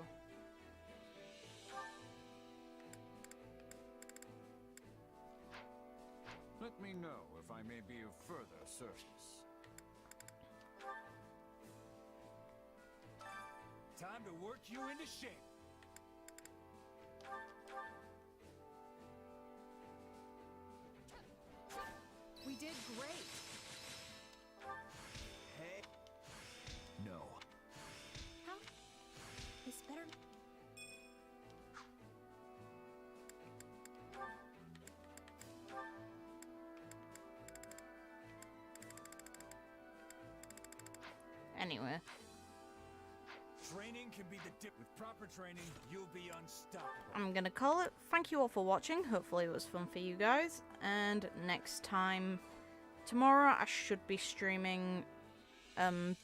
Let me know if I may be of further service. Time to work you into shape. We did great. Hey. No. How? This better. Anyway. Training can be the dip. With proper training, you'll be unstoppable. I'm gonna call it. Thank you all for watching. Hopefully it was fun for you guys. And next time, tomorrow, I should be streaming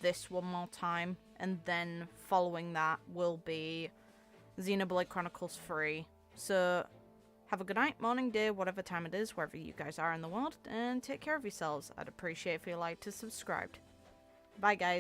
this one more time. And then following that will be Xenoblade Chronicles 3. So have a good night, morning, day, whatever time it is, wherever you guys are in the world. And take care of yourselves. I'd appreciate if you liked to subscribe. Bye, guys.